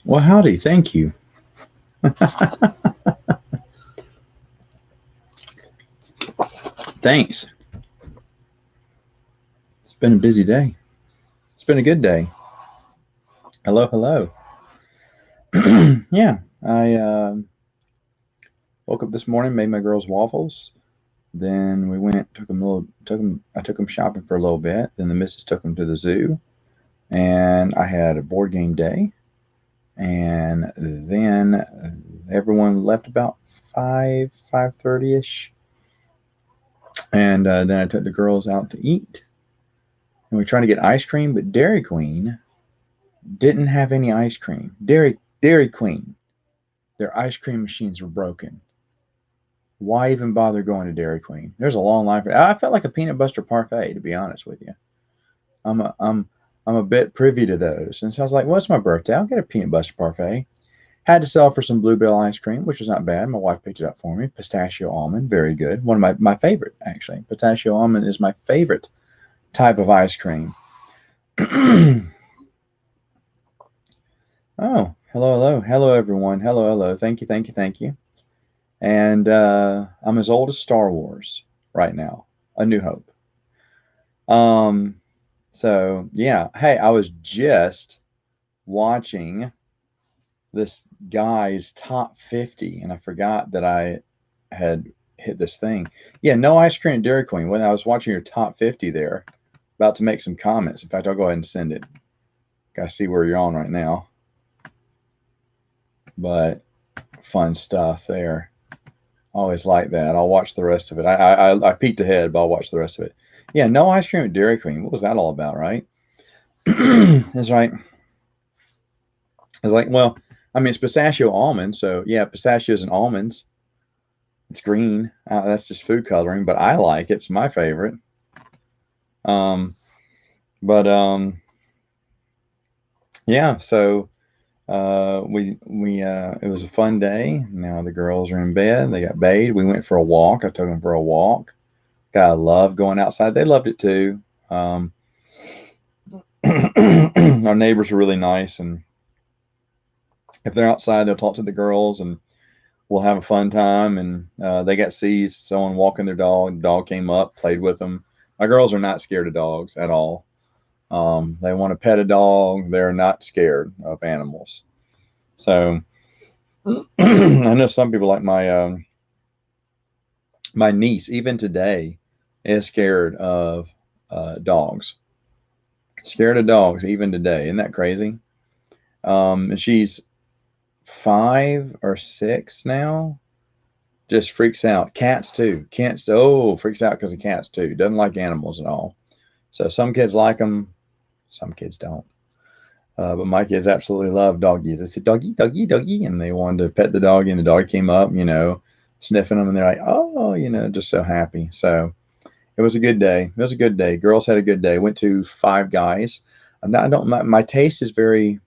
Well, howdy. Thank you. Thanks. It's been a busy day. It's been a good day. Hello, hello. Yeah, I woke up this morning, made my girls waffles. Then we went, took them a little, took them. I took them shopping for a little bit. Then the missus took them to the zoo, and I had a board game day. And then everyone left about 5:30 ish. And then I took the girls out to eat, and we tried to get ice cream, but Dairy Queen didn't have any ice cream. Dairy Queen, their ice cream machines were broken. Why even bother going to Dairy Queen? There's a long line for. I felt like a peanut butter parfait, to be honest with you. I'm a I'm I'm a bit privy to those, and so I was like, "Well, it's my birthday. I'll get a peanut butter parfait." Had to sell for some bluebell ice cream, which was not bad. My wife picked it up for me. Pistachio almond, very good. One of my favorite, actually. Pistachio almond is my favorite type of ice cream. Oh, hello, everyone. Hello. Thank you. And I'm as old as Star Wars right now. A New Hope. Um, so yeah. Hey, I was just watching this guy's top 50, and I forgot that I had hit this thing. Yeah, no ice cream at Dairy Queen. When I was watching your top 50 there, about to make some comments. In fact, I'll go ahead and send it. Gotta see where you're on right now. But fun stuff there. Always like that. I'll watch the rest of it. I peeked ahead, but I'll watch the rest of it. Yeah, no ice cream at Dairy Queen. What was that all about, right? It's right. It's like, well, I mean, it's pistachio almond, so yeah, pistachios and almonds. It's green. That's just food coloring, but I like it. It's my favorite. Um, but yeah. So we it was a fun day. Now the girls are in bed. They got bathed. We went for a walk. I took them for a walk. I love going outside. They loved it too. Um, our neighbors are really nice, and if they're outside, they'll talk to the girls, and we'll have a fun time. And they got seized someone walking their dog. The dog came up, played with them. My girls are not scared of dogs at all. They want to pet a dog. They're not scared of animals. So I know some people like my niece, even today, is scared of dogs. Scared of dogs even today. Isn't that crazy? And she's 5 or 6 now. Just freaks out. Cats too. Cats. Oh, freaks out because of cats too. Doesn't like animals at all. So some kids like them, some kids don't. But my kids absolutely love doggies. They said doggy, doggy, doggy, and they wanted to pet the doggy, and the dog came up, sniffing them, and they're like, oh, just so happy. So it was a good day. It was a good day. Girls had a good day. Went to Five Guys. I don't. My taste is very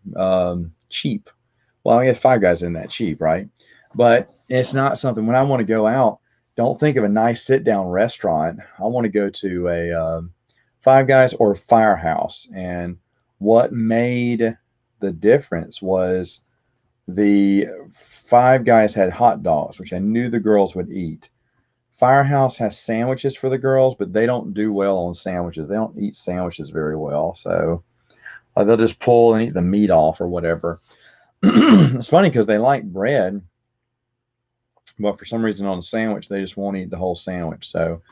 cheap. Well, I get Five Guys in that cheap, right? But it's not something when I want to go out. Don't think of a nice sit down restaurant. I want to go to a Five Guys or Firehouse. And what made the difference was the Five Guys had hot dogs, which I knew the girls would eat. Firehouse has sandwiches for the girls, but they don't do well on sandwiches. They don't eat sandwiches very well. So they'll just pull and eat the meat off or whatever. It's funny because they like bread, but for some reason on the sandwich, they just won't eat the whole sandwich. So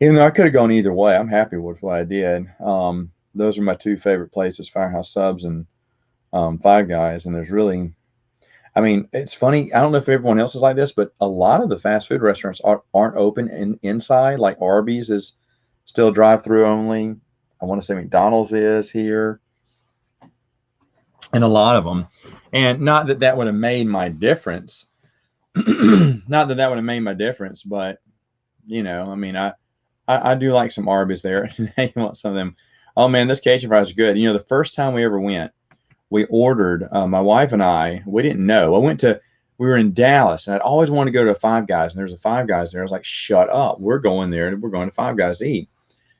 even though I could have gone either way, I'm happy with what I did. Those are my two favorite places, Firehouse Subs and Five Guys. And there's really, I mean, it's funny. I don't know if everyone else is like this, but a lot of the fast food restaurants aren't open inside. Like Arby's is still drive-through only. I want to say McDonald's is here, and a lot of them. And not that that would have made my difference. Not that that would have made my difference, but I mean, I do like some Arby's there. You want some of them? Oh man, this Cajun fries is good. The first time we ever went, we ordered. My wife and I, we didn't know. We were in Dallas, and I'd always wanted to go to a Five Guys, and there's a Five Guys there. I was like, shut up, we're going there, and we're going to Five Guys to eat.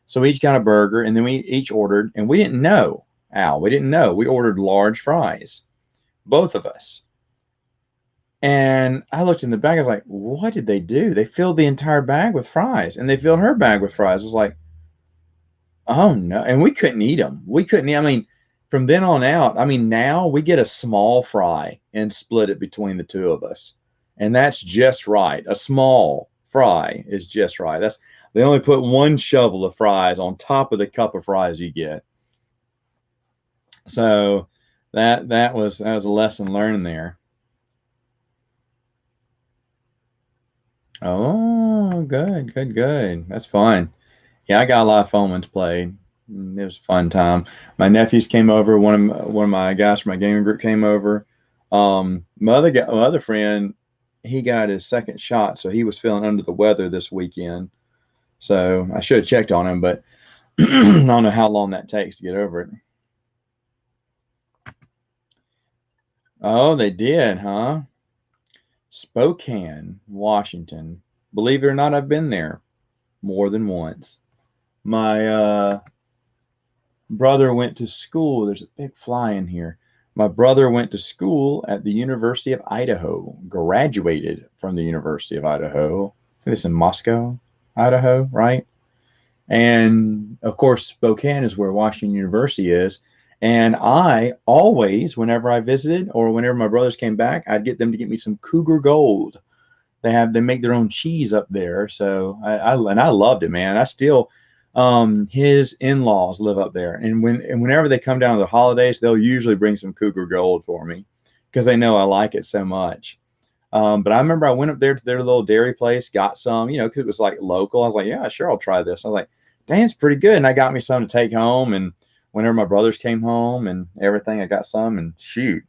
So we each got a burger, and then we each ordered, and we didn't know. Al. We didn't know. We ordered large fries, both of us. And I looked in the bag. I was like, what did they do? They filled the entire bag with fries, and they filled her bag with fries. I was like, oh no. And we couldn't eat them. We couldn't eat. I mean, from then on out, I mean, now we get a small fry and split it between the two of us. And that's just right. A small fry is just right. They only put one shovel of fries on top of the cup of fries you get. So that was a lesson learned there. Oh, good, good, good. That's fun. Yeah, I got a lot of phone ones played. It was a fun time. My nephews came over. One of my guys from my gaming group came over. My other friend, he got his second shot, so he was feeling under the weather this weekend. So I should have checked on him, but I don't know how long that takes to get over it. Oh, they did, huh? Spokane, Washington. Believe it or not, I've been there more than once. My brother went to school. There's a big fly in here. My brother went to school at the University of Idaho, graduated from the University of Idaho. I think it's in Moscow, Idaho, right? And of course, Spokane is where Washington University is. And I always, whenever I visited or whenever my brothers came back, I'd get them to get me some Cougar Gold. They make their own cheese up there. So I loved it, man. I still his in-laws live up there, and whenever they come down to the holidays, they'll usually bring some Cougar Gold for me because they know I like it so much. But I remember I went up there to their little dairy place, got some, because it was like local. I was like, yeah, sure, I'll try this. I was like, dang, it's pretty good. And I got me some to take home. And whenever my brothers came home and everything, I got some. And shoot,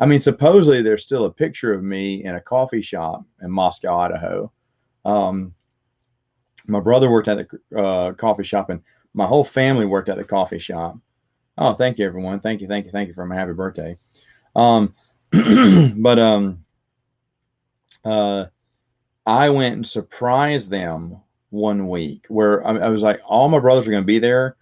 I mean, supposedly there's still a picture of me in a coffee shop in Moscow, Idaho. My brother worked at the coffee shop, and my whole family worked at the coffee shop. Oh, thank you, everyone. Thank you for my happy birthday. Um, but I went and surprised them one week where I was like, all my brothers were going to be there,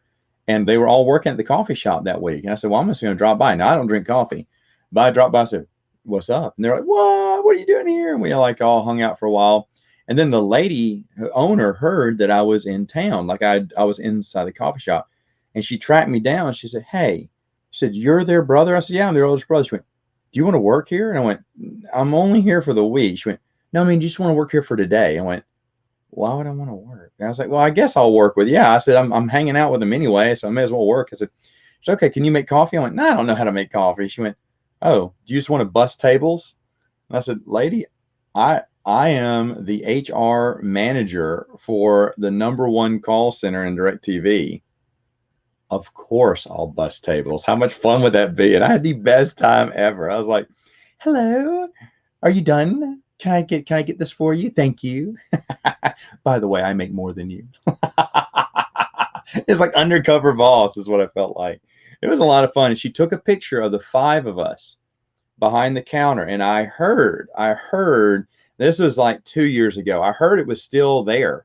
and they were all working at the coffee shop that week. And I said, well, I'm just going to drop by. Now, I don't drink coffee, but I dropped by. I said, what's up? And they're like, what are you doing here? And we like all hung out for a while. And then the lady owner heard that I was in town, like I was inside the coffee shop, and she tracked me down. She said, hey, she said, you're their brother? I said, yeah, I'm their oldest brother. She went, do you want to work here? And I went, I'm only here for the week. She went, no, I mean, you just want to work here for today. I went, why would I want to work? And I was like, well, I guess I'll work with you. Yeah, I said, I'm hanging out with them anyway, so I may as well work. I said, she's okay, can you make coffee? I went, no, I don't know how to make coffee. She went, oh, do you just want to bust tables? And I said, lady, I am the HR manager for the #1 call center in DirecTV. Of course I'll bust tables. How much fun would that be? And I had the best time ever. I was like, hello, are you done? Can I get this for you? Thank you. By the way, I make more than you. It's like undercover boss is what I felt like. It was a lot of fun. And she took a picture of the 5 of us behind the counter. And I heard, this was like 2 years ago. I heard it was still there.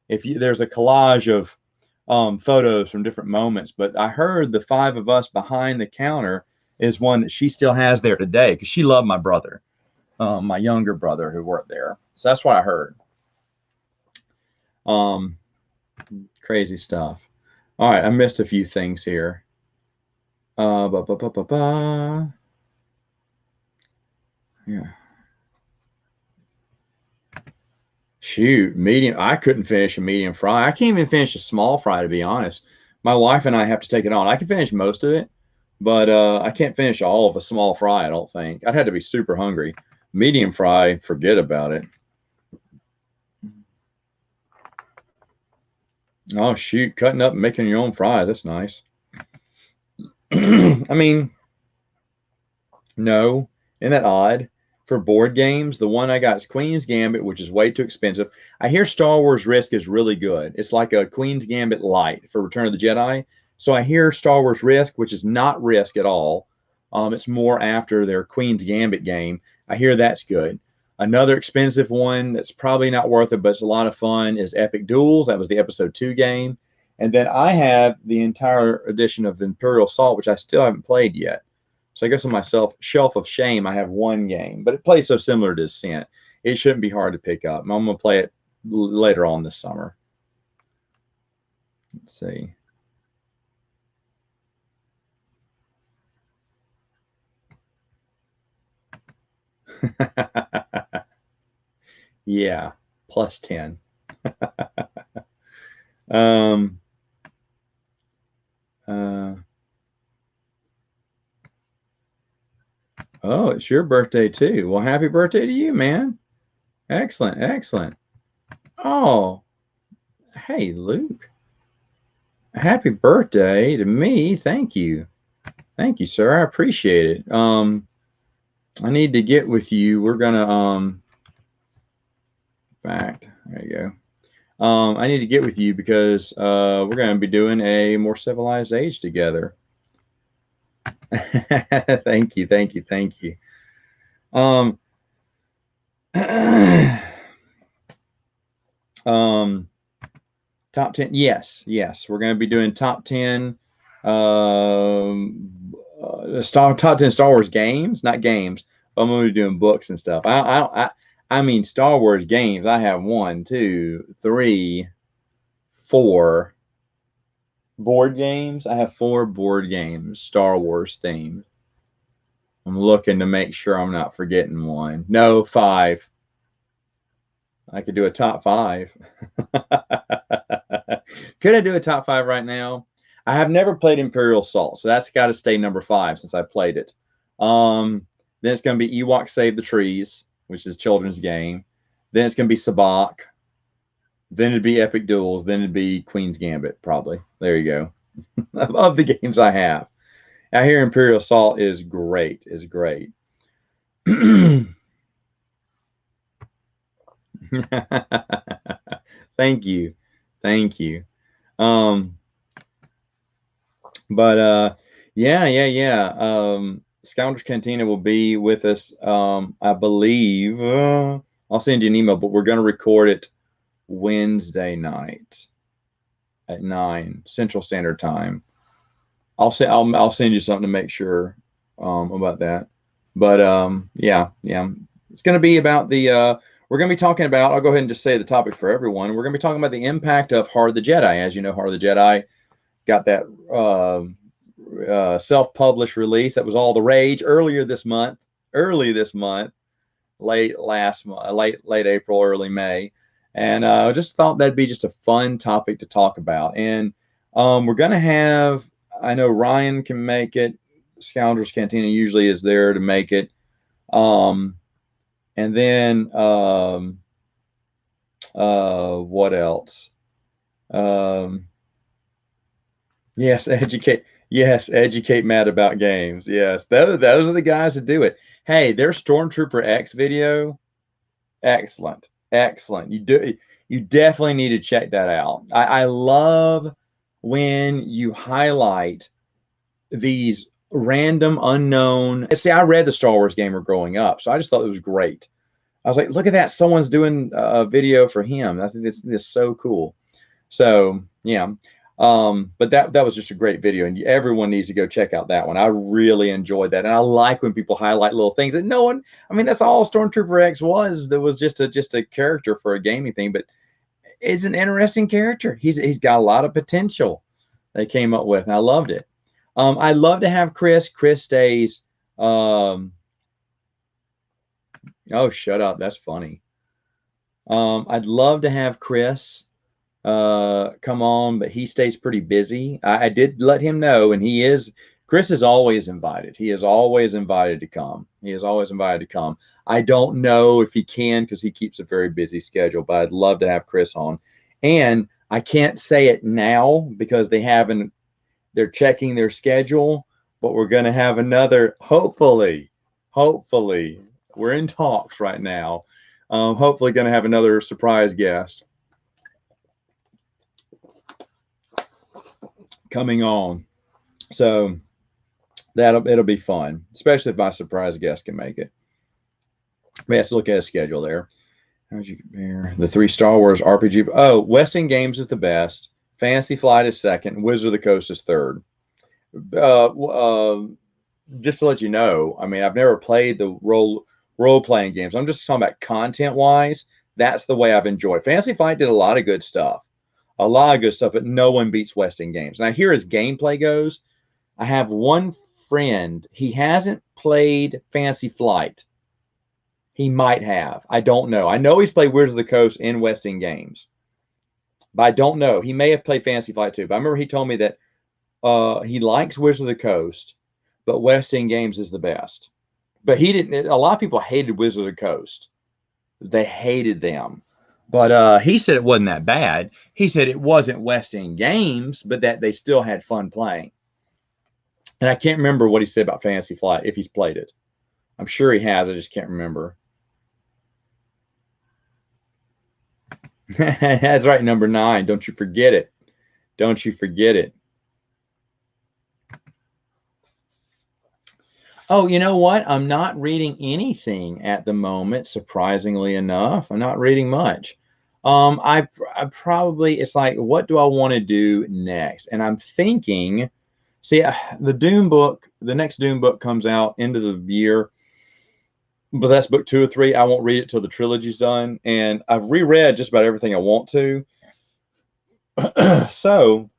There's a collage of photos from different moments, but I heard the 5 of us behind the counter is one that she still has there today because she loved my brother, my younger brother who worked there. So that's what I heard. Crazy stuff. All right, I missed a few things here. Yeah. Shoot, medium. I couldn't finish a medium fry. I can't even finish a small fry, to be honest. My wife and I have to take it on. I can finish most of it, but I can't finish all of a small fry, I don't think. I'd have to be super hungry. Medium fry, forget about it. Oh, shoot, cutting up and making your own fries. That's nice. I mean, no, isn't that odd? For board games, the one I got is Queen's Gambit, which is way too expensive. I hear Star Wars Risk is really good. It's like a Queen's Gambit light for Return of the Jedi. So I hear Star Wars Risk, which is not Risk at all. It's more after their Queen's Gambit game. I hear that's good. Another expensive one that's probably not worth it, but it's a lot of fun is Epic Duels. That was the episode 2 game. And then I have the entire edition of Imperial Assault, which I still haven't played yet. So I guess on my shelf of shame, I have one game, but it plays so similar to Ascent. It shouldn't be hard to pick up. I'm going to play it later on this summer. Let's see. Yeah, plus 10. Oh, it's your birthday too. Well, happy birthday to you, man. Excellent, excellent. Oh, hey, Luke. Happy birthday to me. Thank you. Thank you, sir. I appreciate it. I need to get with you. We're gonna in fact, there you go. I need to get with you because we're gonna be doing a more civilized age together. Thank you, thank you, thank you. Top 10. Yes, yes. We're going to be doing top 10 top 10 Star Wars games, not games. But I'm going to be doing books and stuff. I mean Star Wars games. I have 1, 2, 3, 4 board games. I have 4 board games, Star Wars themed. I'm looking to make sure I'm not forgetting one. No, 5. I could do a top 5. Could I do a top 5 right now? I have never played Imperial Assault, so that's got to stay number 5 since I played it. Then it's going to be Ewok Save the Trees, which is a children's game. Then it's going to be Sabacc. Then it'd be Epic Duels. Then it'd be Queen's Gambit, probably. There you go. Of the games I have. I hear Imperial Assault is great. Is great. Thank you. Thank you. Yeah. Scoundrels Cantina will be with us. I believe I'll send you an email, but we're going to record it Wednesday night at 9 Central Standard Time. I'll send you something to make sure about that. But yeah, it's going to be about the. We're going to be talking about. I'll go ahead and just say the topic for everyone. We're going to be talking about the impact of Heart of the Jedi. As you know, Heart of the Jedi got that self-published release that was all the rage early this month, late April, early May, and I just thought that'd be just a fun topic to talk about. And we're gonna have. I know Ryan can make it. Scoundrels Cantina usually is there to make it. And then what else? Yes, educate Matt about games. Yes, those are the guys that do it. Hey, their Stormtrooper X video, excellent. You definitely need to check that out. I love when you highlight these random unknown. See, I read the Star Wars Gamer growing up, so I just thought it was great. I was like, look at that, someone's doing a video for him. I think this is so cool. So yeah. But that was just a great video, and everyone needs to go check out that one. I really enjoyed that, and I like when people highlight little things that no one. I mean, that's all Stormtrooper X was. There was just a character for a gaming thing, but it's an interesting character. He's got a lot of potential they came up with, and I loved it. I'd love to have Chris. Chris stays. Oh, shut up. That's funny. I'd love to have Chris come on, but he stays pretty busy. I did let him know, and Chris is always invited. He is always invited to come. I don't know if he can because he keeps a very busy schedule, but I'd love to have Chris on. And I can't say it now because they're checking their schedule, but we're going to have another, hopefully, we're in talks right now. Hopefully going to have another surprise guest coming on. So it'll be fun, especially if my surprise guest can make it. We have to look at a schedule there. How'd you compare the 3 Star Wars RPG? Oh, Weston Games is the best. Fantasy Flight is second. Wizard of the Coast is third. Uh, just to let you know, I mean, I've never played the role playing games. I'm just talking about content wise. That's the way I've enjoyed. Fantasy Flight did a lot of good stuff, but no one beats Westing Games. Now, here as gameplay goes, I have one friend. He hasn't played Fantasy Flight. He might have. I don't know. I know he's played Wizards of the Coast in Westing Games, but I don't know. He may have played Fantasy Flight too. But I remember he told me that he likes Wizards of the Coast, but Westing Games is the best. But he didn't. A lot of people hated Wizards of the Coast. They hated them. But he said it wasn't that bad. He said it wasn't Westing Games, but that they still had fun playing. And I can't remember what he said about Fantasy Flight, if he's played it. I'm sure he has. I just can't remember. That's right, number 9. Don't you forget it. Don't you forget it. Oh, you know what? I'm not reading anything at the moment, surprisingly enough. I'm not reading much. I probably, it's like, what do I want to do next? And I'm thinking, see, the Doom book, the next Doom book comes out end of the year, but that's book 2 or 3. I won't read it till the trilogy's done. And I've reread just about everything I want to. So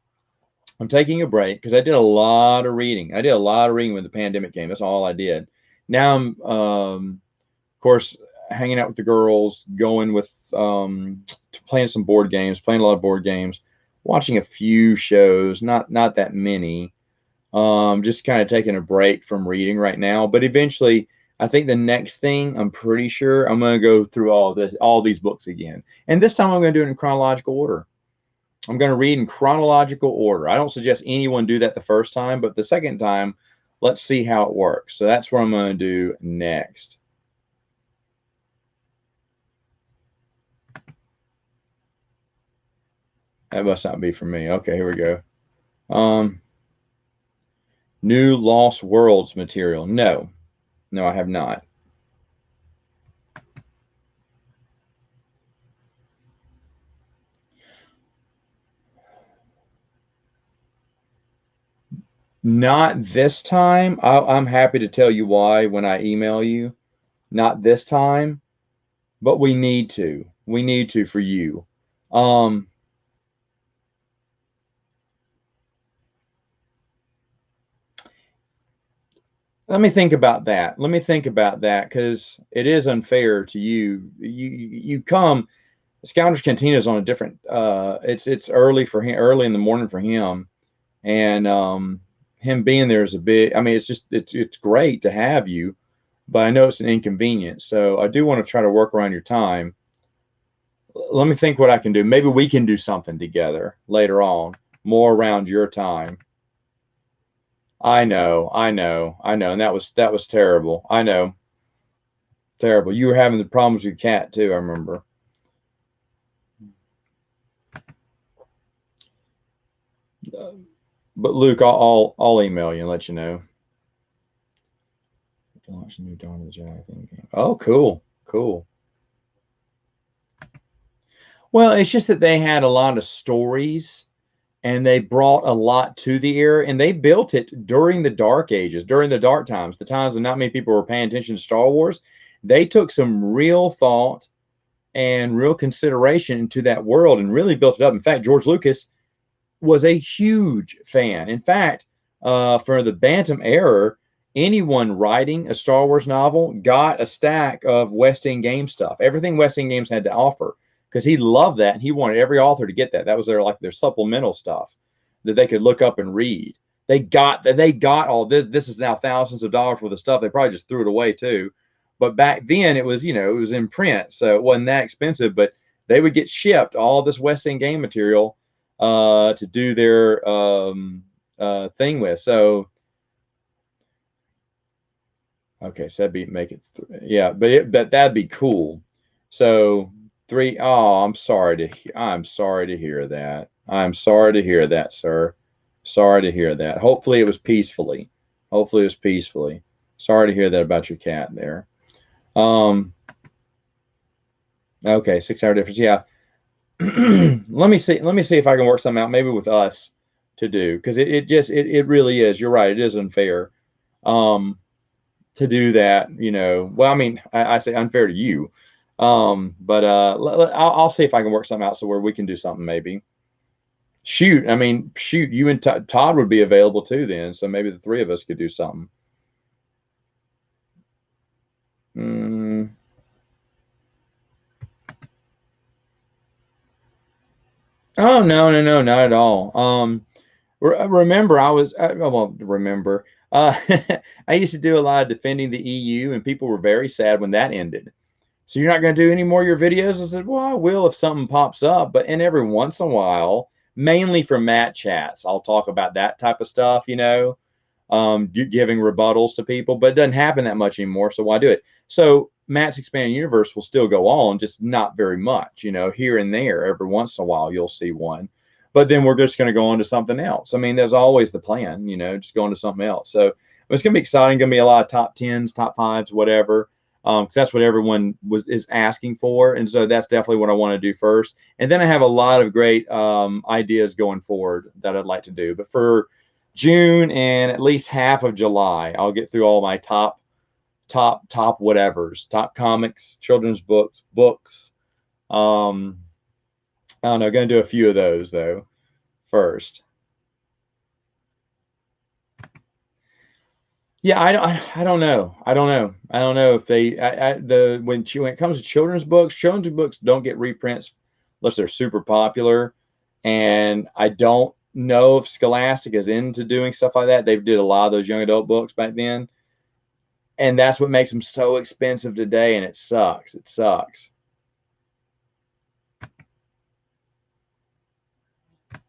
I'm taking a break because I did a lot of reading. I did a lot of reading when the pandemic came. That's all I did. Now I'm, of course, hanging out with the girls, going with playing some board games, playing a lot of board games, watching a few shows, not that many. Just kind of taking a break from reading right now. But eventually, I think the next thing, I'm pretty sure I'm going to go through all these books again. And this time I'm going to do it in chronological order. I'm going to read in chronological order. I don't suggest anyone do that the first time, but the second time, let's see how it works. So that's what I'm going to do next. That must not be for me. Okay, here we go. New Lost Worlds material. No, I have not. Not this time. I'm happy to tell you why when I email you. Not this time, but we need to. We need to for you. Let me think about that. Let me think about that because it is unfair to you. You come. Scoundrels Cantina is on a different. It's early for him, early in the morning for him, and him being there is a big. I mean, it's great to have you, but I know it's an inconvenience. So I do want to try to work around your time. Let me think what I can do. Maybe we can do something together later on, more around your time. I know, and that was terrible. I know, terrible. You were having the problems with your cat too. I remember. But Luke, I'll email you and let you know. Launch a new Dawn of the Jedi game. Oh, cool, cool. Well, it's just that they had a lot of stories and they brought a lot to the era and they built it during the dark ages, during the dark times, the times when not many people were paying attention to Star Wars. They took some real thought and real consideration into that world and really built it up. In fact, George Lucas was a huge fan. In fact, for the Bantam era, anyone writing a Star Wars novel got a stack of Westing Games stuff, everything Westing Games had to offer, because he loved that and he wanted every author to get that. That was their supplemental stuff that they could look up and read. They got all this. This is now thousands of dollars worth of stuff. They probably just threw it away too. But back then it was, it was in print, so it wasn't that expensive. But they would get shipped all this Westing game material to do their thing with. So okay, so make it yeah, but that'd be cool. So 3. Oh, I'm sorry to hear that. I'm sorry to hear that, sir. Sorry to hear that. Hopefully it was peacefully. Hopefully it was peacefully. Sorry to hear that about your cat there. Okay, 6-hour difference. Yeah. let me see if I can work something out, maybe with us to do, because it really is. You're right. It is unfair to do that. Well, I mean, I say unfair to you, but I'll see if I can work something out so where we can do something maybe. Shoot, I mean, shoot, you and Todd would be available too then, so maybe the three of us could do something. Mm. Oh no, no, no, not at all. Remember, well, remember, uh, I used to do a lot of defending the EU, and people were very sad when that ended. So you're not going to do any more of your videos? I said, well, I will if something pops up, but and every once in a while, mainly for Matt chats, I'll talk about that type of stuff, giving rebuttals to people, but it doesn't happen that much anymore. So why do it? So Matt's Expanded Universe will still go on, just not very much, here and there. Every once in a while, you'll see one, but then we're just going to go on to something else. I mean, there's always the plan, just going to something else. So it's going to be exciting. Going to be a lot of top tens, top fives, whatever. Because that's what everyone is asking for, and so that's definitely what I want to do first. And then I have a lot of great ideas going forward that I'd like to do. But for June and at least half of July, I'll get through all my top whatevers, top comics, children's books. I don't know, going to do a few of those though first. Yeah, I don't know. I don't know. I don't know if they when it comes to children's books don't get reprints unless they're super popular, and I don't know if Scholastic is into doing stuff like that. They did a lot of those young adult books back then, and that's what makes them so expensive today, and it sucks. It sucks.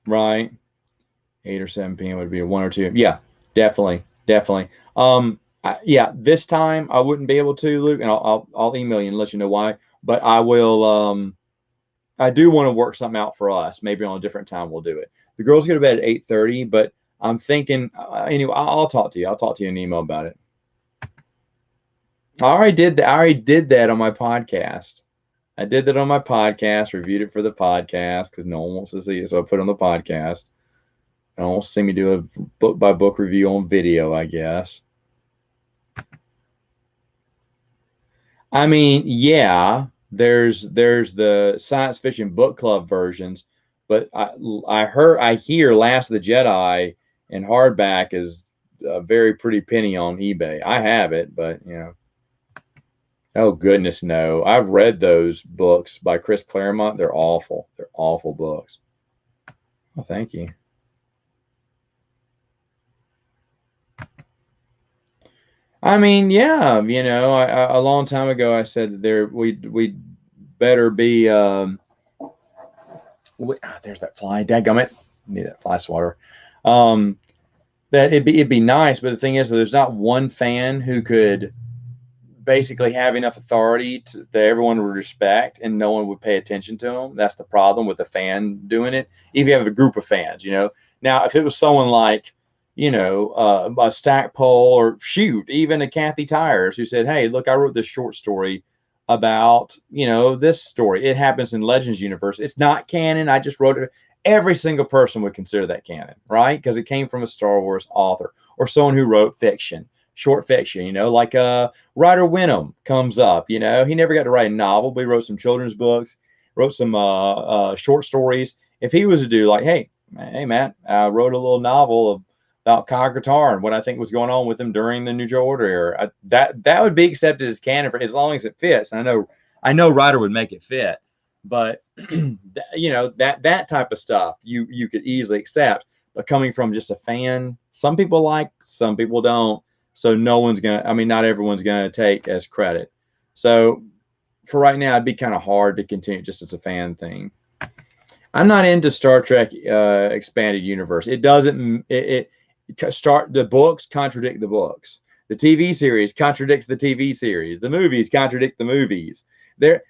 Right? 8 or 7 p.m. would be a 1 or 2. Yeah, definitely, definitely. Yeah, this time I wouldn't be able to, Luke, and I'll email you and let you know why. But I will. I do want to work something out for us. Maybe on a different time we'll do it. The girls go to bed at 8:30, but I'm thinking anyway. I'll talk to you. I'll talk to you in an email about it. I already did that. I already did that on my podcast. I did that on my podcast. Reviewed it for the podcast because no one wants to see it, so I put it on the podcast. I don't see me do a book by book review on video, I guess. I mean, yeah, there's the science fiction book club versions, but I hear Last of the Jedi in hardback is a very pretty penny on eBay. I have it, but oh goodness, no. I've read those books by Chris Claremont. They're awful. They're awful books. Oh, thank you. I mean, yeah, a long time ago I said that we better be there's that fly, dadgummit. Need that fly swatter. Um, that it'd be nice, but the thing is, there's not one fan who could basically have enough authority that everyone would respect and no one would pay attention to them. That's the problem with a fan doing it. If you have a group of fans, Now, if it was someone like, a Stackpole or shoot, even a Kathy Tyers who said, "Hey, look, I wrote this short story about, this story. It happens in Legends universe. It's not canon. I just wrote it." Every single person would consider that canon, right? Because it came from a Star Wars author or someone who wrote fiction, short fiction, like Ryder Wenham comes up, he never got to write a novel, but he wrote some children's books, wrote some short stories. If he was to do like, hey, Matt, I wrote a little novel about Kyle Katarn and what I think was going on with him during the New Joe Order era, that would be accepted as canon for as long as it fits. And I know Ryder would make it fit, but that type of stuff you could easily accept. But coming from just a fan, some people like, some people don't. So not everyone's gonna take as credit. So for right now, it'd be kind of hard to continue just as a fan thing. I'm not into Star Trek expanded universe. It doesn't. It start the books contradict the books. The TV series contradicts the TV series. The movies contradict the movies. They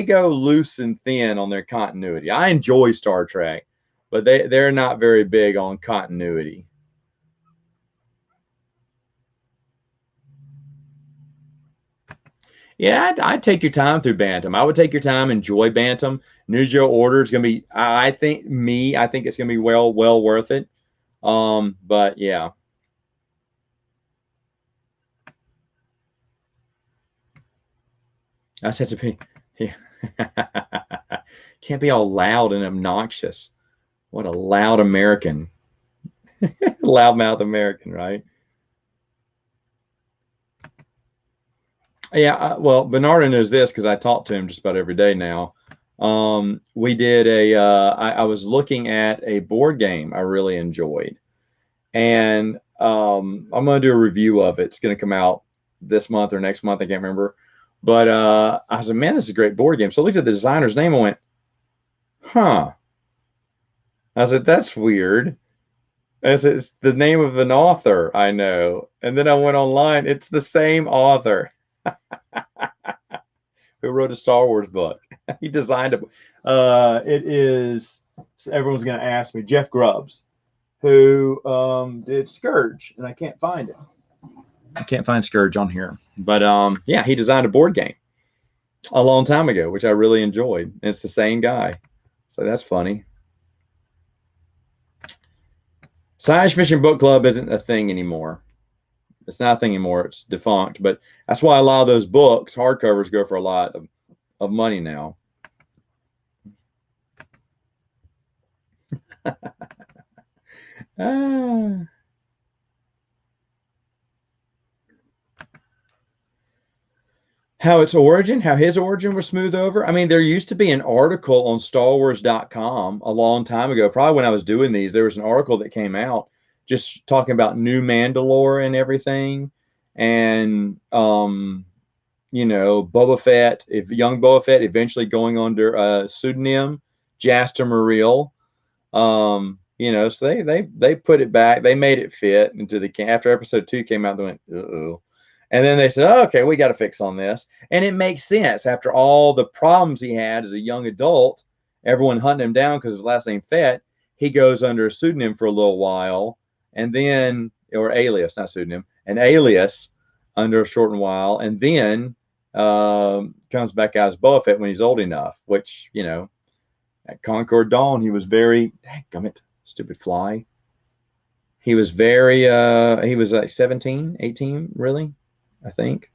go loose and thin on their continuity. I enjoy Star Trek, but they're not very big on continuity. Yeah, I'd take your time through Bantam. I would take your time, enjoy Bantam. New Geo Order is going to be, I think it's going to be well worth it. But yeah. I just have to be, yeah. Can't be all loud and obnoxious. What a loud American. Loudmouth American, right? Yeah, well, Bernardo knows this because I talk to him just about every day now. We did I was looking at a board game I really enjoyed, and I'm going to do a review of it. It's going to come out this month or next month. I can't remember. But I said, man, this is a great board game. So I looked at the designer's name and went, huh. I said, that's weird. I said, it's the name of an author I know. And then I went online. It's the same author who wrote a Star Wars book. He designed it. It is, so everyone's going to ask me, Jeff Grubbs, who did Scourge, and I can't find it. I can't find Scourge on here. But yeah, he designed a board game a long time ago, which I really enjoyed. And it's the same guy. So that's funny. Science Fiction Book Club isn't a thing anymore. It's not a thing anymore. It's defunct. But that's why a lot of those books, hardcovers, go for a lot of money now. Ah. How his origin was smoothed over. I mean, there used to be an article on StarWars.com a long time ago. Probably when I was doing these, there was an article that came out just talking about New Mandalore and everything, and Boba Fett, if young Boba Fett eventually going under a pseudonym, Jaster Muriel. So they put it back. They made it fit into the after episode 2 came out. They went, uh-oh. And then they said, oh, okay, we got to fix on this. And it makes sense after all the problems he had as a young adult, everyone hunting him down because his last name Fett. He goes under a pseudonym for a little while, and then, or alias, not pseudonym, an alias under a short while, and then comes back out as Boba Fett when he's old enough, which, at Concord Dawn, he was very, dadgummit, stupid fly. He was very, he was like 17, 18, really, I think.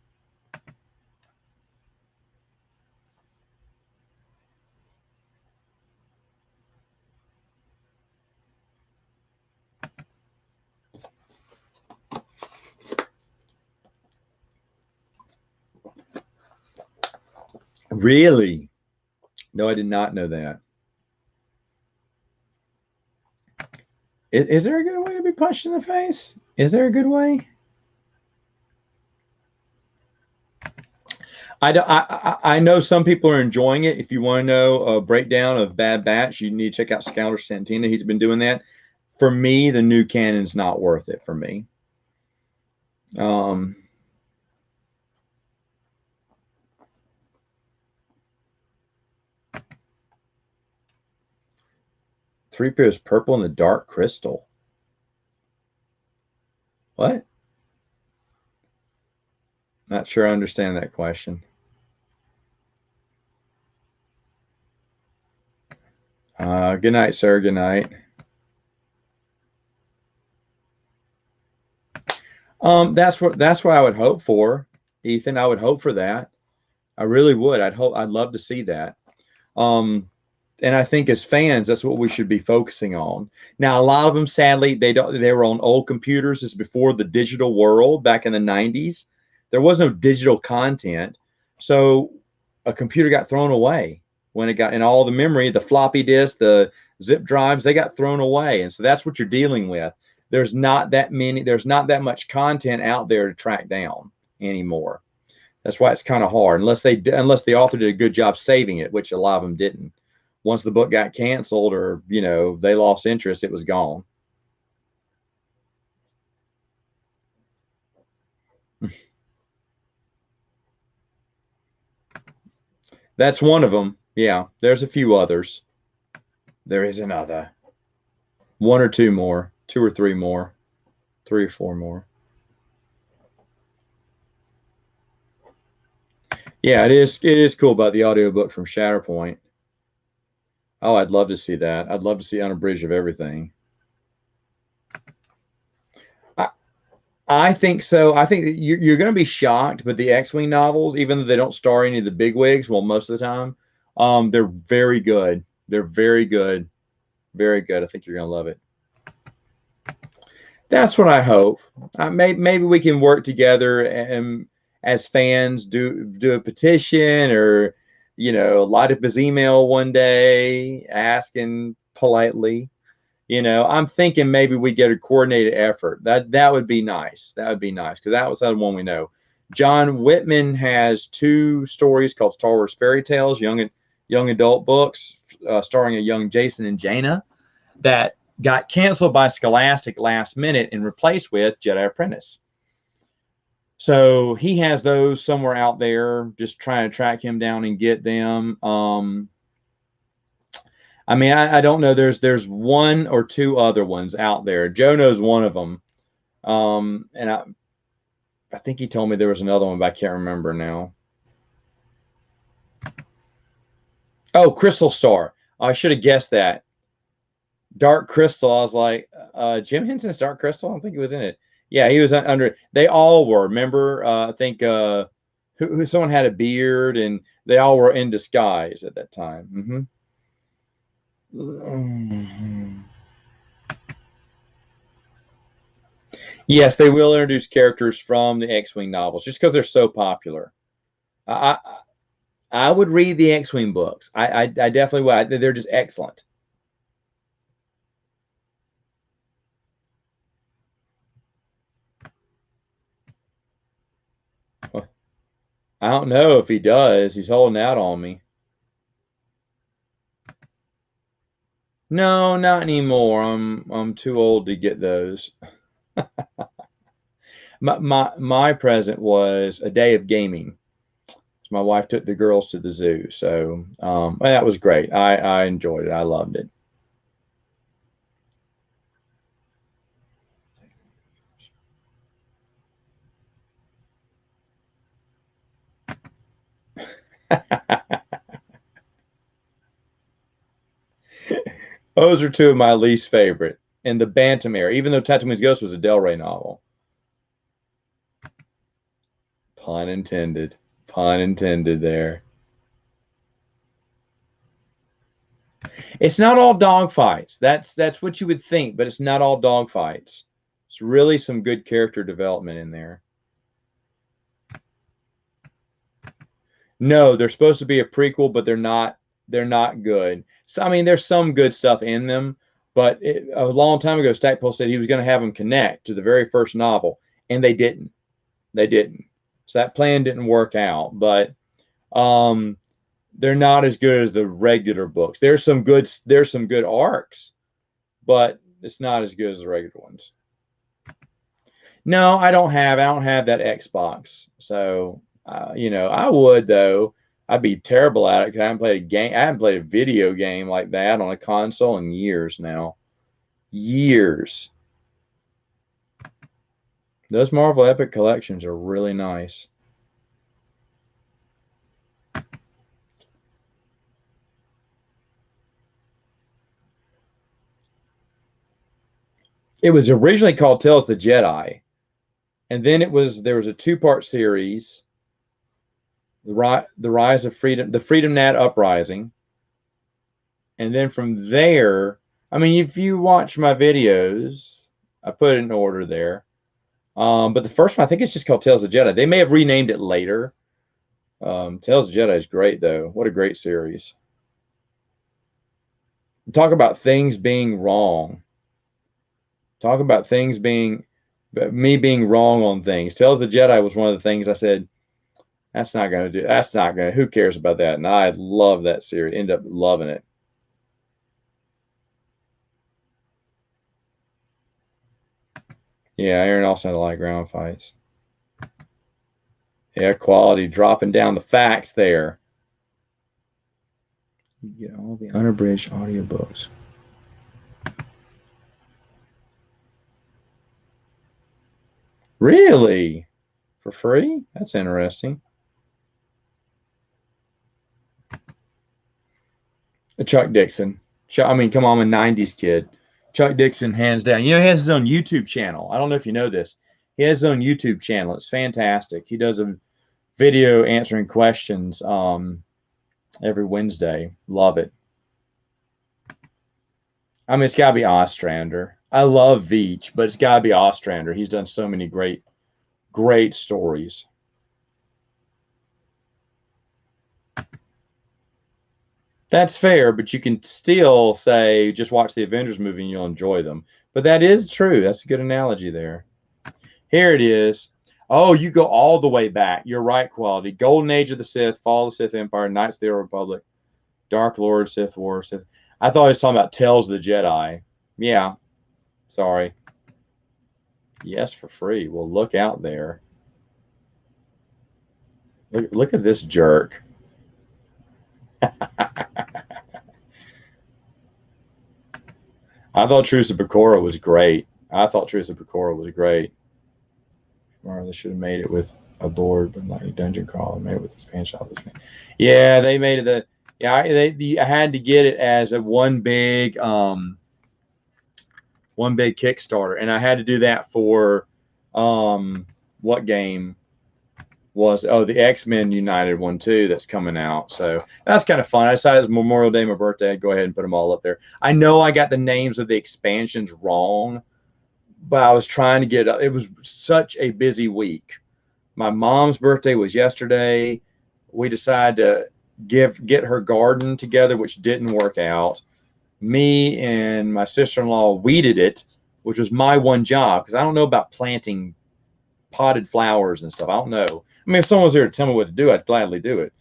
Really? No, I did not know that. Is there a good way to be punched in the face? Is there a good way? I know some people are enjoying it. If you want to know a breakdown of Bad Batch, you need to check out Scouter Santina. He's been doing that. For me, the new canon's not worth it for me. 3PO is purple in the Dark Crystal. What? Not sure I understand that question. Good night, sir. Good night. That's what I would hope for, Ethan. I would hope for that. I really would. I'd love to see that. And I think as fans, that's what we should be focusing on. Now, a lot of them, sadly, they were on old computers. This is before the digital world back in the 90s. There was no digital content. So a computer got thrown away when it got, and all the memory, the floppy disk, the zip drives, they got thrown away. And so that's what you're dealing with. There's not that much content out there to track down anymore. That's why it's kind of hard, unless the author did a good job saving it, which a lot of them didn't. Once the book got canceled or, they lost interest, it was gone. That's one of them. Yeah, there's a few others. There is another. One or two more, 2 or 3 more, 3 or 4 more. Yeah, it is. It is cool about the audiobook from Shatterpoint. Oh, I'd love to see that. I'd love to see Unabridged of everything. I, I think so. I think that you're going to be shocked, but the X-Wing novels, even though they don't star any of the big wigs, well, most of the time, they're very good. They're very good, very good. I think you're going to love it. That's what I hope. Maybe we can work together and, as fans, do a petition, or light up his email one day asking politely. I'm thinking maybe we get a coordinated effort. That would be nice. That would be nice, because that was the one we know. John Whitman has two stories called Star Wars Fairy Tales, young adult books, starring a young Jason and Jaina, that got canceled by Scholastic last minute and replaced with Jedi Apprentice. So he has those somewhere out there, just trying to track him down and get them. I mean, I don't know. There's one or two other ones out there. Joe knows one of them. And I think he told me there was another one, but I can't remember now. Oh, Crystal Star. I should have guessed that. Dark Crystal. I was like, Jim Henson's Dark Crystal? I don't think he was in it. Yeah, he was under. They all were. Remember? I think who someone had a beard, and they all were in disguise at that time. Mm-hmm. Yes, they will introduce characters from the X-Wing novels just because they're so popular. I, I would read the X-Wing books. I definitely would. They're just excellent. I don't know if he does. He's holding out on me. No, not anymore. I'm too old to get those. My present was a day of gaming. My wife took the girls to the zoo, so that was great. I enjoyed it. I loved it. Those are two of my least favorite. In the Bantam era, even though Tatooine's Ghost was a Del Rey novel. Pun intended. Pun intended there. It's not all dogfights. That's what you would think, but it's not all dogfights. It's really some good character development in there. No, they're supposed to be a prequel, but they're not. They're not good. So I mean, there's some good stuff in them, but a long time ago, Stackpole said he was going to have them connect to the very first novel, and they didn't. They didn't. So that plan didn't work out. But um, they're not as good as the regular books. There's some good arcs, but it's not as good as the regular ones. No, I don't have that Xbox. So I would though. I'd be terrible at it because I haven't played a game. I haven't played a video game like that on a console in years now. Years. Those Marvel Epic collections are really nice. It was originally called Tales of the Jedi, and then there was a two-part series, the Rise of Freedom, the Freedom Nat Uprising, and then from there, I mean, if you watch my videos, I put it in order there. But the first one, I think it's just called Tales of the Jedi. They may have renamed it later. Tales of the Jedi is great, though. What a great series. Talk about things being wrong. Talk about things being, me being wrong on things. Tales of the Jedi was one of the things I said, that's not going to do. That's not going to, who cares about that? And I love that series. End up loving it. Yeah, Aaron also had a lot of ground fights. Yeah, quality dropping down the facts there. You get all the unabridged audiobooks. Really? For free? That's interesting. Chuck Dixon. I mean, come on, I'm a 90s kid. Chuck Dixon, hands down. You know, he has his own YouTube channel. I don't know if you know this. He has his own YouTube channel. It's fantastic. He does a video answering questions every Wednesday. Love it. I mean, it's got to be Ostrander. I love Veach, but it's got to be Ostrander. He's done so many great, great stories. That's fair, but you can still say just watch the Avengers movie and you'll enjoy them. But that is true. That's a good analogy there. Here it is. Oh, you go all the way back. You're right, Quality. Golden Age of the Sith, Fall of the Sith Empire, Knights of the Old Republic, Dark Lord, Sith War, Sith. I thought he was talking about Tales of the Jedi. Yeah. Sorry. Yes, for free. Well, look out there. Look at this jerk. I thought Truce of Bakura was great. I thought Truce of Bakura was great. Or they should have made it with a board, but like a dungeon crawler. Made it with expansion. Yeah, they made it the. Yeah, I had to get it as a one big Kickstarter, and I had to do that for what game was the X-Men United one too that's coming out. So that's kind of fun. I decided it's Memorial Day, my birthday. I'd go ahead and put them all up there. I know I got the names of the expansions wrong, but I was trying to get it was such a busy week. My mom's birthday was yesterday. We decided to get her garden together, which didn't work out. Me and my sister-in-law weeded it, which was my one job because I don't know about planting potted flowers and stuff. I don't know. I mean, if someone was there to tell me what to do, I'd gladly do it.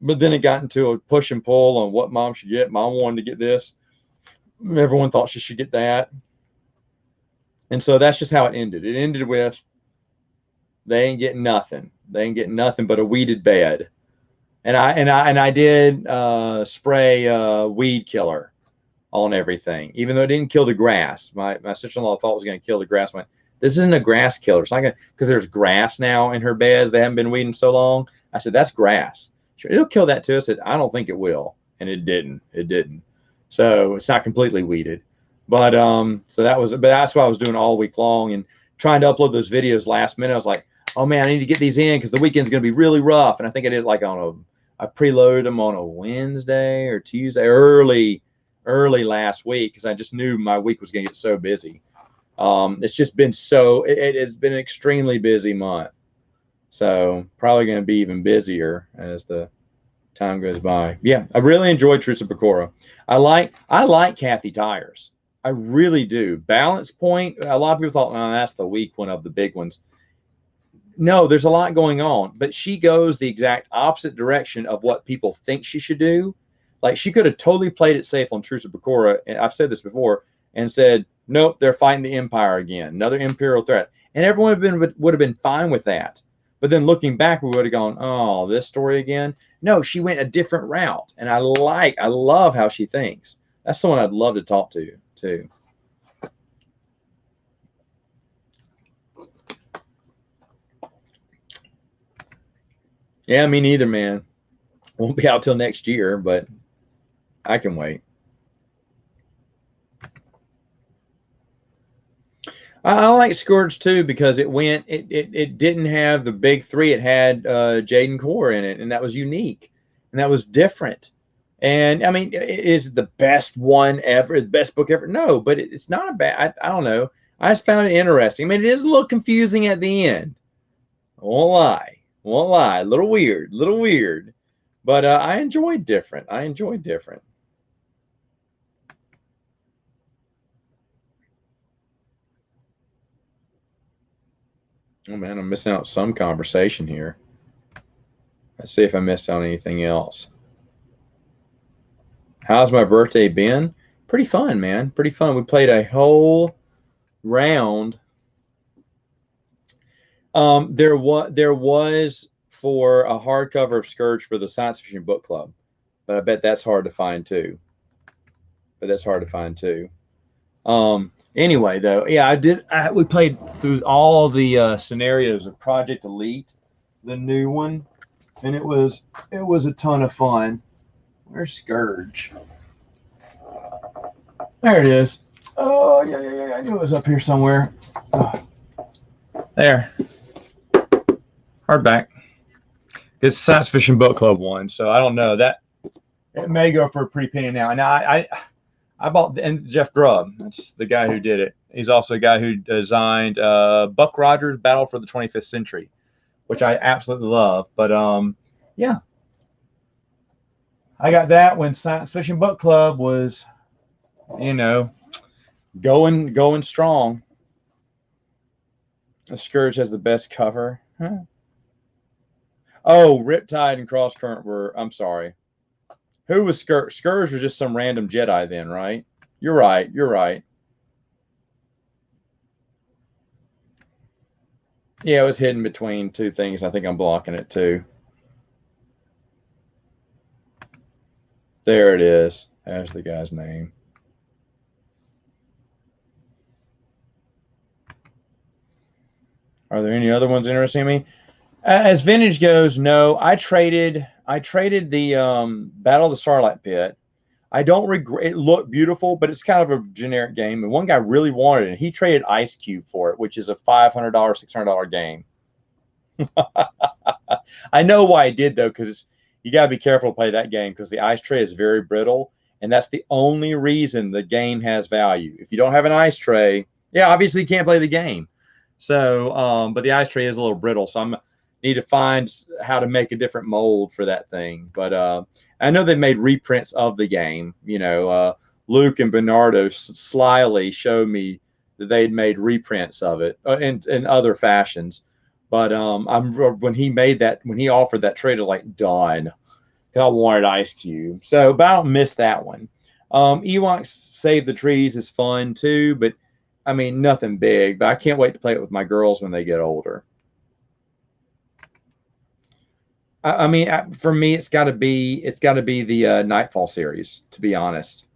But then it got into a push and pull on what mom should get. Mom wanted to get this. Everyone thought she should get that. And so that's just how it ended. It ended with they ain't getting nothing. They ain't getting nothing but a weeded bed. And I did spray weed killer on everything, even though it didn't kill the grass. My sister-in-law thought it was going to kill the grass. This isn't a grass killer. It's not going to, because there's grass now in her beds. They haven't been weeding so long. I said, that's grass. It'll kill that too. I said, I don't think it will. And it didn't. It didn't. So it's not completely weeded. But so that's what I was doing all week long and trying to upload those videos last minute. I was like, oh man, I need to get these in because the weekend's going to be really rough. And I think I did like I preloaded them on a Wednesday or Tuesday, early last week because I just knew my week was going to get so busy. It's just been it has been an extremely busy month. So probably going to be even busier as the time goes by. Yeah, I really enjoyed Truce of Bakura. I like Kathy Tyers. I really do. Balance Point, a lot of people thought, oh, that's the weak one of the big ones. No, there's a lot going on, but she goes the exact opposite direction of what people think she should do. Like she could have totally played it safe on Truce of Bakura, and I've said this before, and said, nope, they're fighting the Empire again, another Imperial threat. And everyone would have been fine with that. But then looking back, we would have gone, oh, this story again? No, she went a different route. And I love how she thinks. That's someone I'd love to talk to, too. Yeah, me neither, man. Won't be out till next year, but I can wait. I like Scourge too because it didn't have the big three. It had Jaden Core in it, and that was unique, and that was different. And I mean, is it the best one ever? The best book ever? No, but it's not a bad. I don't know. I just found it interesting. I mean, it is a little confusing at the end. I won't lie. A little weird. But I enjoyed different. Oh man, I'm missing out some conversation here. Let's see if I missed out anything else. How's my birthday been? Pretty fun, man. Pretty fun. We played a whole round. There was for a hardcover of Scourge for the Science Fiction Book Club, but I bet that's hard to find too. Anyway, though, yeah, we played through all the scenarios of Project Elite, the new one, and it was a ton of fun. Where's Scourge? There it is. Oh, yeah. I knew it was up here somewhere. Oh. There. Hardback. It's Science Fiction Book Club one, so I don't know. That it may go for a pretty penny now. And I bought and Jeff Grubb. That's the guy who did it. He's also the guy who designed Buck Rogers' Battle for the 25th Century, which I absolutely love. But yeah, I got that when Science Fiction Book Club was, going strong. The Scourge has the best cover. Huh? Oh, Riptide and Crosscurrent were. I'm sorry. Who was Scourge? Scourge was just some random Jedi then, right? You're right. Yeah, it was hidden between two things. I think I'm blocking it too. There it is. There's the guy's name. Are there any other ones interesting to me? As vintage goes, no. I traded the Battle of the Starlight Pit. I don't regret it. Looked beautiful, but it's kind of a generic game. And one guy really wanted it, and he traded Ice Cube for it, which is a $500, $600 game. I know why he did though, because you got to be careful to play that game because the ice tray is very brittle, and that's the only reason the game has value. If you don't have an ice tray, yeah, obviously you can't play the game. So, but the ice tray is a little brittle, so I need to find how to make a different mold for that thing. But I know they made reprints of the game. Luke and Bernardo slyly showed me that they'd made reprints of it in other fashions. But when he offered that trade, I was like, done. I wanted Ice Cube. So, but I don't miss that one. Ewoks Save the Trees is fun too, but I mean nothing big. But I can't wait to play it with my girls when they get older. I mean, for me, it's got to be the Nightfall series. To be honest,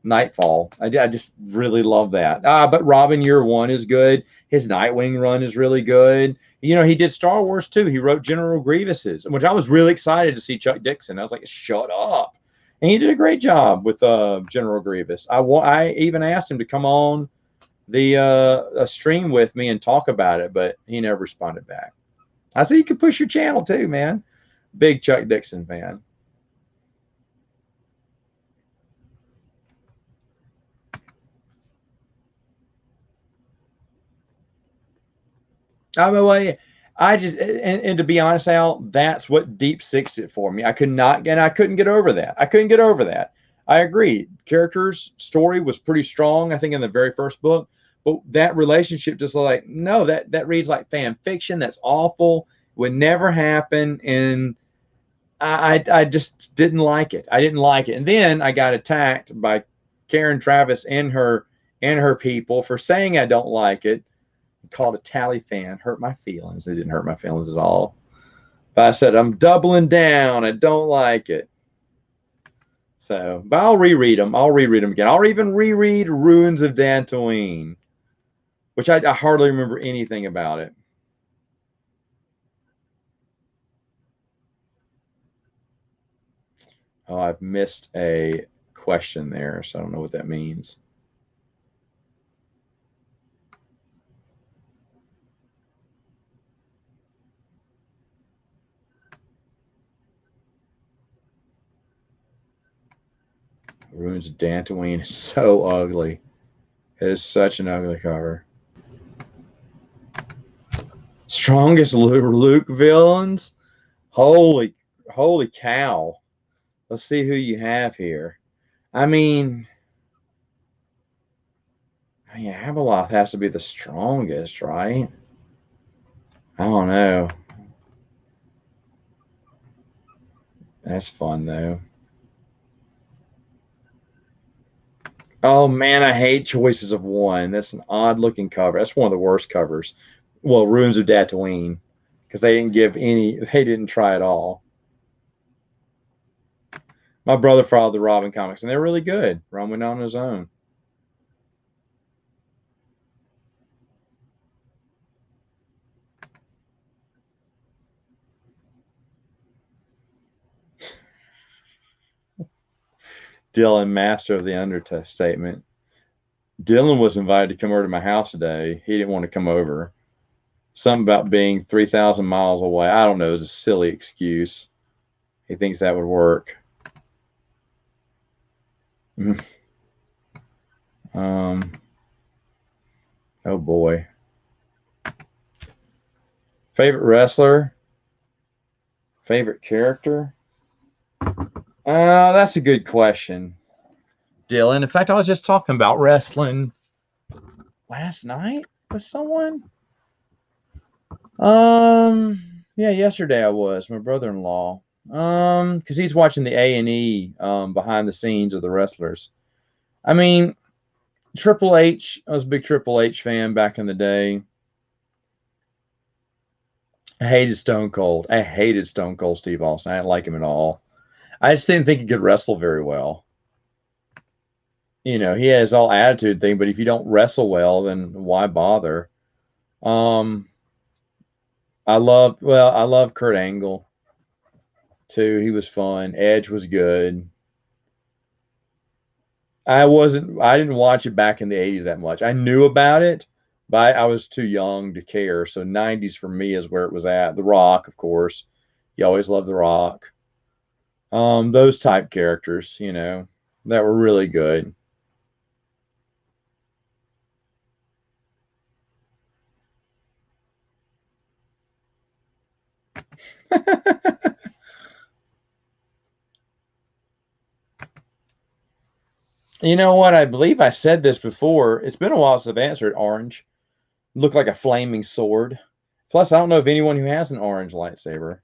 Nightfall. I just really love that. But Robin Year One is good. His Nightwing run is really good. He did Star Wars too. He wrote General Grievous's, which I was really excited to see Chuck Dixon. I was like, shut up. And he did a great job with General Grievous. I even asked him to come on the stream with me and talk about it, but he never responded back. I said, you can push your channel too, man. Big Chuck Dixon fan. I mean, I just and to be honest, Al, that's what Deep Sixed it for me. I couldn't get over that. I agree. Characters' story was pretty strong, I think, in the very first book, but that relationship just like no, that reads like fan fiction. That's awful. Would never happen, and I just didn't like it. I didn't like it, and then I got attacked by Karen Travis and her people for saying I don't like it. Called a tally fan, hurt my feelings. They didn't hurt my feelings at all. But I said, I'm doubling down. I don't like it. So, but I'll reread them. Again. I'll even reread Ruins of Dantooine, which I hardly remember anything about it. Oh, I've missed a question there, so I don't know what that means. Ruins of Dantooine is so ugly. It is such an ugly cover. Strongest Luke villains? Holy cow. Let's see who you have here. I mean, Abeloth has to be the strongest, right? I don't know. That's fun, though. Oh, man, I hate Choices of One. That's an odd-looking cover. That's one of the worst covers. Well, Ruins of Dantooine, because they didn't try at all. My brother followed the Robin comics, and they're really good. Ron went on his own. Dylan, master of the understatement. Dylan was invited to come over to my house today. He didn't want to come over. Something about being 3,000 miles away. I don't know. It's a silly excuse. He thinks that would work. Oh boy. Favorite wrestler? Favorite character? That's a good question, Dylan. In fact, I was just talking about wrestling last night with someone. Yeah, yesterday I was. My brother-in-law. Because he's watching the A&E behind the scenes of the wrestlers. I mean, Triple H. I was a big Triple H fan back in the day. I hated Stone Cold. I hated Stone Cold Steve Austin. I didn't like him at all. I just didn't think he could wrestle very well. You know, he has all attitude thing, but if you don't wrestle well, then why bother? Um, I love Kurt Angle too. He was fun. Edge was good. I didn't watch it back in the 80s that much. I knew about it, but I was too young to care. So 90s for me is where it was at. The Rock, of course. You always love The Rock. Those type characters, you know, that were really good. You know what? I believe I said this before. It's been a while since I've answered orange. Looked like a flaming sword. Plus, I don't know of anyone who has an orange lightsaber.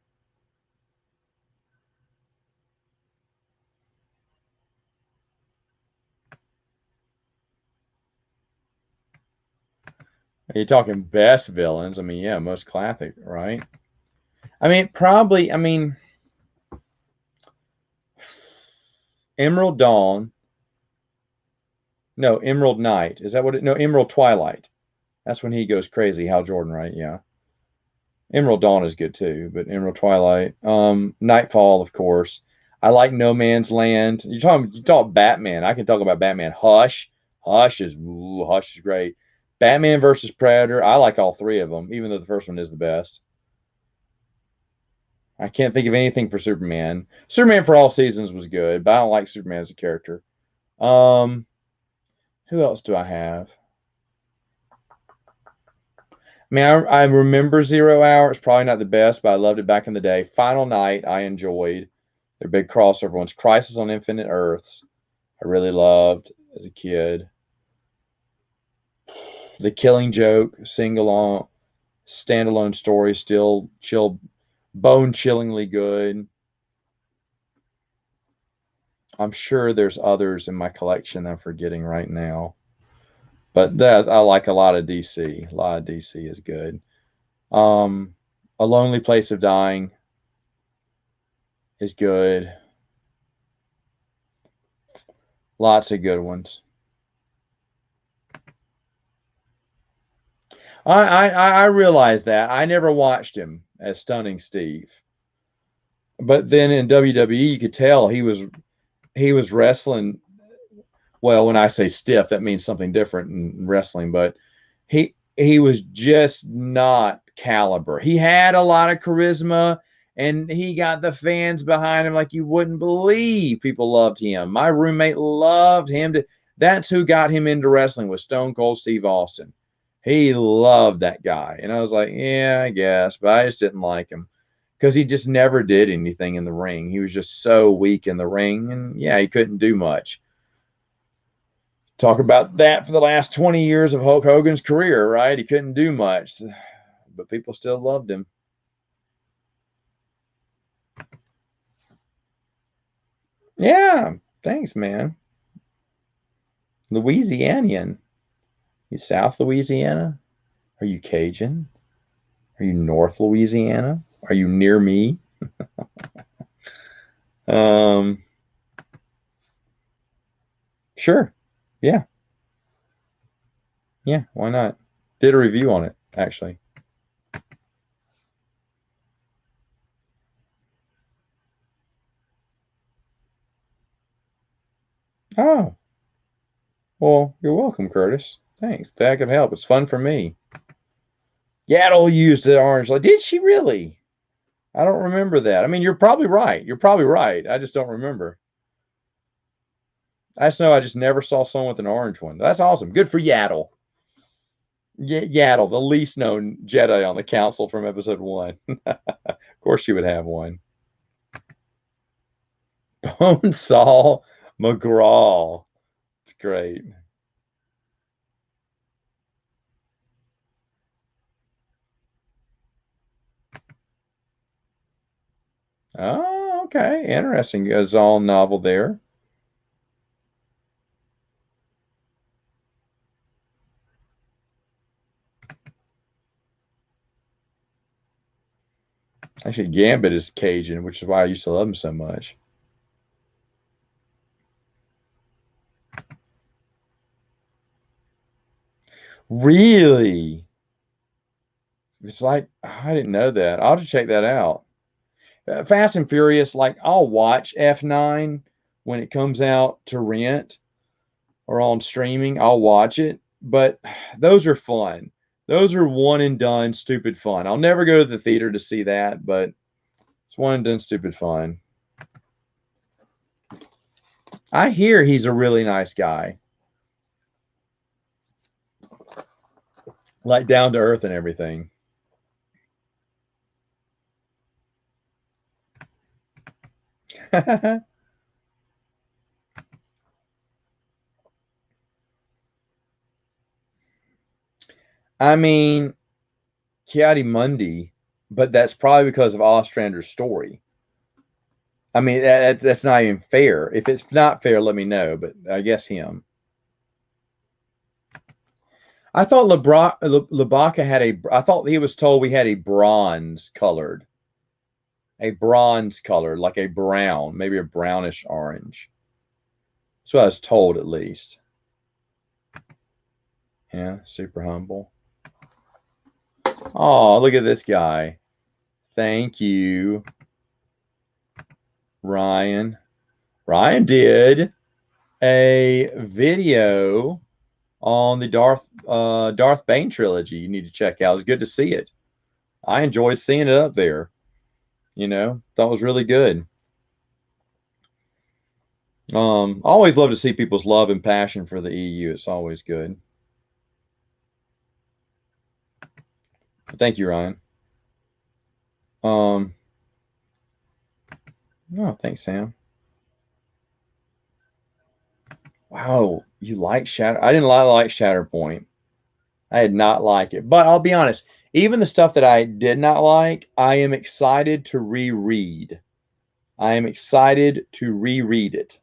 Are you talking best villains? I mean, yeah, most classic, right? I mean, probably, I mean, Emerald Dawn. No, Emerald Night. Is that what it? No, Emerald Twilight. That's when he goes crazy. Hal Jordan, right? Yeah. Emerald Dawn is good too, but Emerald Twilight. Nightfall, of course. I like No Man's Land. You talk Batman. I can talk about Batman. Hush is great. Batman versus Predator. I like all three of them, even though the first one is the best. I can't think of anything for Superman. Superman for All Seasons was good, but I don't like Superman as a character. Um, who else do I have? I mean, I remember Zero Hour. It's probably not the best, but I loved it back in the day. Final Night, I enjoyed. Their big crossover ones. Crisis on Infinite Earths, I really loved as a kid. The Killing Joke, single standalone story, still bone chillingly good. I'm sure there's others in my collection I'm forgetting right now, but that I like a lot of DC. A lot of DC is good. Um, A Lonely Place of Dying is good. Lots of good ones. I realize that. I never watched him as Stunning Steve. But then in WWE, you could tell he was wrestling. Well, when I say stiff, that means something different in wrestling. But he was just not caliber. He had a lot of charisma, and he got the fans behind him like you wouldn't believe. People loved him. My roommate loved him. That's who got him into wrestling, was Stone Cold Steve Austin. He loved that guy, and I was like, yeah, I guess, but I just didn't like him because he just never did anything in the ring. He was just so weak in the ring, and yeah, he couldn't do much. Talk about that for the last 20 years of Hulk Hogan's career, right? He couldn't do much, but people still loved him. Yeah, thanks, man. Louisianian. You South Louisiana? Are you Cajun? Are you North Louisiana? Are you near me? Um, sure. Yeah. Yeah, why not? Did a review on it, actually. Oh, well, you're welcome, Curtis. Thanks. Glad I could help. It's fun for me. Yaddle used the orange light. Did she really? I don't remember that. I mean, you're probably right. You're probably right. I just don't remember. I just know I just never saw someone with an orange one. That's awesome. Good for Yaddle. Yaddle, the least known Jedi on the council from episode 1. Of course she would have one. Bonesaw McGraw. It's great. Oh, okay. Interesting. Gazal novel there. Actually, Gambit is Cajun, which is why I used to love him so much. Really? It's like, I didn't know that. I'll have to check that out. Fast and Furious, like, I'll watch F9 when it comes out to rent or on streaming. I'll watch it, but those are fun. Those are one and done stupid fun. I'll never go to the theater to see that, but it's one and done stupid fun. I hear he's a really nice guy, like down to earth and everything. I mean, Kiadi Mundi, but that's probably because of Ostrander's story. I mean, that's not even fair. If it's not fair, let me know, but I guess him. I thought Labaka had a. I thought he was told we had a bronze colored, like a brown, maybe a brownish orange. That's what I was told, at least. Yeah, super humble. Oh, look at this guy. Thank you, Ryan. Ryan did a video on the Darth Bane trilogy. You need to check out. It's good to see it. I enjoyed seeing it up there. Thought it was really good. I always love to see people's love and passion for the EU. It's always good. Thank you, Ryan. No, thanks, Sam. Wow, you like Shatter? I didn't like Shatterpoint. I did not like it, but I'll be honest. Even the stuff that I did not like, I am excited to reread. I am excited to reread it.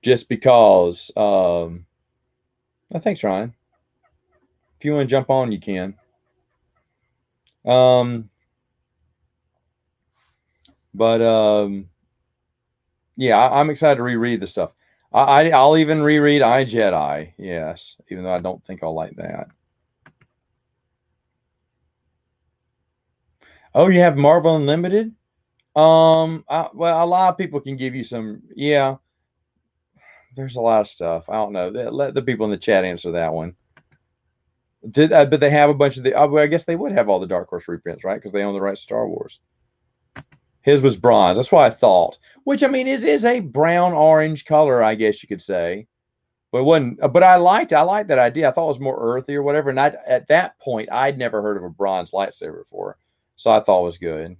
Just because. Thanks, Ryan. If you want to jump on, you can. But yeah, I'm excited to reread the stuff. I'll even reread I Jedi. Yes, even though I don't think I'll like that. Oh, you have Marvel Unlimited? Well, a lot of people can give you some. Yeah, there's a lot of stuff. I don't know. Let the people in the chat answer that one. But they have a bunch of the. Well, I guess they would have all the Dark Horse reprints, right? Because they own the rights to Star Wars. His was bronze. That's what I thought. Which I mean is a brown orange color, I guess you could say. But it wasn't. But I liked that idea. I thought it was more earthy or whatever. And at that point I'd never heard of a bronze lightsaber before, so I thought it was good.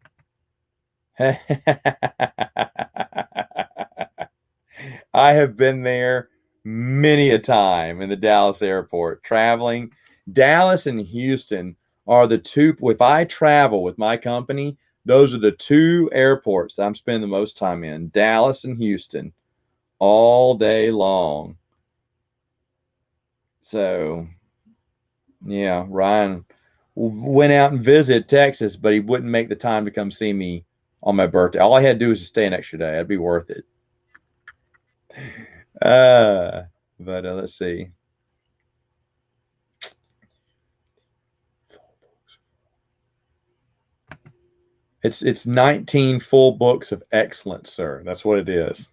I have been there many a time in the Dallas airport traveling. Dallas and Houston are the two. If I travel with my company, those are the two airports that I'm spending the most time in, Dallas and Houston, all day long. So, yeah, Ryan went out and visited Texas, but he wouldn't make the time to come see me on my birthday. All I had to do was to stay an extra day. It'd be worth it. Uh, but let's see. It's 19 full books of excellence, sir. That's what it is.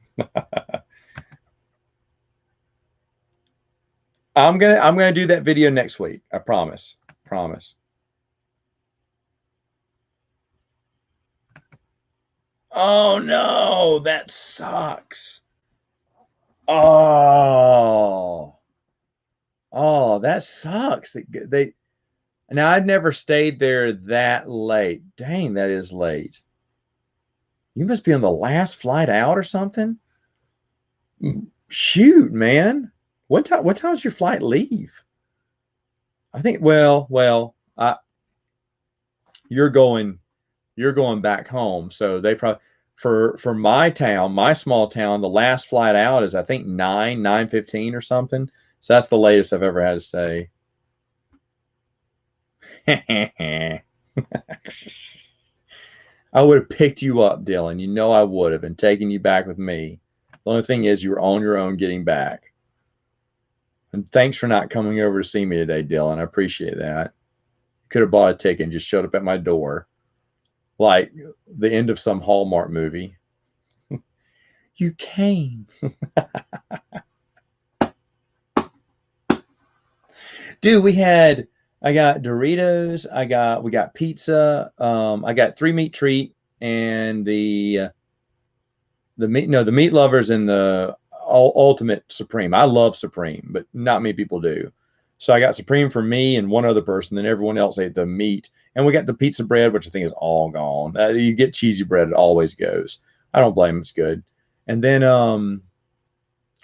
I'm gonna do that video next week. I promise. Promise. Oh no, that sucks. Oh, oh, that sucks. They now I'd never stayed there that late. Dang, that is late. You must be on the last flight out or something. Shoot, man. What time does your flight leave? I think you're going back home. So they probably for my town, my small town, the last flight out is I think 9:15 or something. So that's the latest I've ever had to stay. I would have picked you up, Dylan. You know I would have, and taken you back with me. The only thing is you were on your own getting back. And thanks for not coming over to see me today, Dylan. I appreciate that. Could have bought a ticket and just showed up at my door like the end of some Hallmark movie. You came. Dude, I got Doritos, we got pizza, I got 3 meat treat and the meat lovers and the ultimate Supreme. I love Supreme, but not many people do. So I got Supreme for me and one other person, then everyone else ate the meat. And we got the pizza bread, which I think is all gone. You get cheesy bread, it always goes. I don't blame them, it's good. And then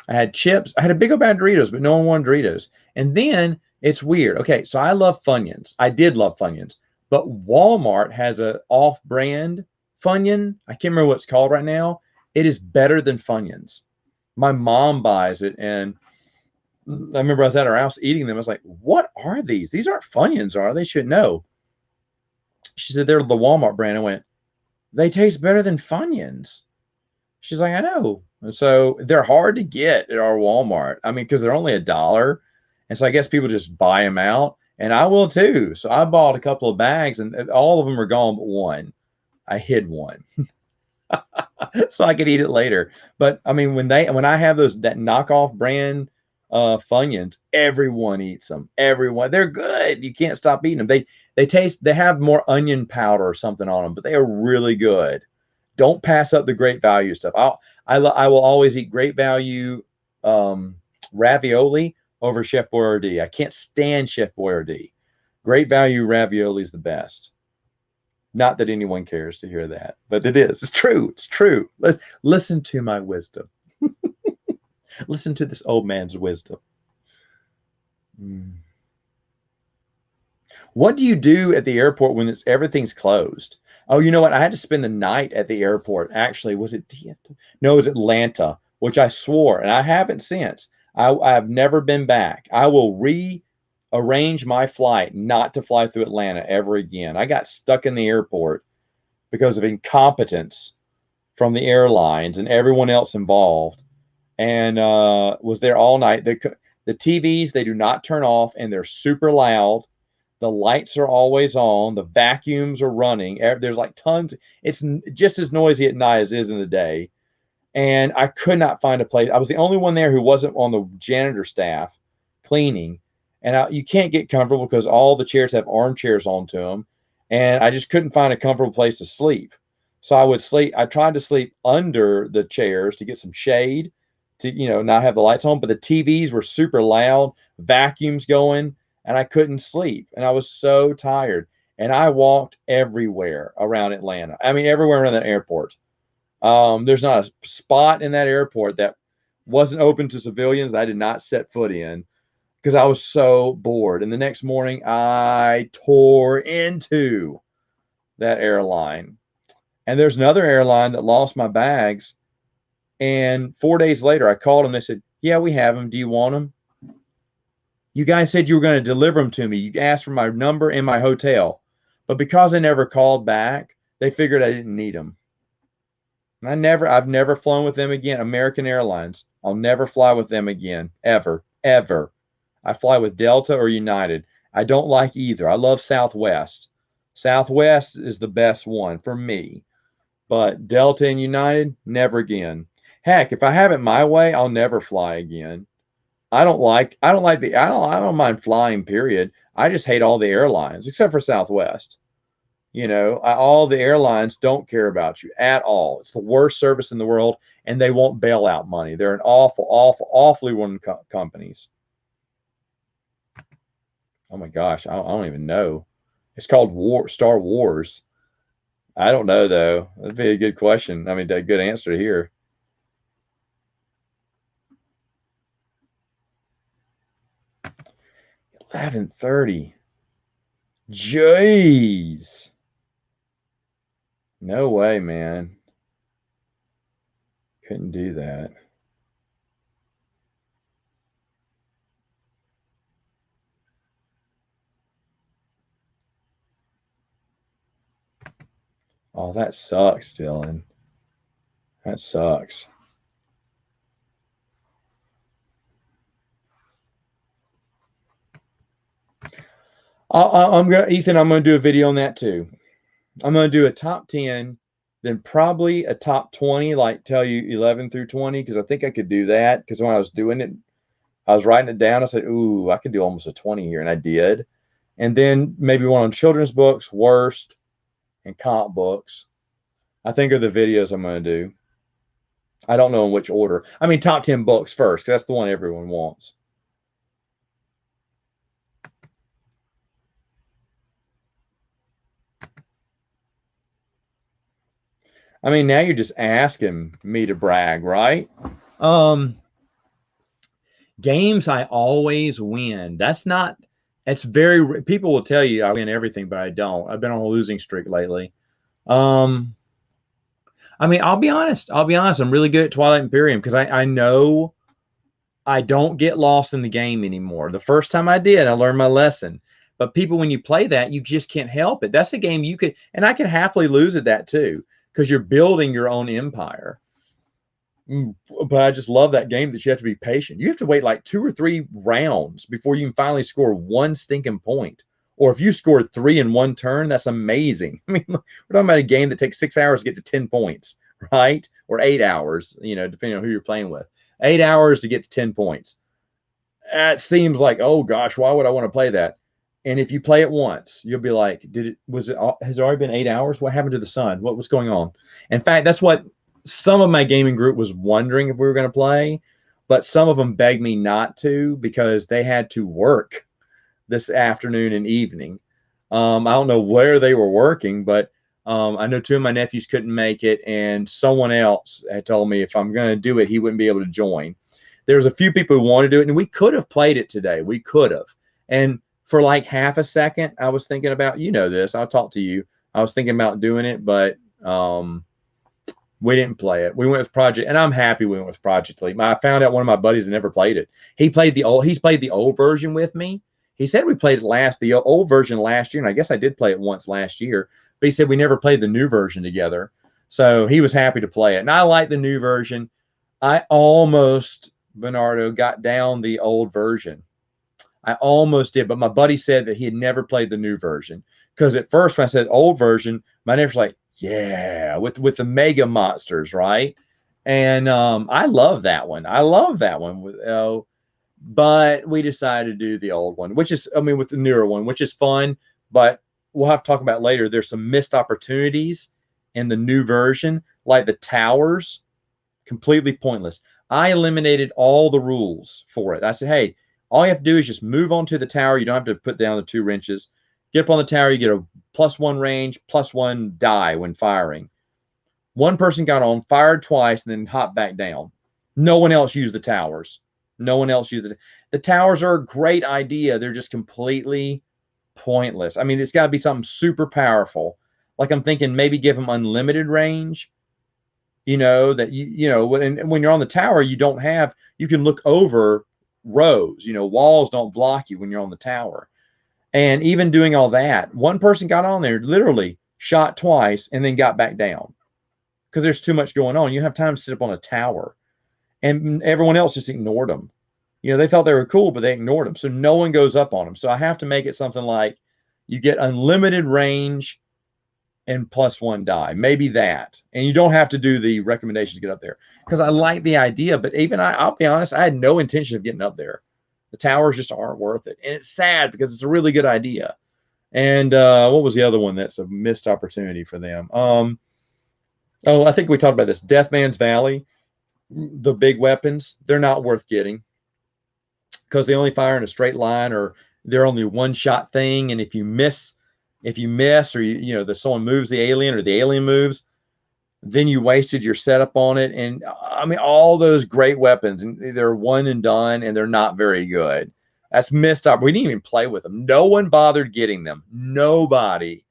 I had chips. I had a big old bag of Doritos, but no one wanted Doritos. And then it's weird. Okay, so I love Funyuns. I did love Funyuns, but Walmart has a off-brand Funyun. I can't remember what it's called right now. It is better than Funyuns. My mom buys it, and I remember I was at her house eating them. I was like, "What are these? These aren't Funyuns, are they? Should know." She said they're the Walmart brand. I went, "They taste better than Funyuns." She's like, "I know." And so they're hard to get at our Walmart. I mean, because they're only $1. And so I guess people just buy them out. And I will too. So I bought a couple of bags and all of them are gone but one. I hid one so I could eat it later. But I mean, when I have that knockoff brand Funyuns, everyone eats them. Everyone, they're good. You can't stop eating them. They have more onion powder or something on them, but they are really good. Don't pass up the Great Value stuff. I will always eat Great Value ravioli over Chef Boyardee. I can't stand Chef Boyardee. Great Value ravioli is the best. Not that anyone cares to hear that, but it is. It's true. It's true. Listen to my wisdom. Listen to this old man's wisdom. What do you do at the airport when everything's closed? Oh, you know what? I had to spend the night at the airport. Actually, was it DFW? No, it was Atlanta, which I swore, and I haven't since. I've never been back. I will rearrange my flight not to fly through Atlanta ever again. I got stuck in the airport because of incompetence from the airlines and everyone else involved, and was there all night. The TVs, they do not turn off, and they're super loud. The lights are always on. The vacuums are running. There's like tons. It's just as noisy at night as it is in the day. And I could not find a place. I was the only one there who wasn't on the janitor staff cleaning. And you can't get comfortable because all the chairs have armchairs onto them. And I just couldn't find a comfortable place to sleep. So I would sleep. I tried to sleep under the chairs to get some shade to, not have the lights on. But the TVs were super loud, vacuums going, and I couldn't sleep. And I was so tired. And I walked everywhere around Atlanta. I mean, everywhere around that airport. There's not a spot in that airport that wasn't open to civilians that I did not set foot in because I was so bored. And the next morning, I tore into that airline. And there's another airline that lost my bags. And 4 days later, I called them. They said, "Yeah, we have them. Do you want them? You guys said you were going to deliver them to me. You asked for my number and my hotel. But because I never called back, they figured I didn't need them." And I've never flown with them again. American Airlines. I'll never fly with them again. Ever. Ever. I fly with Delta or United. I don't like either. I love Southwest. Southwest is the best one for me. But Delta and United, never again. Heck, if I have it my way, I'll never fly again. I don't mind flying, period. I just hate all the airlines except for Southwest. All the airlines don't care about you at all. It's the worst service in the world, and they won't bail out money. They're an awful, awful, awfully run companies. Oh my gosh, I don't even know. It's called Star Wars. I don't know though. That'd be a good question. I mean, a good answer here. 11:30. Jeez. No way, man. Couldn't do that. Oh, that sucks, Dylan. That sucks. Ethan, I'm gonna do a video on that too. I'm gonna do a top 10, then probably a top 20, like tell you 11 through 20, because I think I could do that. Because when I was doing it, I was writing it down. I said, "Ooh, I could do almost a 20 here," and I did. And then maybe one on children's books, worst, and comp books. I think are the videos I'm going to do. I don't know in which order. I mean, top 10 books first, because that's the one everyone wants. I mean, now you're just asking me to brag, right? Games I always win. That's not, it's very, people will tell you I win everything, but I don't. I've been on a losing streak lately. I mean, I'll be honest. I'm really good at Twilight Imperium because I know I don't get lost in the game anymore. The first time I did, I learned my lesson. But people, when you play that, you just can't help it. That's a game you could, and I can happily lose at that too, because you're building your own empire. But I just love that game that you have to be patient. You have to wait like 2 or 3 rounds before you can finally score one stinking point. Or if you scored 3 in one turn, that's amazing. I mean, we're talking about a game that takes 6 hours to get to 10 points, right? Or 8 hours, depending on who you're playing with. 8 hours to get to 10 points. That seems like, oh gosh, why would I want to play that? And if you play it once, you'll be like, has it already been 8 hours? What happened to the sun? What was going on? In fact, that's what some of my gaming group was wondering if we were going to play, but some of them begged me not to because they had to work this afternoon and evening. I don't know where they were working, but I know 2 of my nephews couldn't make it, and someone else had told me if I'm going to do it, he wouldn't be able to join. There's a few people who wanted to do it, and we could have played it today. We could have. And for like half a second, I was thinking about, this, I'll talk to you. I was thinking about doing it, but we didn't play it. We went with Project, and I'm happy we went with Project Leap. I found out one of my buddies had never played it. He's played the old version with me. He said we played the old version last year, and I guess I did play it once last year, but he said we never played the new version together. So he was happy to play it. And I like the new version. I almost, Bernardo, got down the old version. I almost did, but my buddy said that he had never played the new version. Because at first when I said old version, my neighbor's like, yeah, with the mega monsters, right? And I love that one. But we decided to do the old one, with the newer one, which is fun, but we'll have to talk about later. There's some missed opportunities in the new version, like the towers, completely pointless. I eliminated all the rules for it. I said, hey, all you have to do is just move on to the tower. You don't have to put down the 2 wrenches. Get up on the tower, you get a +1 range, +1 die when firing. One person got on, fired twice, and then hopped back down. No one else used the towers. No one else used it. The towers are a great idea. They're just completely pointless. I mean, it's got to be something super powerful. Like I'm thinking maybe give them unlimited range. That when you're on the tower, you can look over rows. Walls don't block you when you're on the tower. And even doing all that, one person got on there, literally shot twice, and then got back down because there's too much going on. You don't have time to sit up on a tower. And everyone else just ignored them. They thought they were cool, but they ignored them. So no one goes up on them. So I have to make it something like you get unlimited range and +1 die. Maybe that. And you don't have to do the recommendations to get up there. Because I like the idea, but even I'll be honest, I had no intention of getting up there. The towers just aren't worth it. And it's sad because it's a really good idea. And what was the other one that's a missed opportunity for them? Oh, I think we talked about this. Death Man's Valley, the big weapons, they're not worth getting because they only fire in a straight line, or they're only one-shot thing. And if you miss, or someone moves the alien, or the alien moves, then you wasted your setup on it. And I mean, all those great weapons, and they're one and done, and they're not very good. That's missed up. We didn't even play with them. No one bothered getting them. Nobody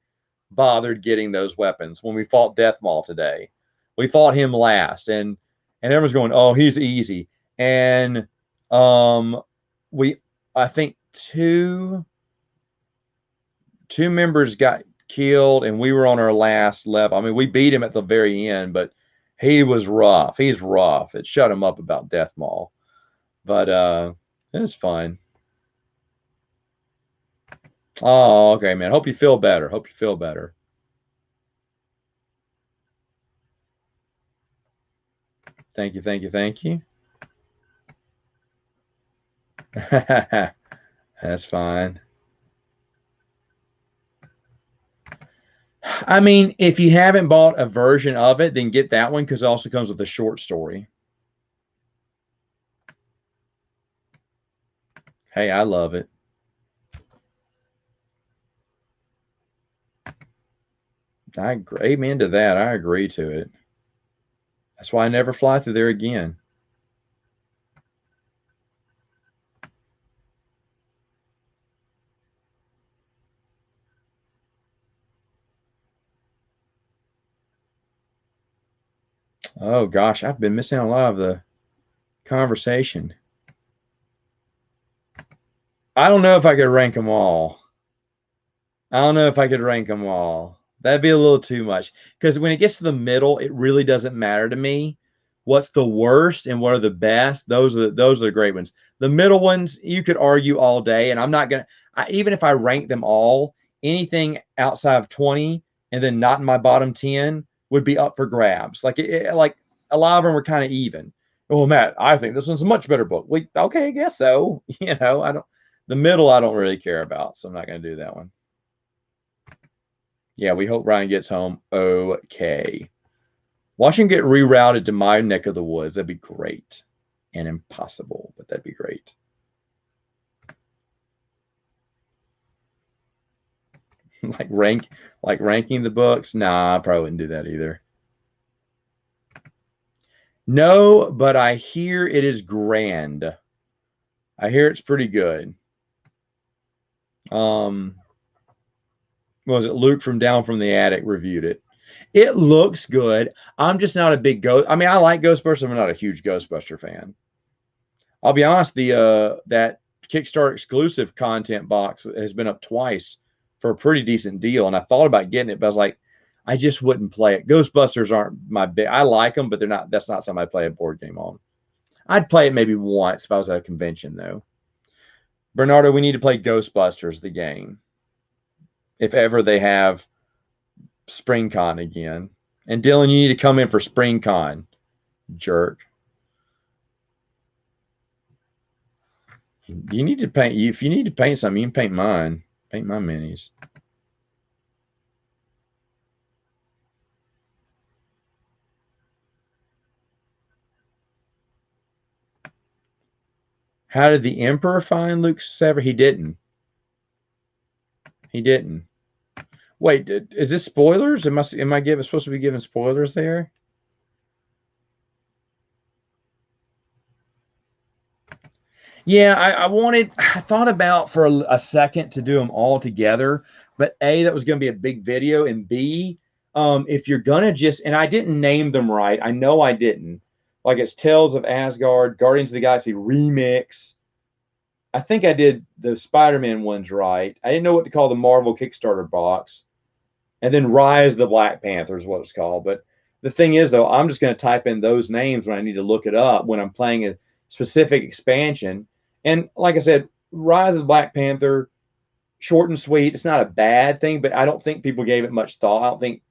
bothered getting those weapons when we fought Death Maul today. We fought him last, and everyone's going, "Oh, he's easy." And I think two members got killed, and we were on our last level. I mean, we beat him at the very end, but he was rough. He's rough. It shut him up about Death Maul, but it was fun. Oh, okay, man. Hope you feel better. Hope you feel better. Thank you, thank you, thank you. That's fine. I mean, if you haven't bought a version of it, then get that one because it also comes with a short story. Hey, I love it. I agree. Amen to that. I agree to it. That's why I never fly through there again. Oh gosh, I've been missing a lot of the conversation. I don't know if I could rank them all. I don't know if I could rank them all. That'd be a little too much. Because when it gets to the middle, it really doesn't matter to me what's the worst and what are the best. Those are the great ones. The middle ones, you could argue all day, and I'm not gonna. Even if I rank them all, anything outside of 20 and then not in my bottom 10 would be up for grabs. Like like a lot of them were kind of even. Well, Matt, I think this one's a much better book. Okay, I guess so. I don't. The middle, I don't really care about, so I'm not going to do that one. Yeah, we hope Ryan gets home okay. Watch him get rerouted to my neck of the woods. That'd be great. And impossible, but that'd be great. like ranking the books? Nah, I probably wouldn't do that either. No, but I hear it is grand. I hear it's pretty good. What was it? Luke from Down from the Attic reviewed it. It looks good. I'm just not a big ghost. I mean, I like Ghostbusters. I'm not a huge Ghostbuster fan. I'll be honest. That Kickstarter exclusive content box has been up twice for a pretty decent deal, and I thought about getting it, but I was like, I just wouldn't play it. Ghostbusters aren't my big. I like them, but they're not. That's not something I play a board game on. I'd play it maybe once if I was at a convention, though. Bernardo, we need to play Ghostbusters, the game, if ever they have SpringCon again. And Dylan, you need to come in for SpringCon, jerk. You need to paint. If you need to paint something, you can paint mine. Paint my minis. How did the Emperor find Luke's saber? He didn't. He didn't. Wait, is this spoilers? Am I supposed to be giving spoilers there? Yeah, I thought about for a second to do them all together, but A, that was going to be a big video, and B, if you're gonna and I didn't name them right. I know I didn't. Like it's Tales of Asgard, Guardians of the Galaxy Remix. I think I did the Spider-Man ones right. I didn't know what to call the Marvel Kickstarter box. And then Rise of the Black Panther is what it's called. But the thing is, though, I'm just going to type in those names when I need to look it up when I'm playing a specific expansion. And like I said, Rise of the Black Panther short and sweet. It's not a bad thing, but I don't think people gave it much thought. I don't think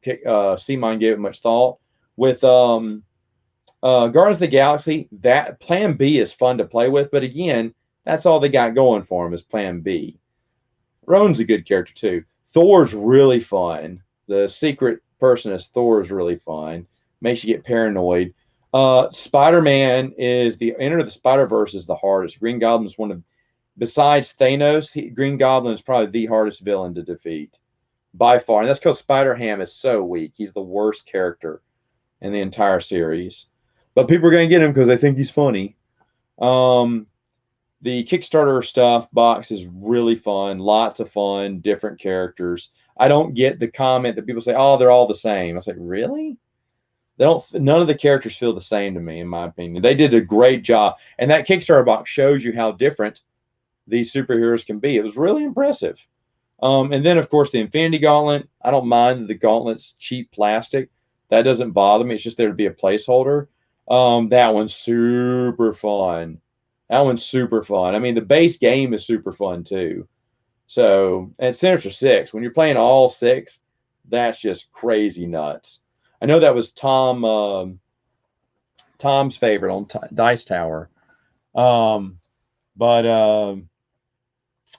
Simon gave it much thought. With Guardians of the Galaxy, that Plan B is fun to play with, but again, that's all they got going for them is Plan B. Rowan's a good character too. Thor's really fun. The secret person as Thor is really fun. Makes you get paranoid. Spider-Man is the Enter the Spider-Verse is the hardest. Green Goblin is one of, besides Thanos, Green Goblin is probably the hardest villain to defeat by far, and that's because Spider-Ham is so weak. He's the worst character in the entire series, but people are going to get him because they think he's funny. The Kickstarter stuff box is really fun. Lots of fun, different characters. I don't get the comment that people say, "Oh, they're all the same." I say, "Really?" They don't. None of the characters feel the same to me, in my opinion. They did a great job, and that Kickstarter box shows you how different these superheroes can be. It was really impressive. And then, of course, the Infinity Gauntlet. I don't mind that the gauntlet's cheap plastic. That doesn't bother me. It's just there to be a placeholder. That one's super fun. That one's super fun. I mean, the base game is super fun too. So, and Sinister Six, when you're playing all six, that's just crazy nuts. I know that was Tom's favorite on Dice Tower. But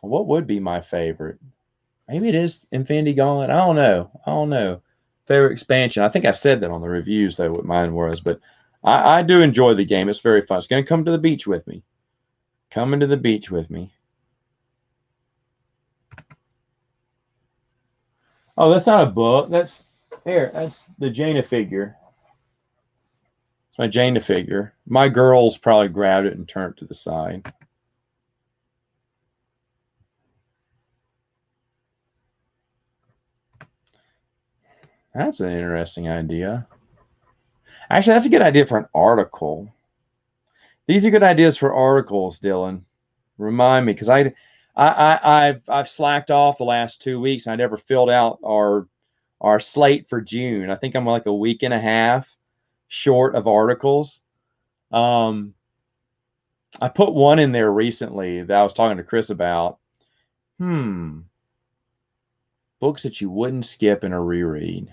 what would be my favorite? Maybe it is Infinity Gauntlet. I don't know. Favorite expansion. I think I said that on the reviews, though, what mine was. But I do enjoy the game. It's very fun. It's going to come to the beach with me. Coming to the beach with me. Oh, that's not a book. That's the Jaina figure. It's my Jaina figure. My girls probably grabbed it and turned it to the side. That's an interesting idea. Actually, that's a good idea for an article. These are good ideas for articles, Dylan. Remind me, because I've slacked off the last 2 weeks. And I never filled out our slate for June. I think I'm like a week and a half short of articles. I put one in there recently that I was talking to Chris about. Books that you wouldn't skip in a reread.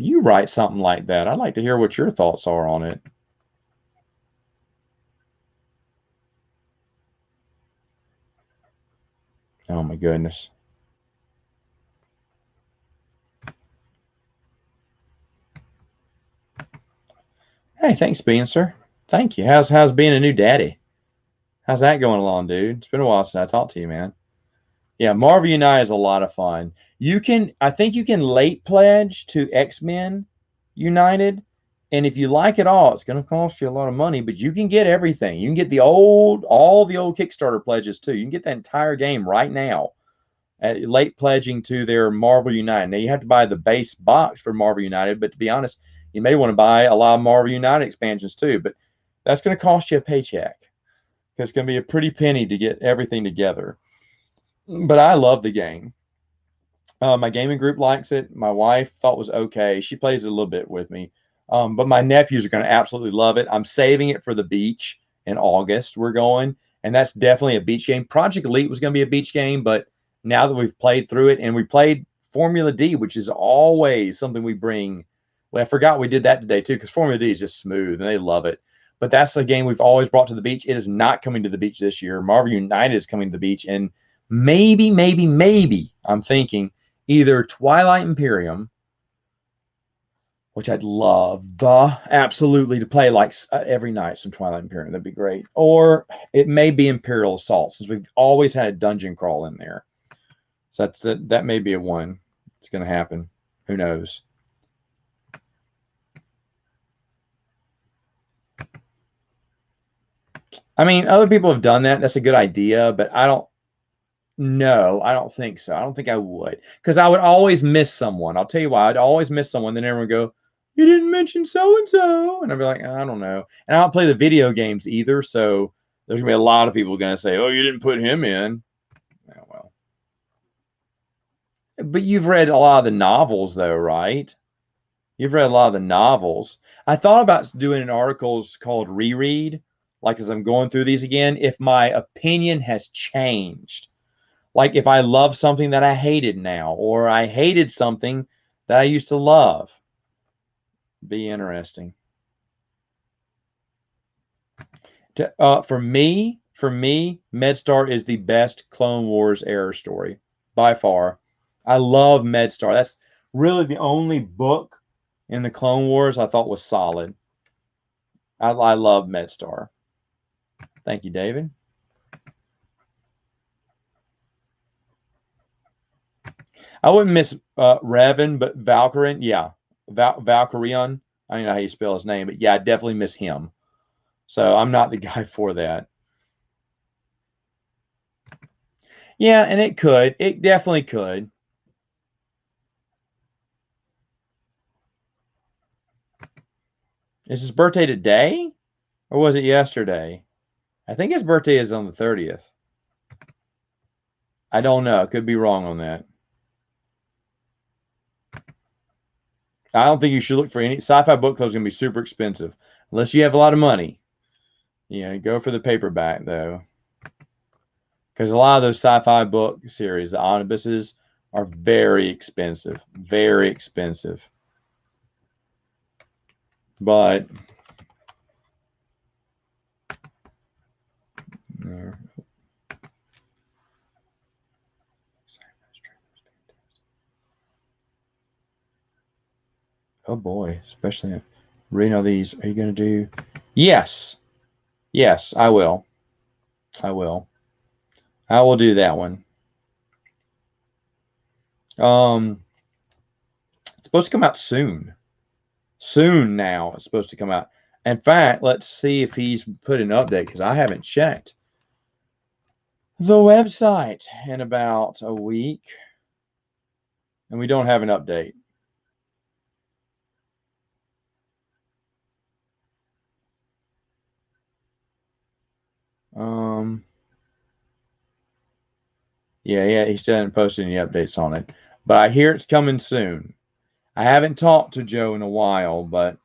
You write something like that. I'd like to hear what your thoughts are on it. Oh my goodness. Hey, thanks, Spencer. Thank you. How's being a new daddy? How's that going along, dude? It's been a while since I talked to you, man. Yeah, Marvel United is a lot of fun. I think you can late pledge to X-Men United, and if you like it all, it's going to cost you a lot of money, but you can get everything. You can get all the old Kickstarter pledges too. You can get that entire game right now at late pledging to their Marvel United. Now, you have to buy the base box for Marvel United, but to be honest, you may want to buy a lot of Marvel United expansions too, but that's going to cost you a paycheck because it's going to be a pretty penny to get everything together. But I love the game. My gaming group likes it. My wife thought it was okay. She plays it a little bit with me. But my nephews are going to absolutely love it. I'm saving it for the beach in August. We're going, and that's definitely a beach game. Project Elite was going to be a beach game, but now that we've played through it and we played Formula D, which is always something we bring. Well, I forgot we did that today too, because Formula D is just smooth and they love it. But that's a game we've always brought to the beach. It is not coming to the beach this year. Marvel United is coming to the beach, and maybe I'm thinking either Twilight Imperium, which I'd love absolutely to play like every night, some Twilight Imperium. That'd be great. Or it may be Imperial Assault, since we've always had a dungeon crawl in there. So that may be a one. It's going to happen. Who knows? I mean, other people have done that. That's a good idea, but I don't think so. I don't think I would, because I would always miss someone. I'll tell you why. I'd always miss someone. Then everyone would go, "You didn't mention so-and-so." And I'd be like, "I don't know." And I don't play the video games either. So there's going to be a lot of people going to say, "Oh, you didn't put him in." Oh, well. But you've read a lot of the novels, though, right? You've read a lot of the novels. I thought about doing an article called Reread, like as I'm going through these again, if my opinion has changed. Like if I love something that I hated now, or I hated something that I used to love. Be interesting. For me, MedStar is the best Clone Wars era story by far. I love MedStar. That's really the only book in the Clone Wars I thought was solid. I love MedStar. Thank you, David. I wouldn't miss Revan, but Valkyrian, yeah. Valkyrian. I don't know how you spell his name, but yeah, I definitely miss him. So I'm not the guy for that. Yeah, and it could. It definitely could. Is his birthday today? Or was it yesterday? I think his birthday is on the 30th. I don't know. Could be wrong on that. I don't think you should look for any sci-fi book club's gonna be super expensive unless you have a lot of money. Yeah, go for the paperback though, because a lot of those sci-fi book series, the omnibuses, are very expensive, very expensive. But oh boy, especially reading all these. Are you gonna do? Yes, yes, I will. I will. I will do that one. It's supposed to come out soon. Soon now, it's supposed to come out. In fact, let's see if he's put an update because I haven't checked the website in about a week, and we don't have an update. Yeah, he still hasn't posted any updates on it, but I hear it's coming soon. I haven't talked to Joe in a while, but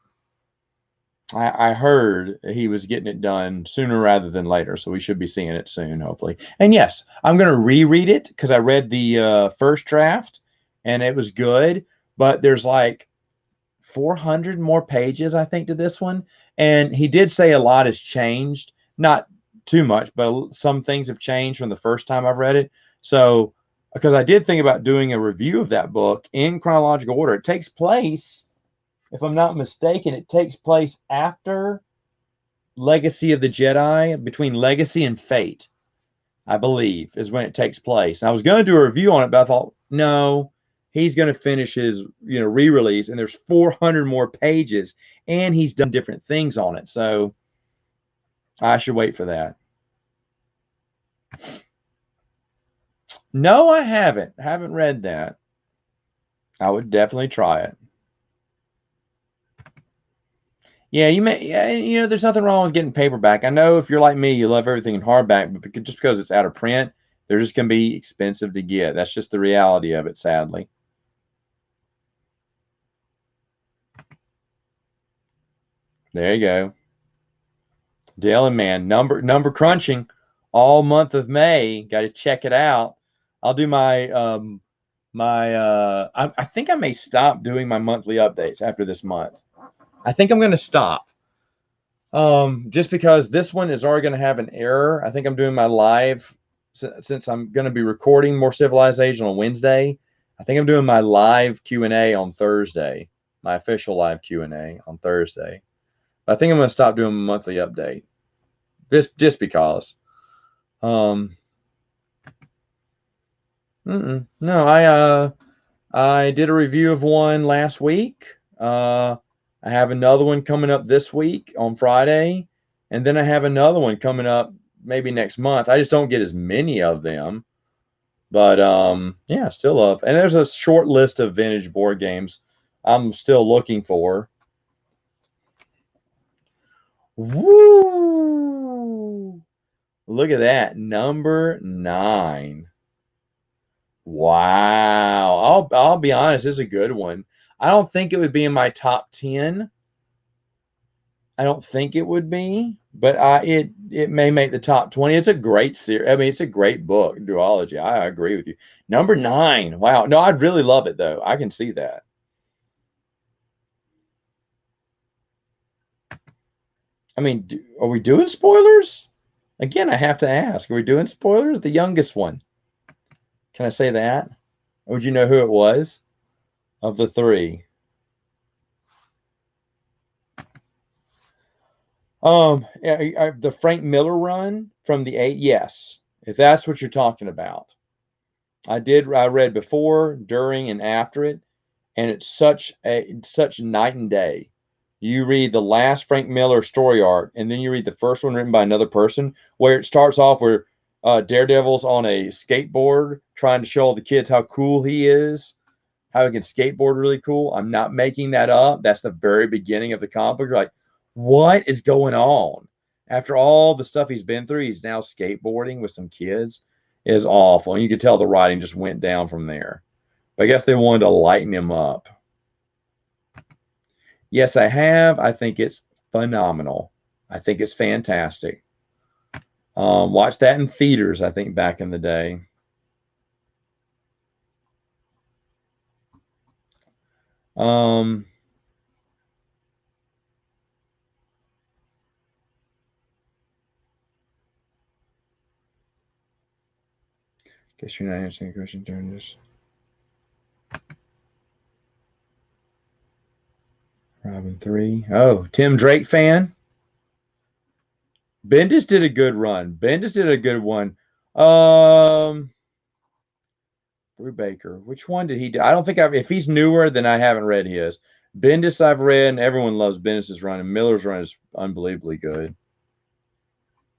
I heard he was getting it done sooner rather than later, so we should be seeing it soon, hopefully. And yes, I'm going to reread it because I read the first draft and it was good, but there's like 400 more pages, I think, to this one. And he did say a lot has changed, not too much, but some things have changed from the first time I've read it. So, because I did think about doing a review of that book in chronological order, it takes place, if I'm not mistaken, it takes place after Legacy of the Jedi, between Legacy and Fate, I believe, is when it takes place. And I was going to do a review on it, but I thought, no, he's going to finish his, re-release, and there's 400 more pages, and he's done different things on it. So I should wait for that. No, I haven't. I haven't read that. I would definitely try it. Yeah, there's nothing wrong with getting paperback. I know if you're like me, you love everything in hardback, but just because it's out of print, they're just going to be expensive to get. That's just the reality of it, sadly. There you go. Dale and man, number crunching all month of May. Got to check it out. I'll do my I think I may stop doing my monthly updates after this month. I think I'm going to stop. Just because this one is already going to have an error. I think I'm doing my live since I'm going to be recording More Civilization on Wednesday. I think I'm doing my live Q&A on Thursday, my official live Q&A on Thursday. I think I'm going to stop doing a monthly update, just because. No, I did a review of one last week. I have another one coming up this week on Friday, and then I have another one coming up maybe next month. I just don't get as many of them, but yeah, still love. And there's a short list of vintage board games I'm still looking for. Woo! Look at that, number 9. Wow. I'll be honest, this is a good one. I don't think it would be in my top 10, I don't think it would be, but it may make the top 20. It's a great series. I mean, it's a great book, duology. I agree with you. Number 9. Wow. No, I'd really love it though. I can see that. I mean, are we doing spoilers? Again, I have to ask, are we doing spoilers? The youngest one. Can I say that? Or would you know who it was of the 3? The Frank Miller run from the 8, yes. If that's what you're talking about. I read before, during, and after it, and it's such night and day. You read the last Frank Miller story arc, and then you read the first one written by another person, where it starts off where Daredevil's on a skateboard trying to show all the kids how cool he is, how he can skateboard really cool. I'm not making that up. That's the very beginning of the comic book. You're like, what is going on? After all the stuff he's been through, he's now skateboarding with some kids. It is awful. And you could tell the writing just went down from there. But I guess they wanted to lighten him up. Yes, I have. I think it's phenomenal. I think it's fantastic. Watched that in theaters, I think, back in the day. Um, guess you're not answering the question during this. Robin 3. Oh, Tim Drake fan? Bendis did a good run. Bendis did a good one. Brubaker. Which one did he do? I don't think if he's newer, then I haven't read his. Bendis I've read, and everyone loves Bendis's run, and Miller's run is unbelievably good.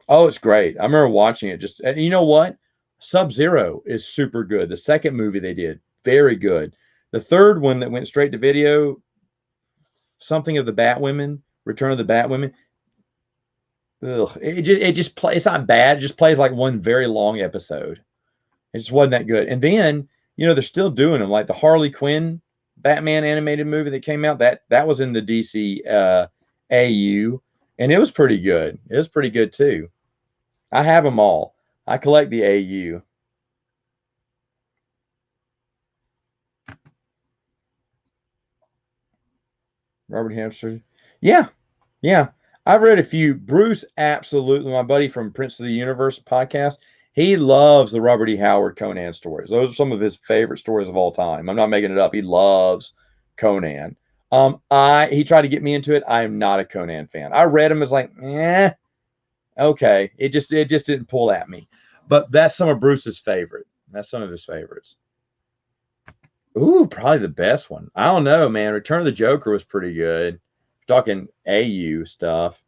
Oh, it's great. I remember watching it. Just, and you know what? Sub-Zero is super good. The second movie they did, very good. The third one that went straight to video, something of the Batwomen, Return of the Batwomen. Ugh, it just plays. It's not bad. It just plays like one very long episode. It just wasn't that good. And then they're still doing them, like the Harley Quinn Batman animated movie that came out. That was in the DC AU, and it was pretty good. It was pretty good too. I have them all. I collect the AU. Robert Hamster. Yeah, yeah. I've read a few. Bruce, absolutely. My buddy from Prince of the Universe podcast, he loves the Robert E. Howard Conan stories. Those are some of his favorite stories of all time. I'm not making it up. He loves Conan. He tried to get me into it. I am not a Conan fan. I read him as like, okay. It just didn't pull at me. But that's some of Bruce's favorite. That's some of his favorites. Ooh, probably the best one. I don't know, man. Return of the Joker was pretty good. Talking AU stuff.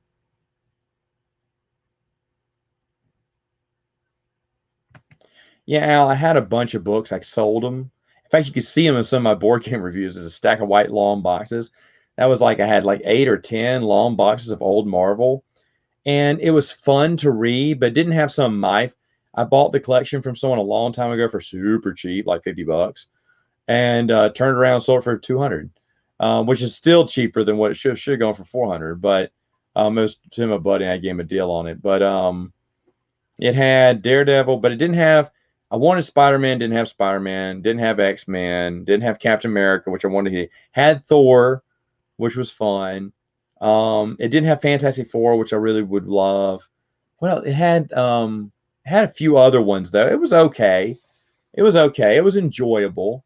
Yeah, Al, I had a bunch of books. I sold them. In fact, you could see them in some of my board game reviews. There's a stack of white long boxes. That was like I had like 8 or 10 long boxes of old Marvel, and it was fun to read, but didn't have some my. I bought the collection from someone a long time ago for super cheap, like $50, and turned around and sold it for 200, which is still cheaper than what it should have gone for 400. But it was to my buddy, and I gave him a deal on it. But it had Daredevil, but it didn't have. I wanted Spider-Man, didn't have Spider-Man, didn't have X-Men, didn't have Captain America, which I wanted to. Had Thor, which was fun. It didn't have Fantastic Four, which I really would love. Well, it had a few other ones though. It was okay. It was okay. It was enjoyable.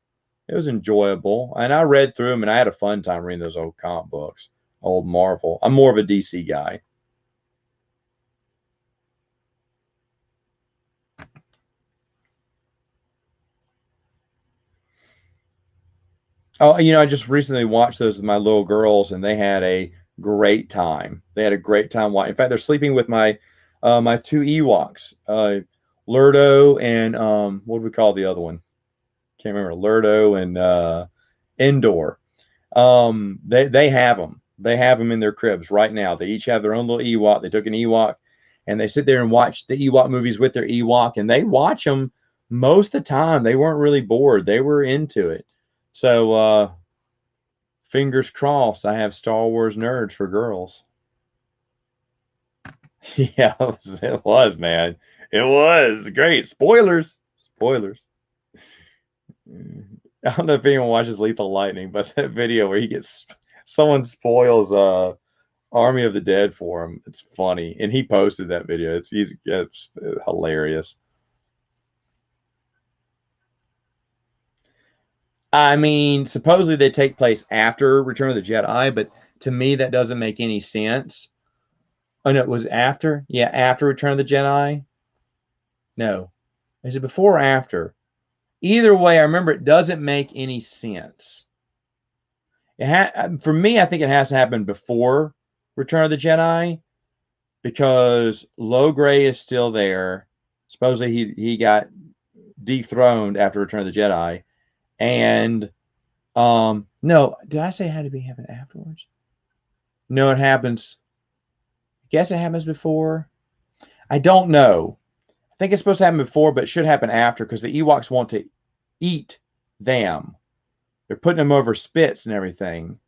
It was enjoyable, and I read through them, and I had a fun time reading those old comic books, old Marvel. I'm more of a DC guy. Oh, I just recently watched those with my little girls, and they had a great time. They had a great time. In fact, they're sleeping with my two Ewoks, Lurdo and what do we call the other one? Can't remember. Lurdo and Endor. They have them. They have them in their cribs right now. They each have their own little Ewok. They took an Ewok, and they sit there and watch the Ewok movies with their Ewok, and they watch them most of the time. They weren't really bored. They were into it. So fingers crossed. I have Star Wars nerds for girls. Yeah, it was, man. It was great. Spoilers. Spoilers. I don't know if anyone watches Lethal Lightning, but that video where he gets someone spoils Army of the Dead for him. It's funny, and he posted that video. It's hilarious. I mean, supposedly they take place after Return of the Jedi, but to me that doesn't make any sense. Oh no, it was after? Yeah, after Return of the Jedi? No. Is it before or after? Either way, I remember it doesn't make any sense. For me, I think it has to happen before Return of the Jedi because Low Gray is still there. Supposedly he got dethroned after Return of the Jedi. And no, did I say it had to be happen afterwards? No, it happens. I guess it happens before. I don't know. I think it's supposed to happen before, but it should happen after because the Ewoks want to eat them. They're putting them over spits and everything.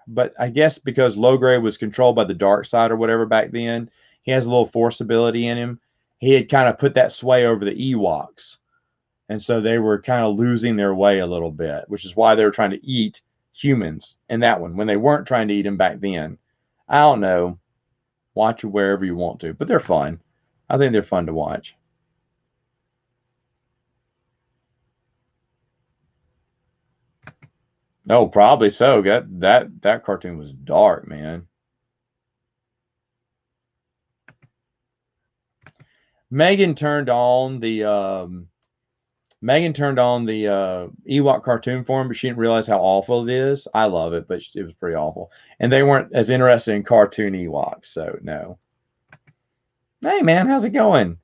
But I guess because Logray was controlled by the dark side or whatever back then, he has a little force ability in him. He had kind of put that sway over the Ewoks. And so they were kind of losing their way a little bit, which is why they were trying to eat humans in that one when they weren't trying to eat them back then. I don't know. Watch it wherever you want to, but they're fun. I think they're fun to watch. No, probably so. That cartoon was dark, man. Megan turned on the Ewok cartoon for him, but she didn't realize how awful it is. I love it, but it was pretty awful. And they weren't as interested in cartoon Ewoks, so no. Hey man, how's it going?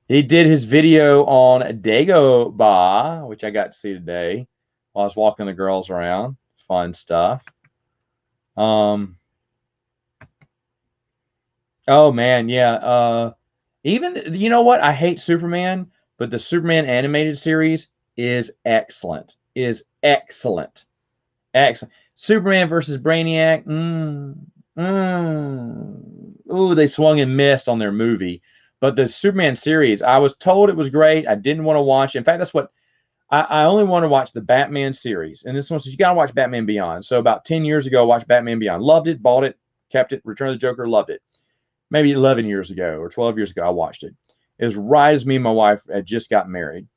He did his video on Dagobah, which I got to see today while I was walking the girls around. Fun stuff. Oh man, yeah. Even you know what? I hate Superman, but the Superman animated series is excellent. Is excellent. Excellent. Superman versus Brainiac. Ooh, they swung and missed on their movie. But the Superman series, I was told it was great. I didn't want to watch it. In fact, that's what I only want to watch the Batman series. And this one says you got to watch Batman Beyond. So about 10 years ago, I watched Batman Beyond. Loved it, bought it, kept it. Return of the Joker, loved it. Maybe 11 years ago or 12 years ago, I watched it. It was right as me and my wife had just got married.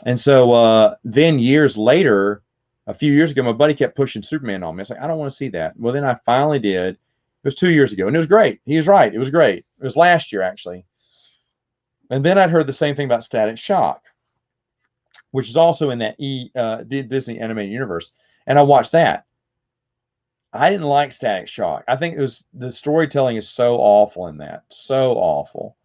And so then years later, a few years ago, my buddy kept pushing Superman on me. I was like, I don't want to see that. Well, then I finally did. It was 2 years ago, and it was great. He was right. It was great. It was last year, actually. And then I'd heard the same thing about Static Shock, which is also in that Disney animated universe. And I watched that. I didn't like Static Shock. I think the storytelling is so awful in that. So awful.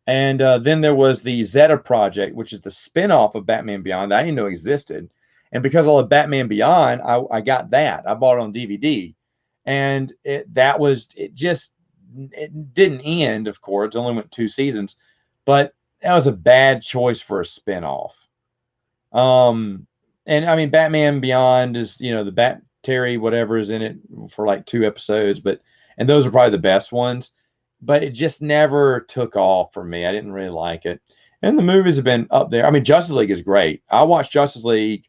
And then there was the Zeta Project, which is the spinoff of Batman Beyond that I didn't know existed. And because I love Batman Beyond, I got that. I bought it on DVD. And it didn't end, of course. It only went 2 seasons. But that was a bad choice for a spinoff. And I mean, Batman Beyond is, the Bat Terry, whatever is in it for like 2 episodes, and those are probably the best ones, but it just never took off for me. I didn't really like it. And the movies have been up there. I mean, Justice League is great. I watched Justice League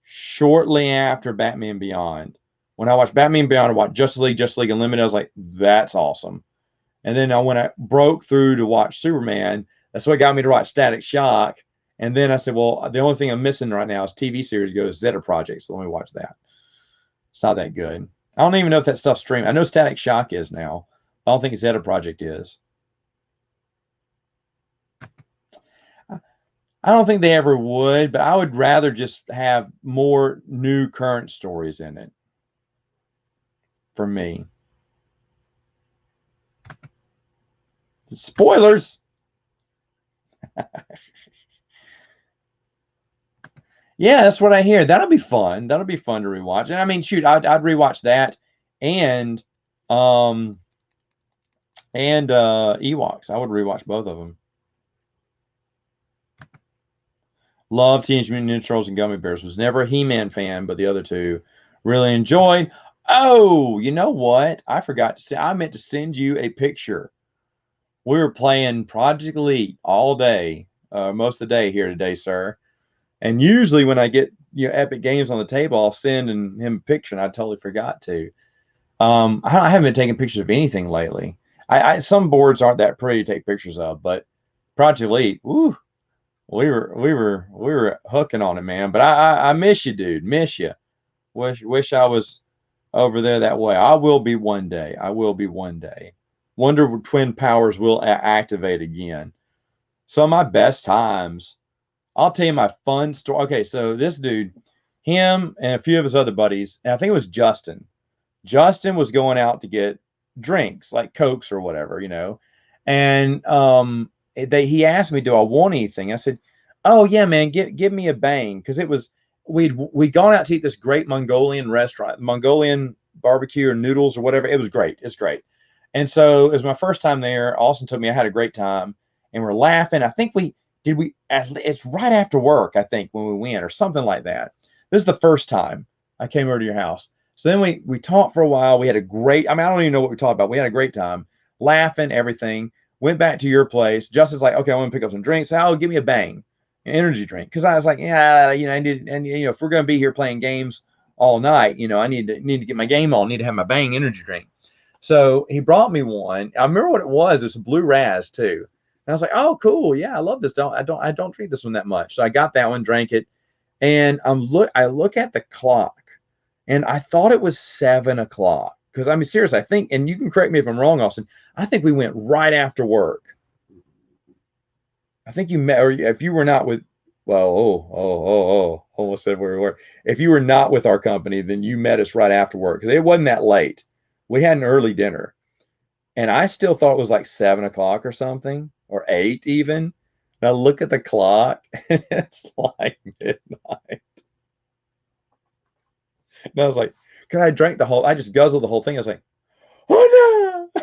shortly after Batman Beyond. When I watched Batman Beyond, I watched Justice League Unlimited. I was like, that's awesome. And then when I broke through to watch Superman, that's what got me to watch Static Shock. And then I said, well, the only thing I'm missing right now is TV series goes Zeta Project. So let me watch that. It's not that good. I don't even know if that stuff's streamed. I know Static Shock is now. I don't think Zeta Project is. I don't think they ever would, but I would rather just have more new current stories in it. For me. Spoilers. Yeah, that's what I hear. That'll be fun. That'll be fun to rewatch. And I mean, shoot, I'd rewatch that and Ewoks. I would rewatch both of them. Love Teenage Mutant Ninja Turtles and Gummy Bears. Was never a He-Man fan, but the other two really enjoyed. Oh, you know what? I forgot to say, I meant to send you a picture. We were playing Project Elite all day, most of the day here today, sir. And usually when I get epic games on the table, I'll send him a picture, and I totally forgot to. I haven't been taking pictures of anything lately. Some boards aren't that pretty to take pictures of, but Project Elite, woo, we were hooking on it, man. But I miss you, dude. Miss you. Wish I was over there that way. I will be one day. I will be one day. Wonder Twin Powers will activate again. Some of my best times. I'll tell you my fun story. Okay, so this dude, him and a few of his other buddies, and I think it was Justin. Justin was going out to get drinks like Cokes or whatever, and he asked me, "Do I want anything?" I said, "Oh yeah, man, give me a bang," because we'd gone out to eat this great Mongolian restaurant, Mongolian barbecue or noodles or whatever. It was great. It's great. And so it was my first time there. Austin told me I had a great time, and we're laughing. I think it's right after work, I think, when we went or something like that. This is the first time I came over to your house. So then we talked for a while. We had a great, I don't even know what we talked about. We had a great time, laughing, everything. Went back to your place. Justin's like, okay, I want to pick up some drinks. Oh, give me a bang, an energy drink. Because I was like, yeah, I need, and if we're going to be here playing games all night, I need to get my game on. Need to have my bang energy drink. So he brought me one. I remember what it was. It was a blue raz too. And I was like, oh, cool. Yeah, I love this. I don't drink this one that much. So I got that one, drank it, and I look at the clock, and I thought it was 7 o'clock. Because seriously, I think, and you can correct me if I'm wrong, Austin. I think we went right after work. I think you met, or if you were not with, well, almost said where we were. If you were not with our company, then you met us right after work because it wasn't that late. We had an early dinner, and I still thought it was like 7 o'clock or something, or 8 even. And I look at the clock, and it's like midnight. And I was like, "Can I drink the whole?" I just guzzled the whole thing. I was like, "Oh no!"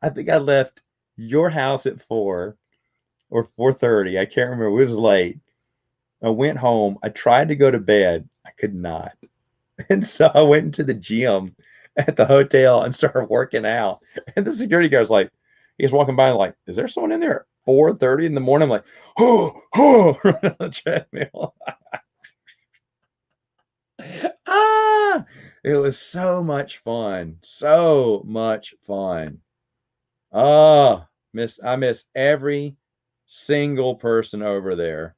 I think I left your house at 4 or 4:30. I can't remember. It was late. I went home. I tried to go to bed. I could not. And so I went into the gym at the hotel and started working out. And the security guard's like, he's walking by and like, is there someone in there at 4:30 in the morning? I'm like, running on the treadmill. It was so much fun. So much fun. Oh, I miss every single person over there.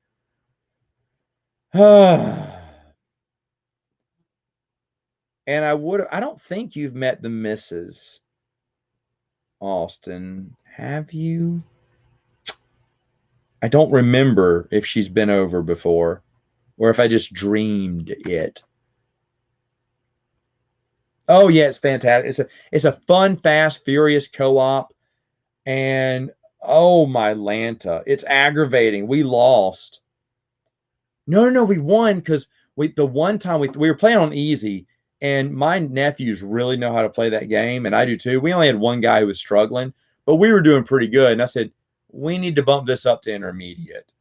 And I don't think you've met the Mrs. Austin, have you? I don't remember if she's been over before or if I just dreamed it. Oh yeah, it's fantastic. It's a fun, fast, furious co-op, and oh my Lanta, it's aggravating. We lost. No, we won because the one time we were playing on easy, and my nephews really know how to play that game, and I do too. We only had one guy who was struggling, but we were doing pretty good. And I said, we need to bump this up to intermediate.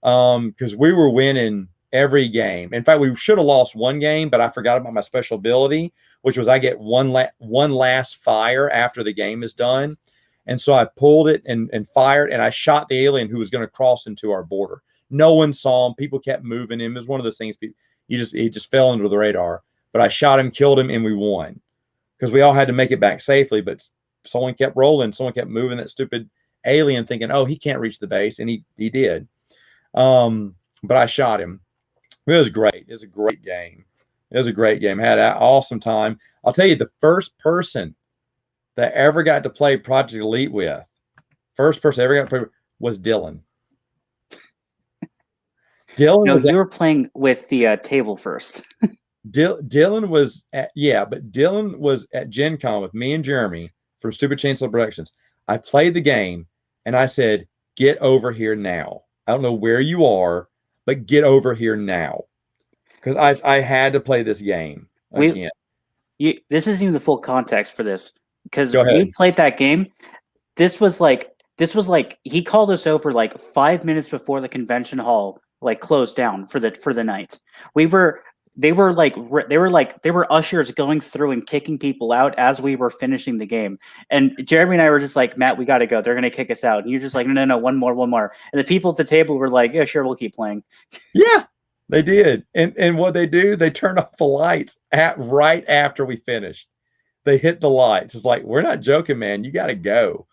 Because we were winning every game. In fact, we should have lost one game, but I forgot about my special ability, which was I get one last fire after the game is done. And so I pulled it and fired, and I shot the alien who was going to cross into our border. No one saw him. People kept moving him. It was one of those things. He just fell under the radar. But I shot him, killed him, and we won because we all had to make it back safely. But someone kept rolling. Someone kept moving that stupid alien, thinking, "Oh, he can't reach the base," and he did. But I shot him. It was great. It was a great game. It was a great game. I had an awesome time. I'll tell you, the first person that ever got to play Project Elite with, first person ever got to play was Dylan. No, you were playing with the table first. Dylan was but Dylan was at Gen Con with me and Jeremy from Stupid Chainsaw Productions. I played the game and I said, "Get over here now. I don't know where you are, but get over here now." Because I had to play this game again. This isn't even the full context for this. Because we played that game. This was like he called us over like 5 minutes before the convention hall like closed down for the night. We were they were ushers going through and kicking people out as we were finishing the game. And Jeremy and I were just like, Matt, we got to go. They're going to kick us out. And you're just like, no, one more. And the people at the table were like, yeah, sure, we'll keep playing. Yeah, they did. And what they do, they turn off the lights right after we finished. They hit the lights. It's like, we're not joking, man. You got to go.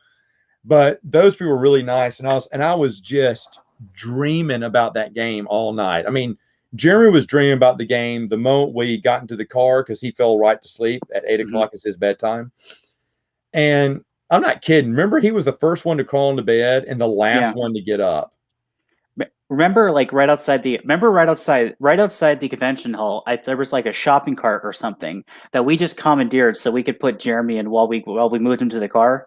But those people were really nice. And I was just dreaming about that game all night. I mean, Jeremy was dreaming about the game the moment we got into the car because he fell right to sleep at 8 o'clock is his bedtime. And I'm not kidding. Remember, he was the first one to crawl into bed and the last one to get up. Remember, like right outside the convention hall, there was like a shopping cart or something that we just commandeered so we could put Jeremy in while we moved him to the car.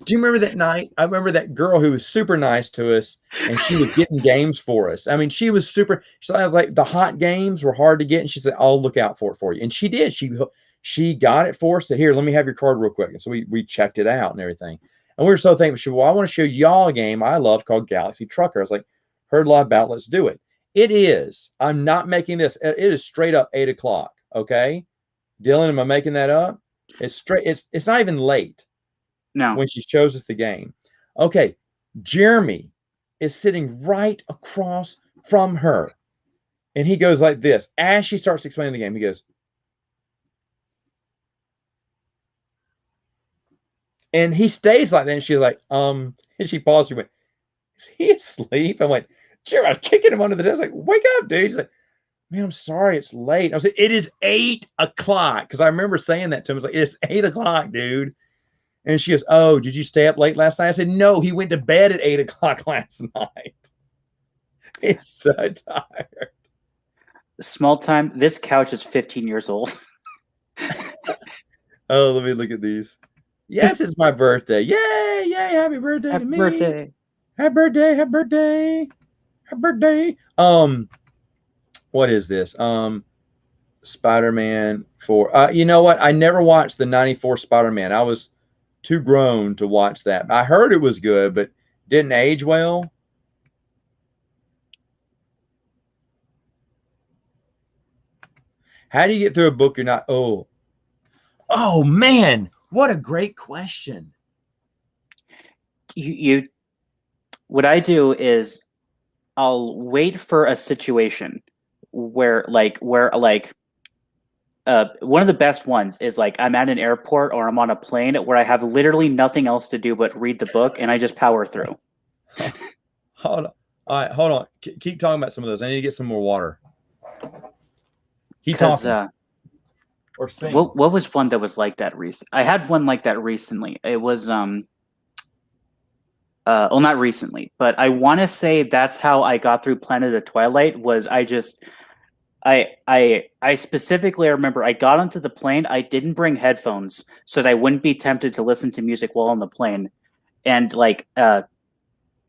Do you remember that night? I remember that girl who was super nice to us, and she was getting games for us. I mean, she was super. I was like, the hot games were hard to get, and she said, "I'll look out for you." And she did. She got it for us. Said, "Here, let me have your card real quick." And so we checked it out and everything. And we were so thankful. She said, "Well, I want to show y'all a game I love called Galaxy Trucker." I was like, "Heard a lot about. Let's do it." It is. I'm not making this. It is straight up 8 o'clock. Okay, Dylan, am I making that up? It's straight. It's not even late. No. When she shows us the game. Okay, Jeremy is sitting right across from her. And he goes like this. As she starts explaining the game, he goes, and he stays like that. And she's like, and she paused. She went, is he asleep? I went, Jeremy, I was kicking him under the desk. Like, wake up, dude. He's like, man, I'm sorry, it's late. I was like, it is 8 o'clock. Because I remember saying that to him. I was like, it's 8 o'clock, dude. And she goes, oh, did you stay up late last night? I said, no, he went to bed at 8 o'clock last night. He's so tired. Small time. This couch is 15 years old. Oh, let me look at these. Yes, it's my birthday. Yay, yay, happy birthday to me. Birthday. Happy birthday, happy birthday. Happy birthday. What is this? Spider-Man 4. You know what? I never watched the 94 Spider-Man. I was too grown to watch that. I heard it was good, but didn't age well. How do you get through a book you're not? Oh man, what a great question. What I do is I'll wait for a situation where one of the best ones is like I'm at an airport or I'm on a plane where I have literally nothing else to do but read the book and I just power through. Hold on. All right, hold on. Keep talking about some of those. I need to get some more water. Keep talking. Or sing. What was one that was like that recent? I had one like that recently. It was well, not recently, but I want to say that's how I got through Planet of Twilight. Was I specifically remember I got onto the plane. I didn't bring headphones so that I wouldn't be tempted to listen to music while on the plane, and like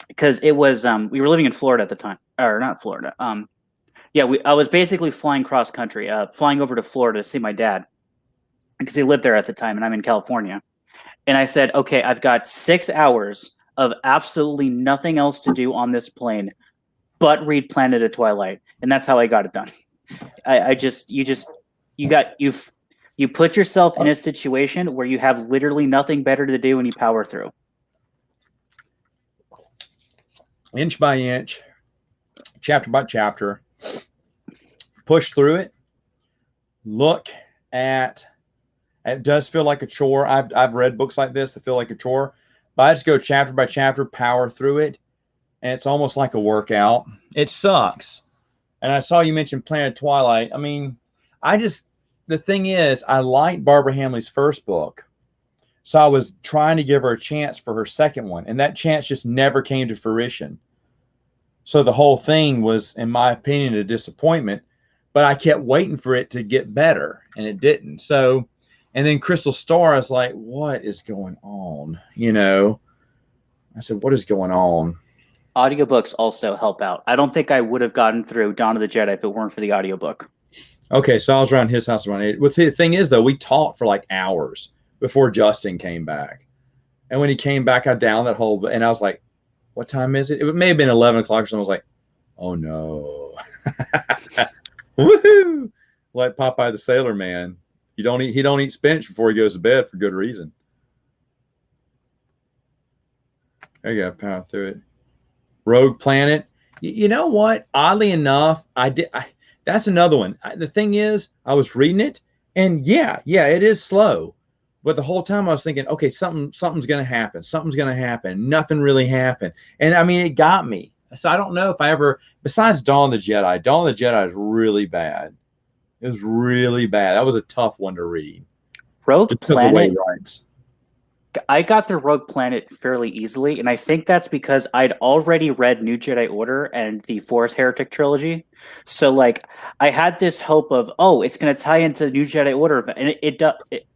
because it was we were living in Florida at the time, or not Florida. I was basically flying cross country, flying over to Florida to see my dad because he lived there at the time, and I'm in California. And I said, okay, I've got 6 hours of absolutely nothing else to do on this plane but read Planet of Twilight, and that's how I got it done. You put yourself in a situation where you have literally nothing better to do and you power through. Inch by inch, chapter by chapter, push through it. Look at it. Does feel like a chore. I've read books like this that feel like a chore, but I just go chapter by chapter, power through it, and it's almost like a workout. It sucks. And I saw you mention Planet Twilight. I mean, the thing is, I liked Barbara Hamley's first book. So I was trying to give her a chance for her second one. And that chance just never came to fruition. So the whole thing was, in my opinion, a disappointment. But I kept waiting for it to get better. And it didn't. So, and then Crystal Star, I was like, what is going on? You know, I said, what is going on? Audiobooks also help out. I don't think I would have gotten through Dawn of the Jedi if it weren't for the audiobook. Okay, so I was around his house around 8. Well, the thing is, though, we talked for like hours before Justin came back. And when he came back, I downed that whole, and I was like, what time is it? It may have been 11 o'clock or something. I was like, Oh no. Woohoo! Like Popeye the Sailor Man. He don't eat spinach before he goes to bed for good reason. There you go, power through it. Rogue Planet. You know what? Oddly enough, that's another one. The thing is, I was reading it, and yeah, it is slow. But the whole time I was thinking, okay, something's gonna happen. Something's gonna happen. Nothing really happened, and I mean, it got me. So I don't know if I ever, besides Dawn of the Jedi. Dawn of the Jedi is really bad. It was really bad. That was a tough one to read. Rogue Because of the way he Planet. writes. I got the Rogue Planet fairly easily, and I think that's because I'd already read New Jedi Order and the Force Heretic trilogy. So, like, I had this hope of, oh, it's going to tie into New Jedi Order, and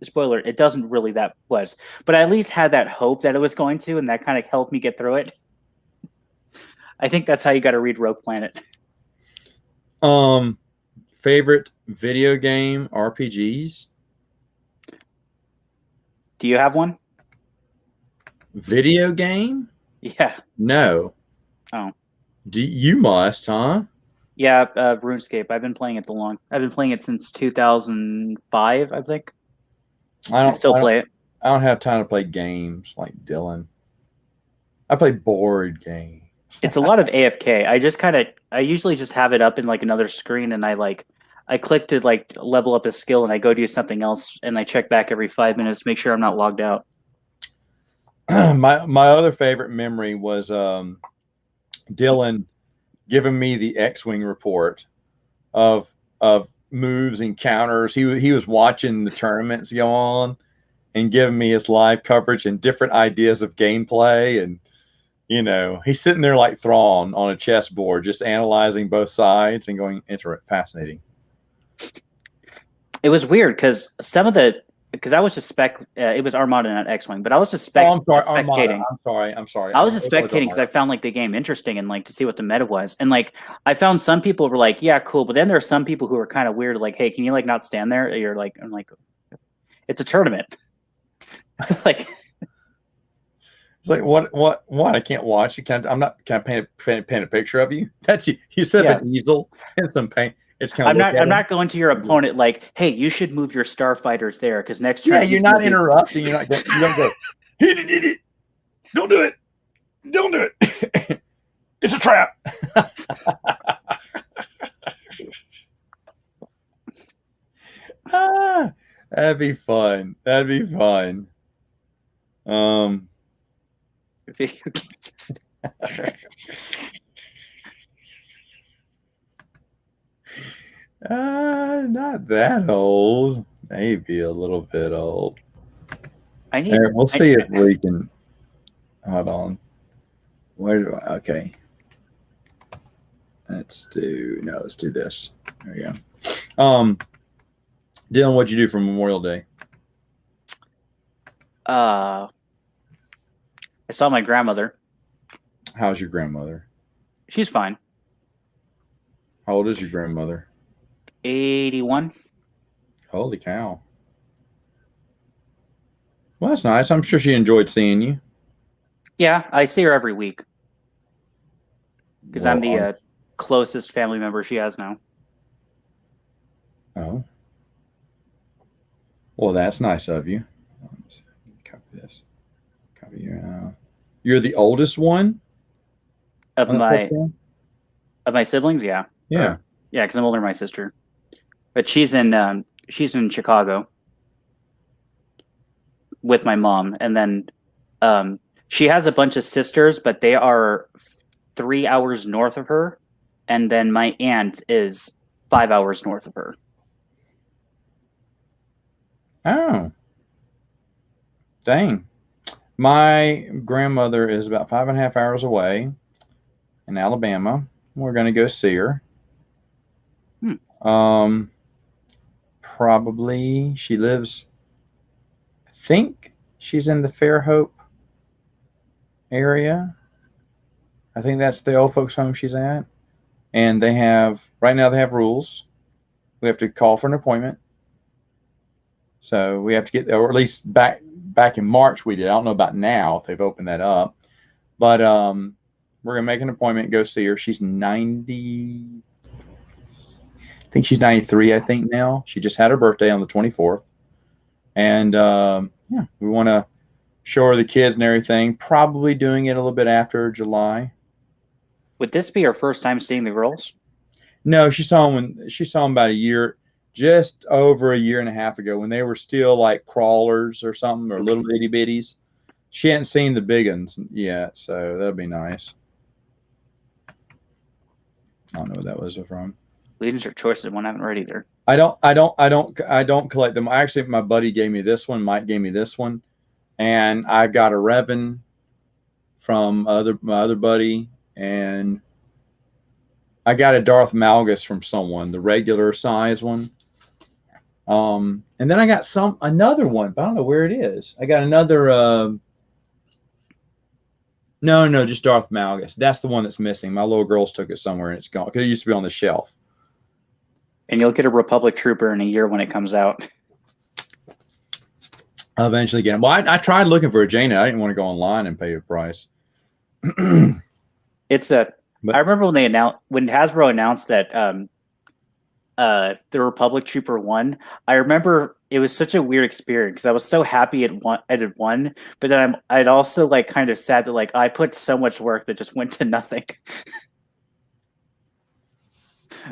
spoiler, it doesn't really that was, but I at least had that hope that it was going to, and that kind of helped me get through it. I think that's how you got to read Rogue Planet. Favorite video game RPGs? Do you have one? Video game? Yeah. No. Oh. You must, huh? Yeah, RuneScape. I've been playing it since 2005, I think. I still play it. I don't have time to play games like Dylan. I play board games. It's a lot of AFK. I usually just have it up in like another screen, and I click to like level up a skill, and I go do something else, and I check back every 5 minutes to make sure I'm not logged out. My other favorite memory was Dylan giving me the X-wing report of moves and counters. He was watching the tournaments go on and giving me his live coverage and different ideas of gameplay. And he's sitting there like Thrawn on a chessboard, just analyzing both sides and going, fascinating. It was weird because because I was just it was Armada, not X-wing, but I was just spectating. I'm sorry. I was just spectating because I found like the game interesting and like to see what the meta was. And like I found some people were like, yeah, cool. But then there are some people who were kind of weird, like, hey, can you like not stand there? I'm like, it's a tournament. Like, it's like what? I can't watch. I'm not. Can I paint a picture of you? That's you. You set up an easel and some paint. It's kind of. I'm not going to your opponent like, hey, you should move your starfighters there because next turn. Yeah, you're not interrupting. You're not. You don't go. Don't do it. Don't do it. It's a trap. That'd be fun. Video games. Not that old. Maybe a little bit old. We'll see if we can. Hold on. Okay. Let's do this. There you go. Dylan, what'd you do for Memorial Day? I saw my grandmother. How's your grandmother? She's fine. How old is your grandmother? 81. Holy cow. Well, that's nice. I'm sure she enjoyed seeing you. Yeah, I see her every week. Because I'm the closest family member she has now. Oh. Well, that's nice of you. Copy this. Copy your. You're the oldest one of my siblings. Yeah. Yeah. Yeah, because I'm older than my sister, but she's in Chicago with my mom, and then she has a bunch of sisters, but they are 3 hours north of her, and then my aunt is 5 hours north of her. Oh, dang. My grandmother is about 5.5 hours away in Alabama. We're going to go see her. Probably she lives, I think she's in the Fairhope area. I think that's the old folks home she's at. And right now they have rules. We have to call for an appointment. So we have to get, or at least back in March we did. I don't know about now if they've opened that up. But We're gonna make an appointment, go see her. She's 90. I think she's 93. I think now. She just had her birthday on the 24th, and yeah, we want to show her the kids and everything. Probably doing it a little bit after July. Would this be her first time seeing the girls? No, she saw them about a year, just over a year and a half ago, when they were still like crawlers or something, or little itty bitties. She hadn't seen the big ones yet, so that'd be nice. I don't know what that was from. Legions are choices. One I haven't read either. I don't collect them. Actually, my buddy gave me this one. Mike gave me this one, and I got a Revan from my other buddy, and I got a Darth Malgus from someone, the regular size one. And then I got another one, but I don't know where it is. I got another. No, just Darth Malgus. That's the one that's missing. My little girls took it somewhere and it's gone because it used to be on the shelf. And you'll get a Republic Trooper in a year when it comes out. I'll eventually get them. Well, I tried looking for a Jaina. I didn't want to go online and pay a price. It's a. I remember when Hasbro announced that the Republic Trooper won. I remember it was such a weird experience because I was so happy it had won, but then I'd also like kind of sad that like I put so much work that just went to nothing.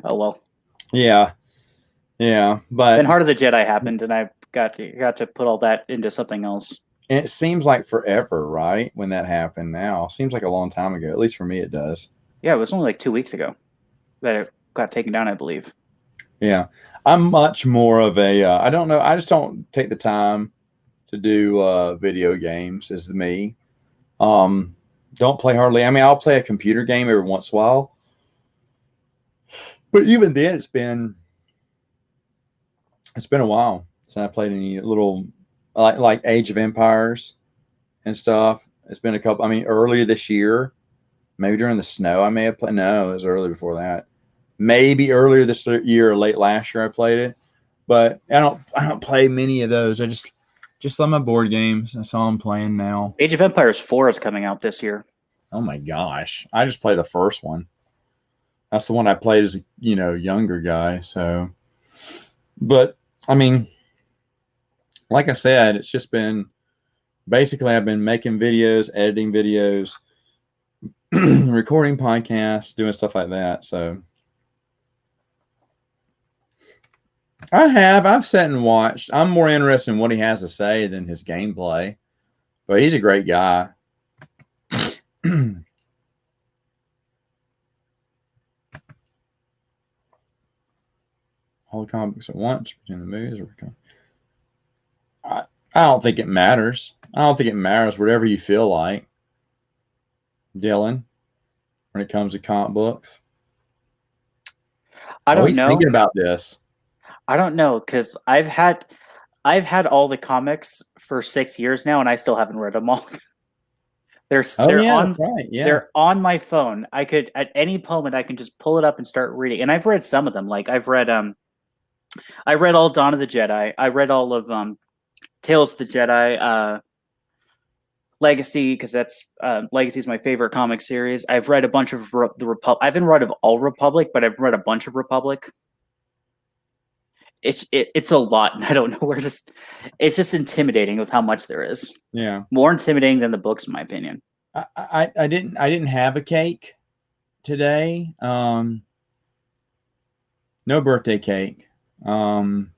Oh well. Yeah, but then Heart of the Jedi happened, and I got to put all that into something else. And it seems like forever, right? When that happened, now seems like a long time ago. At least for me, it does. Yeah, it was only like 2 weeks ago that it got taken down, I believe. Yeah, I'm much more of a. I don't know. I just don't take the time to do video games. As me, don't play hardly. I mean, I'll play a computer game every once in a while, but even then, it's been a while since I played any little like Age of Empires and stuff. It's been a couple. I mean, earlier this year, maybe during the snow, I may have played. No, it was early before that. Maybe earlier this year or late last year I played it, but I don't play many of those. I just love my board games. That's all I'm playing now. Age of Empires 4 is coming out this year. Oh my gosh. I just played the first one. That's the one I played as a younger guy. So, but I mean, like I said, it's just been basically I've been making videos, editing videos, recording podcasts, doing stuff like that. So I've sat and watched. I'm more interested in what he has to say than his gameplay, but he's a great guy. All the comic books at once between the movies. I don't think it matters. I don't think it matters. Whatever you feel like, Dylan, when it comes to comic books. I don't know. Thinking about this. I don't know because I've had all the comics for 6 years now, and I still haven't read them all. They're on my phone. I could at any moment I can just pull it up and start reading. And I've read some of them. Like I read all Dawn of the Jedi. I read all of Tales of the Jedi, Legacy, because that's Legacy is my favorite comic series. I've read a bunch of the Republic. I haven't read of all Republic, but I've read a bunch of Republic. It's a lot, and I don't know where it's just intimidating with how much there is. Yeah, more intimidating than the books, in my opinion. I didn't have a cake today. No birthday cake. We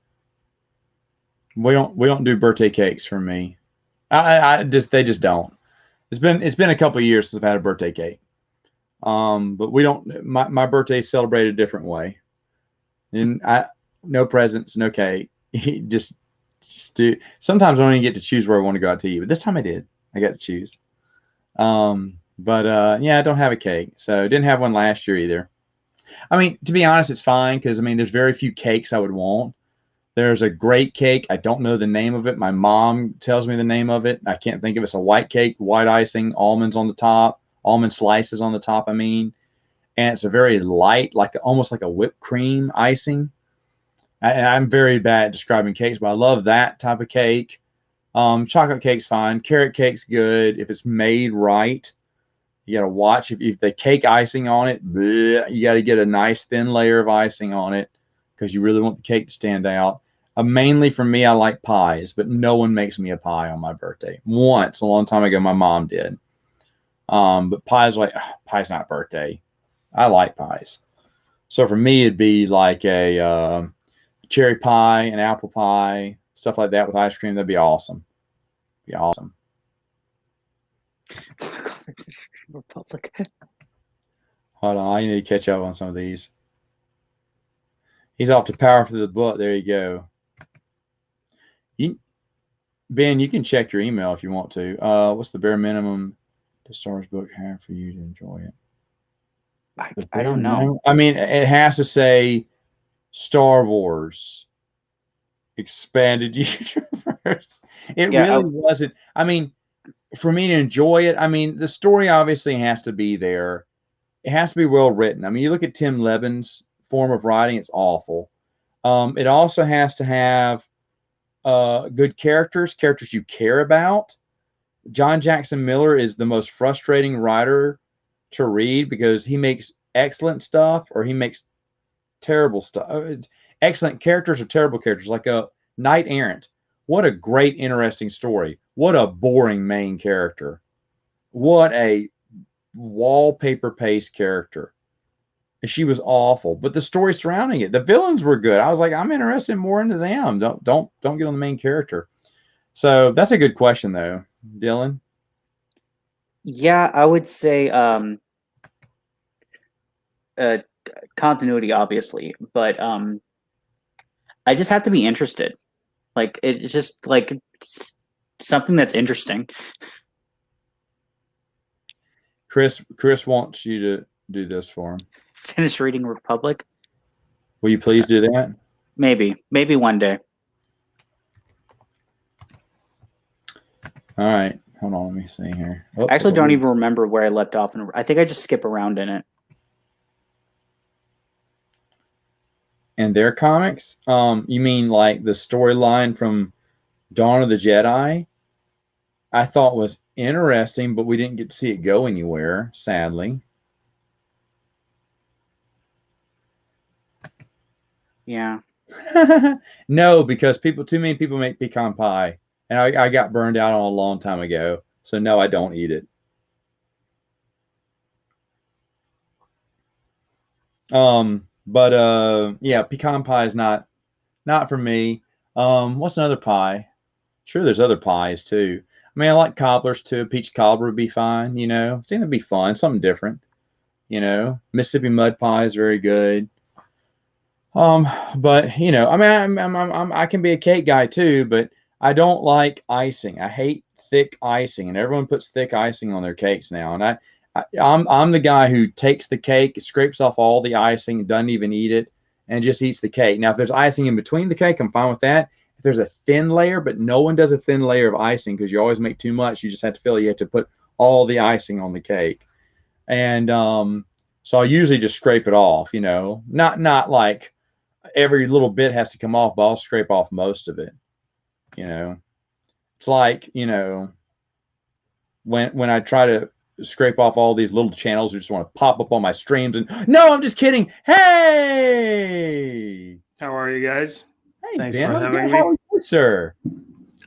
don't do birthday cakes for me. They just don't. It's been a couple of years since I've had a birthday cake. But we don't. My birthday is celebrated a different way, and no presents, no cake. Just sometimes I don't even get to choose where I want to go out to eat, but this time I did. I got to choose. Yeah, I don't have a cake, so didn't have one last year either. I mean, to be honest, it's fine because I mean, there's very few cakes I would want. There's a great cake. I don't know the name of it. My mom tells me the name of it. I can't think of it. It's a white cake, white icing, almonds on the top, almond slices on the top. I mean, and it's a very light, almost like a whipped cream icing. I'm very bad at describing cakes, but I love that type of cake. Chocolate cake's fine. Carrot cake's good if it's made right. You got to watch if the cake icing on it, bleh, you got to get a nice thin layer of icing on it because you really want the cake to stand out. Mainly for me, I like pies, but no one makes me a pie on my birthday. Once, a long time ago, my mom did. But pies, like, pie's not birthday. I like pies. So for me, it'd be like a cherry pie, an apple pie, stuff like that with ice cream. That'd be awesome. Be awesome. Republic. Hold on, I need to catch up on some of these. He's off to power through the book. There you go. Ben, you can check your email if you want to. What's the bare minimum the Star Wars book have for you to enjoy it? I don't know. I mean, it has to say Star Wars expanded universe. It really wasn't. I mean, for me to enjoy it, I mean, the story obviously has to be there. It has to be well written. I mean, you look at Tim Levin's form of writing; it's awful. It also has to have good characters you care about. John Jackson Miller is the most frustrating writer to read because he makes excellent stuff or he makes terrible stuff. Excellent characters or terrible characters, like a Knight Errant. What a great, interesting story. What a boring main character. What a wallpaper paste character. She was awful, but the story surrounding it, the villains were good. I was like, I'm interested more into them. Don't get on the main character. So that's a good question, though, Dylan. Yeah, I would say continuity, obviously, but I just have to be interested. Like it's just like something that's interesting. Chris wants you to do this for him. Finish reading Republic. Will you please do that? Maybe one day. All right, hold on. Let me see here. I actually don't even remember where I left off, and I think I just skip around in it. And their comics? You mean like the storyline from Dawn of the Jedi? I thought was interesting, but we didn't get to see it go anywhere, sadly. Yeah. No, because too many people make pecan pie, and I got burned out on a long time ago. So no, I don't eat it. But yeah, pecan pie is not for me. What's another pie? Sure, there's other pies too. I mean, I like cobblers too. Peach cobbler would be fine. You know, I think it'd be fun, something different. You know, Mississippi mud pie is very good. But you know, I mean, I can be a cake guy too, but I don't like icing. I hate thick icing, and everyone puts thick icing on their cakes now. And I'm the guy who takes the cake, scrapes off all the icing, doesn't even eat it, and just eats the cake. Now, if there's icing in between the cake, I'm fine with that. If there's a thin layer, but no one does a thin layer of icing because you always make too much. You just have to feel you have to put all the icing on the cake, and so I usually just scrape it off. You know, not like every little bit has to come off, but I'll scrape off most of it. You know, it's like, you know, when I try to scrape off all these little channels who just want to pop up on my streams and no, I'm just kidding. Hey, how are you guys? Hey, thanks Ben, for having me. How are you, sir?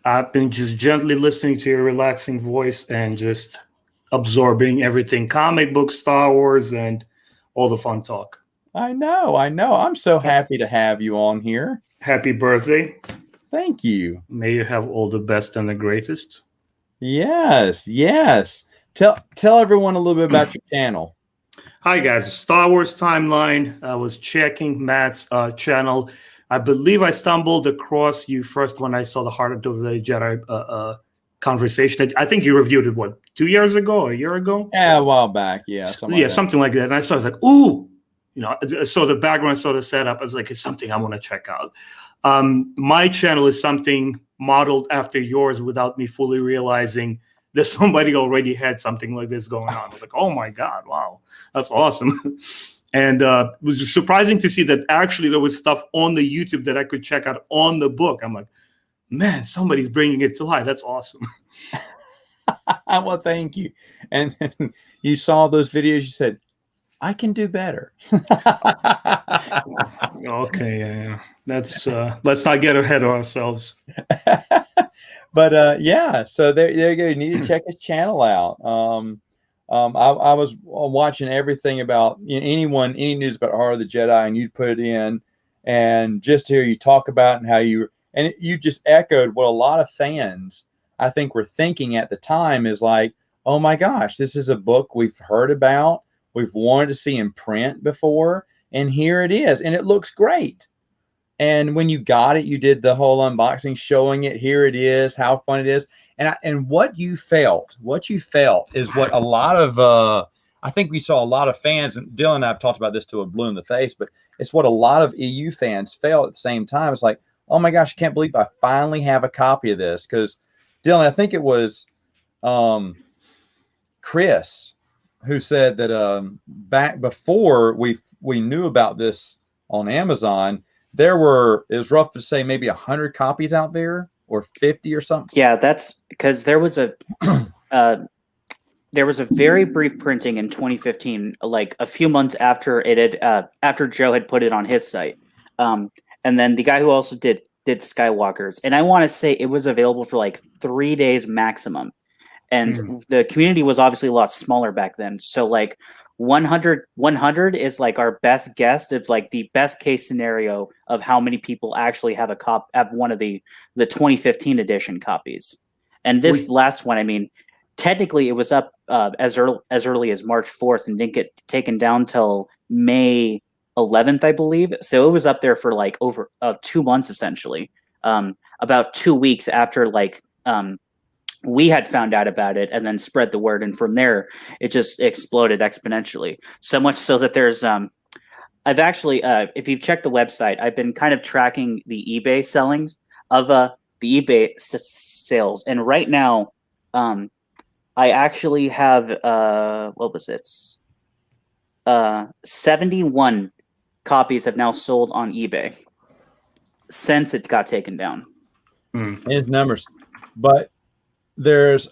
I've been just gently listening to your relaxing voice and just absorbing everything, comic books, Star Wars, and all the fun talk. I know. I'm so happy to have you on here. Happy birthday. Thank you. May you have all the best and the greatest. Yes. Tell everyone a little bit about your channel. Hi, guys. Star Wars Timeline. I was checking Matt's channel. I believe I stumbled across you first when I saw the Heart of the Jedi conversation. I think you reviewed it, what, 2 years ago, a year ago? Yeah, a while back. Yeah, something like that. And I saw, I was like, ooh. You know, I saw the background, saw the setup. I was like, it's something I want to check out. My channel is something modeled after yours without me fully realizing that somebody already had something like this going on. I was like, oh my God, wow, that's awesome. And it was surprising to see that actually there was stuff on the YouTube that I could check out on the book. I'm like, man, somebody's bringing it to life. That's awesome. Well, thank you. And you saw those videos, you said, I can do better. Okay, yeah. That's let's not get ahead of ourselves. But yeah, so there you go. You need to check his channel out. I was watching everything about any news about Heart of the Jedi, and you'd put it in, and just to hear you talk about it and how you just echoed what a lot of fans I think were thinking at the time is like, oh my gosh, this is a book we've heard about, we've wanted to see in print before, and here it is, and it looks great. And when you got it, you did the whole unboxing, showing it. Here it is, how fun it is, and what you felt is what a lot of I think we saw a lot of fans, and Dylan and I have talked about this till we're blue in the face, but it's what a lot of EU fans felt at the same time. It's like, oh my gosh, I can't believe I finally have a copy of this. Because Dylan, I think it was Chris who said that back before we knew about this on Amazon, it was rough to say maybe 100 copies out there or 50 or something. Yeah, that's because there was a very brief printing in 2015, like a few months after it had after Joe had put it on his site, and then the guy who also did Skywalker's, and I want to say it was available for like 3 days maximum, and the community was obviously a lot smaller back then, so like 100 is like our best guess of like the best case scenario of how many people actually have have one of the 2015 edition copies. And this last one, I mean, technically it was up as early as March 4th and didn't get taken down till May 11th, I believe. So it was up there for like over 2 months essentially, about 2 weeks after like we had found out about it and then spread the word. And from there, it just exploded exponentially. So much so that there's, I've actually, if you've checked the website, I've been kind of tracking the eBay sellings of the eBay sales. And right now, I actually have, what was it? 71 copies have now sold on eBay since it got taken down. His numbers. But there's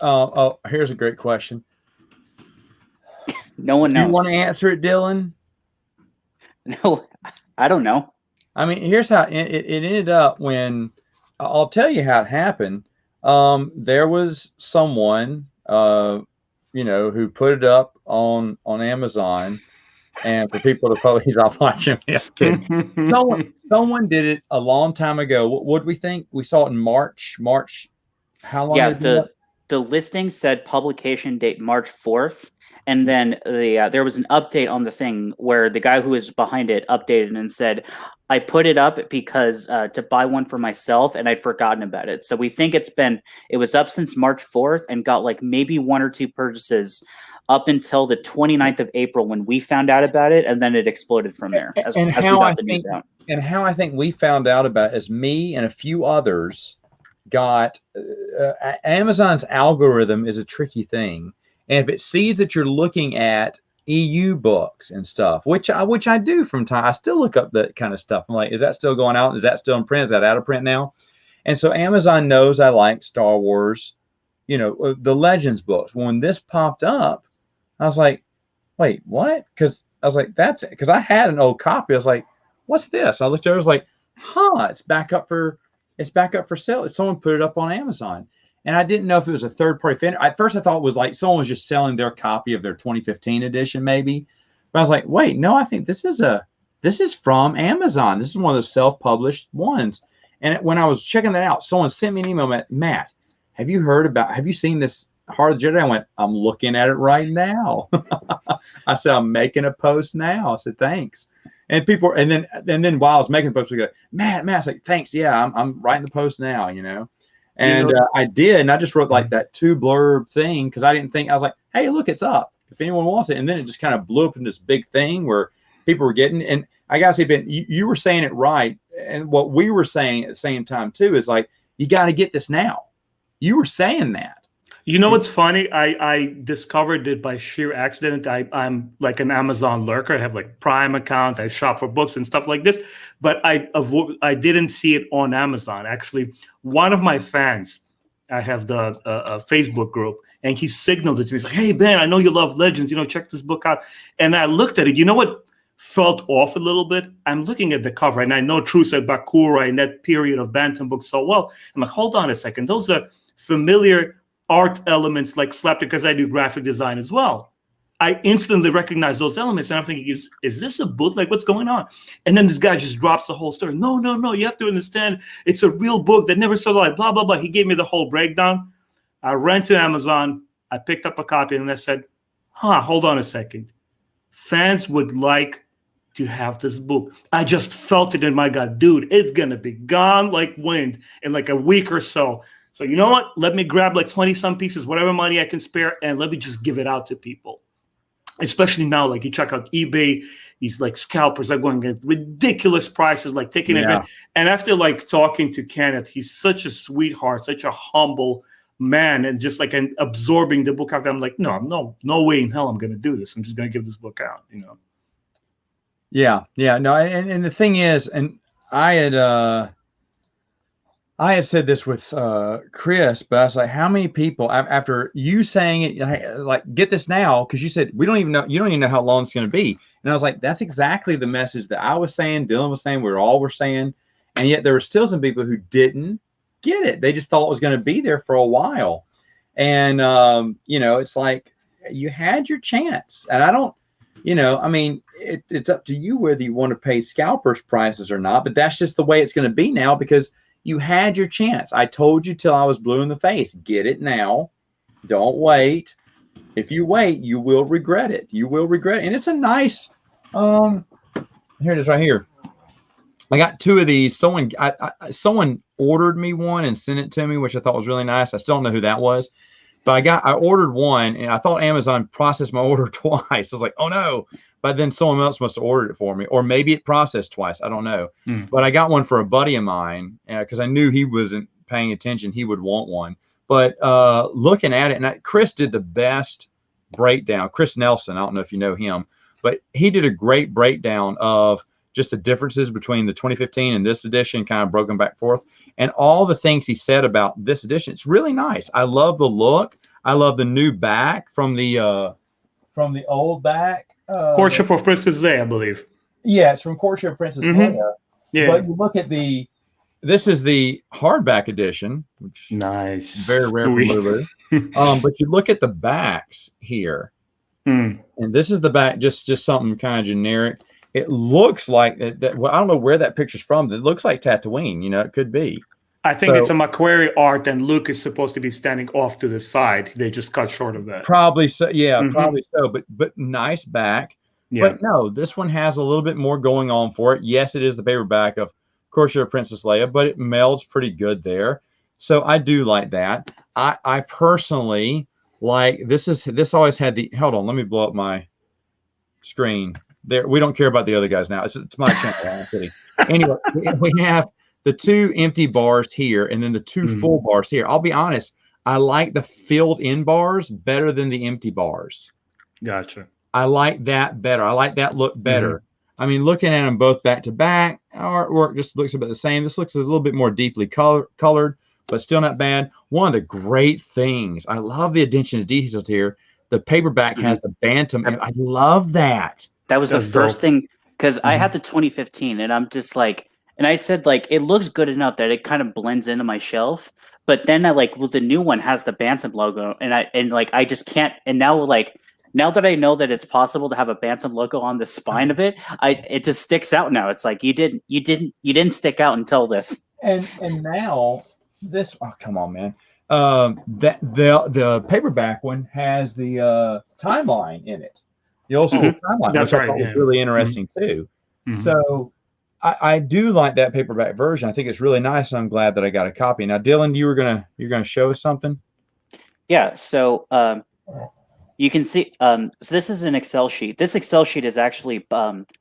here's a great question. No one knows. You want to answer it, Dylan? No, I don't know. I mean, here's how it ended up. When I'll tell you how it happened. There was someone who put it up on Amazon, and for people to probably he's off watching me. Someone did it a long time ago. What do we think? We saw it in March. How long? Yeah, the listing said publication date March 4th, and then there was an update on the thing where the guy who was behind it updated and said, "I put it up because to buy one for myself, and I'd forgotten about it." So we think it was up since March 4th and got like maybe 1 or 2 purchases up until the 29th of April when we found out about it, and then it exploded from there as we got the news out. And how I think we found out about it is me and a few others got Amazon's algorithm is a tricky thing, and if it sees that you're looking at EU books and stuff, which I do from time, I still look up that kind of stuff. I'm like, is that still going out? Is that still in print? Is that out of print now? And so Amazon knows I like Star Wars, the Legends books. When this popped up, I was like, wait, what? Because I was like, because I had an old copy. I was like, what's this? I looked at it, I was like, it's back up for sale. Someone put it up on Amazon. And I didn't know if it was a third-party vendor. At first, I thought it was like someone was just selling their copy of their 2015 edition, maybe. But I was like, wait, no, I think this is from Amazon. This is one of those self-published ones. And when I was checking that out, someone sent me an email, Matt, have you seen this Heart of the Jedi? I went, I'm looking at it right now. I said, I'm making a post now. I said, thanks. And people, and then while I was making the post, we go, Matt, I was like, thanks. Yeah, I'm writing the post now, And I did, and I just wrote like that 2 blurb thing because I didn't think, I was like, hey, look, it's up if anyone wants it. And then it just kind of blew up into this big thing where people were getting, and I gotta say, Ben, you were saying it right. And what we were saying at the same time too is like, you got to get this now. You were saying that. You know what's funny? I discovered it by sheer accident. I'm like an Amazon lurker. I have like Prime accounts. I shop for books and stuff like this. But I didn't see it on Amazon. Actually, one of my fans, I have the Facebook group. and he signaled it to me. He's like, "Hey, Ben, I know you love Legends. Check this book out." And I looked at it. You know what felt off a little bit? I'm looking at the cover, and I know True said Bakura in that period of Bantam books so well. I'm like, hold on a second. Those are familiar art elements like slapstick, because I do graphic design as well. I instantly recognize those elements, and I'm thinking, is this a bootleg? What's going on? And then this guy just drops the whole story. No, you have to understand, it's a real book that never saw the light, blah, blah, blah. He gave me the whole breakdown. I ran to Amazon. I picked up a copy, and I said, hold on a second. Fans would like to have this book. I just felt it in my gut. Dude, it's going to be gone like wind in like a week or so. So you know what? Let me grab like 20-some pieces, whatever money I can spare, and let me just give it out to people. Especially now, like you check out eBay, these like scalpers are going at ridiculous prices, like taking advantage. And after like talking to Kenneth, he's such a sweetheart, such a humble man, and just like absorbing the book out. I'm like, no way in hell I'm going to do this. I'm just going to give this book out, Yeah, no, and the thing is, and I had said this with Chris, but I was like, how many people, after you saying it, like, get this now, because you said, you don't even know how long it's going to be. And I was like, that's exactly the message that I was saying, Dylan was saying, we all were saying. And yet there were still some people who didn't get it. They just thought it was going to be there for a while. And, it's like, you had your chance. And I don't, I mean, it's up to you whether you want to pay scalpers prices or not, but that's just the way it's going to be now, because you had your chance. I told you till I was blue in the face. Get it now. Don't wait. If you wait, you will regret it. You will regret it. And it's a nice, here it is right here. I got 2 of these. Someone ordered me one and sent it to me, which I thought was really nice. I still don't know who that was. But I ordered one, and I thought Amazon processed my order twice. I was like, oh no. But then someone else must have ordered it for me, or maybe it processed twice. I don't know. But I got one for a buddy of mine because I knew he wasn't paying attention. He would want one. But looking at it, and Chris did the best breakdown. Chris Nelson, I don't know if you know him, but he did a great breakdown of just the differences between the 2015 and this edition, kind of broken back forth, and all the things he said about this edition. It's really nice. I love the look. I love the new back from the old back. Courtship of Princess Leia, I believe. Yeah, it's from Courtship of Princess Leia. Yeah. But you look at this is the hardback edition, which nice, very rare for Lulu. But you look at the backs here, and this is the back, just something kind of generic. It looks like that. Well, I don't know where that picture's from. It looks like Tatooine. It could be. I think it's a Macquarie art, and Luke is supposed to be standing off to the side. They just cut short of that. Probably so. Yeah, probably so. But nice back. Yeah. But no, this one has a little bit more going on for it. Yes, it is the paperback of Courtship of Princess Leia, but it melds pretty good there. So I do like that. I personally like this. This always had the. Hold on, let me blow up my screen. There, we don't care about the other guys now. It's my channel. I'm kidding. Anyway, we have the 2 empty bars here, and then the 2 full bars here. I'll be honest, I like the filled in bars better than the empty bars. Gotcha. I like that better. I like that look better. I mean, looking at them both back to back, artwork just looks about the same. This looks a little bit more deeply colored, but still not bad. One of the great things, I love the attention to detail here. The paperback has the Bantam. I love that. That was the first thing, because I had the 2015, and I'm just like, and I said, like, it looks good enough that it kind of blends into my shelf. But then the new one has the Bantam logo, and I just can't. And now that I know that it's possible to have a Bantam logo on the spine of it, it just sticks out now. It's like you didn't stick out until this. And now this. Oh, come on, man. That the paperback one has the timeline in it. The old school timeline. That's right. Was really interesting too. So I do like that paperback version. I think it's really nice, and I'm glad that I got a copy. Now, Dylan, you're gonna show us something. Yeah. So you can see. So this is an Excel sheet. This Excel sheet is actually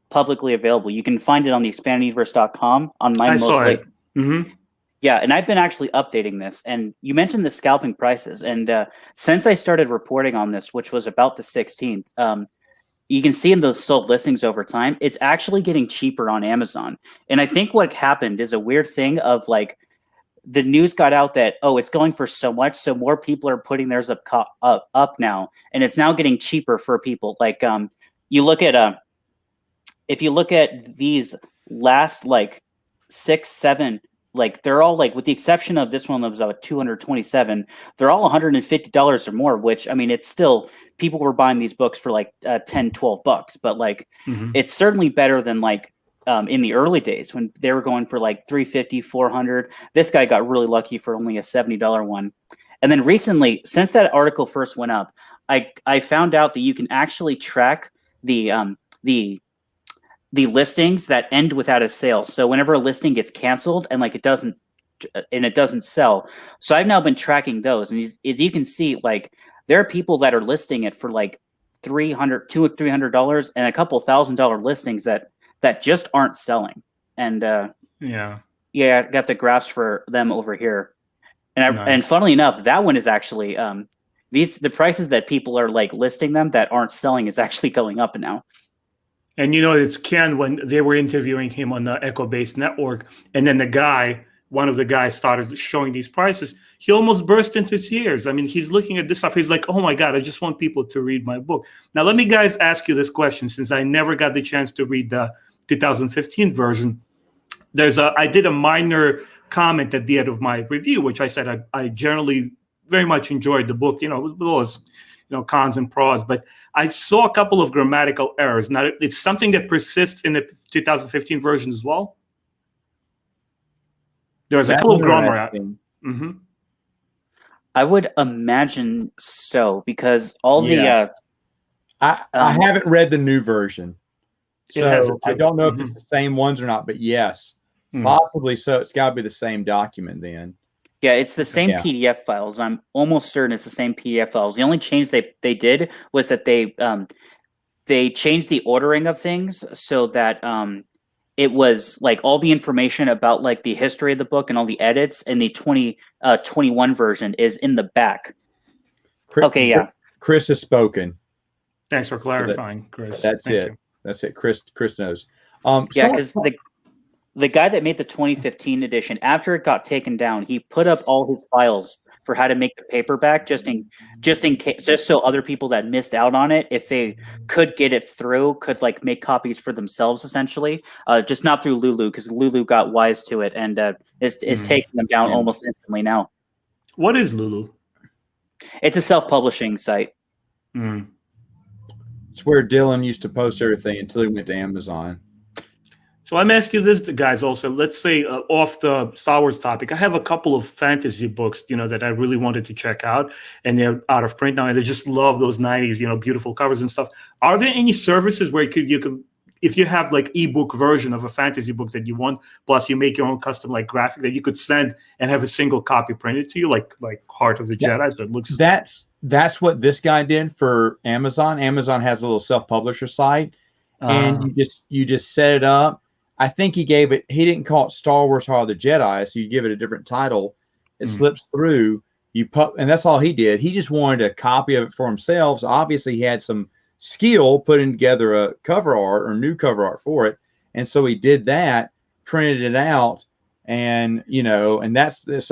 publicly available. You can find it on the expandeduniverse.com online. I saw it. Yeah, and I've been actually updating this. And you mentioned the scalping prices, and since I started reporting on this, which was about the 16th. You can see in those sold listings over time, it's actually getting cheaper on Amazon. And I think what happened is a weird thing of like the news got out that, oh, it's going for so much, so more people are putting theirs up now, and it's now getting cheaper for people. Like you look at if you look at these last like 6, 7, like they're all like, with the exception of this one that was about 227, they're all $150 or more, which I mean, it's still, people were buying these books for like 10, 12 bucks, but like it's certainly better than like in the early days when they were going for like 350, 400. This guy got really lucky for only a $70 one. And then recently, since that article first went up, I found out that you can actually track the listings that end without a sale. So whenever a listing gets canceled and like it doesn't sell. So I've now been tracking those, and as you can see, like there are people that are listing it for like $200 or $300 and a couple $1,000 listings that just aren't selling. And I got the graphs for them over here. And and funnily enough, that one is actually the prices that people are like listing them that aren't selling is actually going up now. And you know, it's Ken, when they were interviewing him on the Echo-based network, and then one of the guys started showing these prices, he almost burst into tears. I mean, he's looking at this stuff. He's like, oh my God, I just want people to read my book. Now, let me guys ask you this question, since I never got the chance to read the 2015 version. I did a minor comment at the end of my review, which I said I generally very much enjoyed the book. You know, it was cons and pros, but I saw a couple of grammatical errors. Now, it's something that persists in the 2015 version as well. There's a couple of grammar. I would imagine so, because all the I haven't read the new version, so I don't know if it's the same ones or not. But yes, possibly so. It's got to be the same document then. Yeah, it's the same PDF files. I'm almost certain it's the same PDF files. The only change they did was that they changed the ordering of things so that it was like all the information about like the history of the book and all the edits in the 2021 version is in the back. Chris has spoken. Thanks for clarifying, Chris. That's it. That's it. Chris knows. Because the guy that made the 2015 edition, after it got taken down, he put up all his files for how to make the paperback, just in case, just so other people that missed out on it, if they could get it through, could like make copies for themselves, essentially. Just not through Lulu, because Lulu got wise to it and is taking them down almost instantly now. What is Lulu? It's a self-publishing site. It's where Dylan used to post everything until he went to Amazon. So let me ask you this, guys, also. Let's say off the Star Wars topic, I have a couple of fantasy books, that I really wanted to check out, and they're out of print now, and I just love those 90s, beautiful covers and stuff. Are there any services where you could, if you have like ebook version of a fantasy book that you want, plus you make your own custom like graphic that you could send and have a single copy printed to you, like Heart of the Jedi? So it looks. That's what this guy did for Amazon. Amazon has a little self-publisher site, and you just set it up. I think he didn't call it Star Wars Heart of the Jedi, so you give it a different title. It slips through, and that's all he did. He just wanted a copy of it for himself. So obviously he had some skill putting together a cover art or new cover art for it. And so he did that, printed it out, and so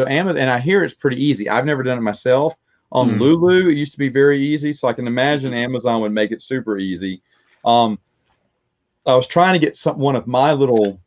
Amazon, and I hear it's pretty easy. I've never done it myself. On Lulu, it used to be very easy, so I can imagine Amazon would make it super easy. I was trying to get one of my little.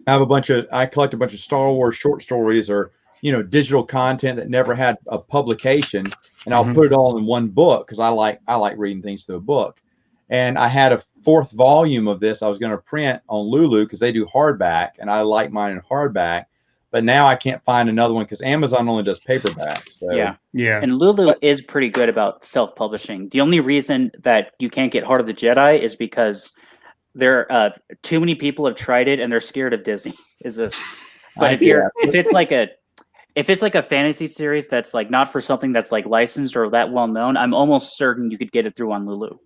I collect a bunch of Star Wars short stories or digital content that never had a publication, and I'll put it all in one book because I like reading things through a book. And I had a 4th volume of this I was going to print on Lulu because they do hardback, and I like mine in hardback. But now I can't find another one because Amazon only does paperback. So. Yeah. And Lulu is pretty good about self-publishing. The only reason that you can't get Heart of the Jedi is because too many people have tried it and they're scared of Disney. But if it's like a fantasy series that's like not for something that's like licensed or that well known, I'm almost certain you could get it through on Lulu.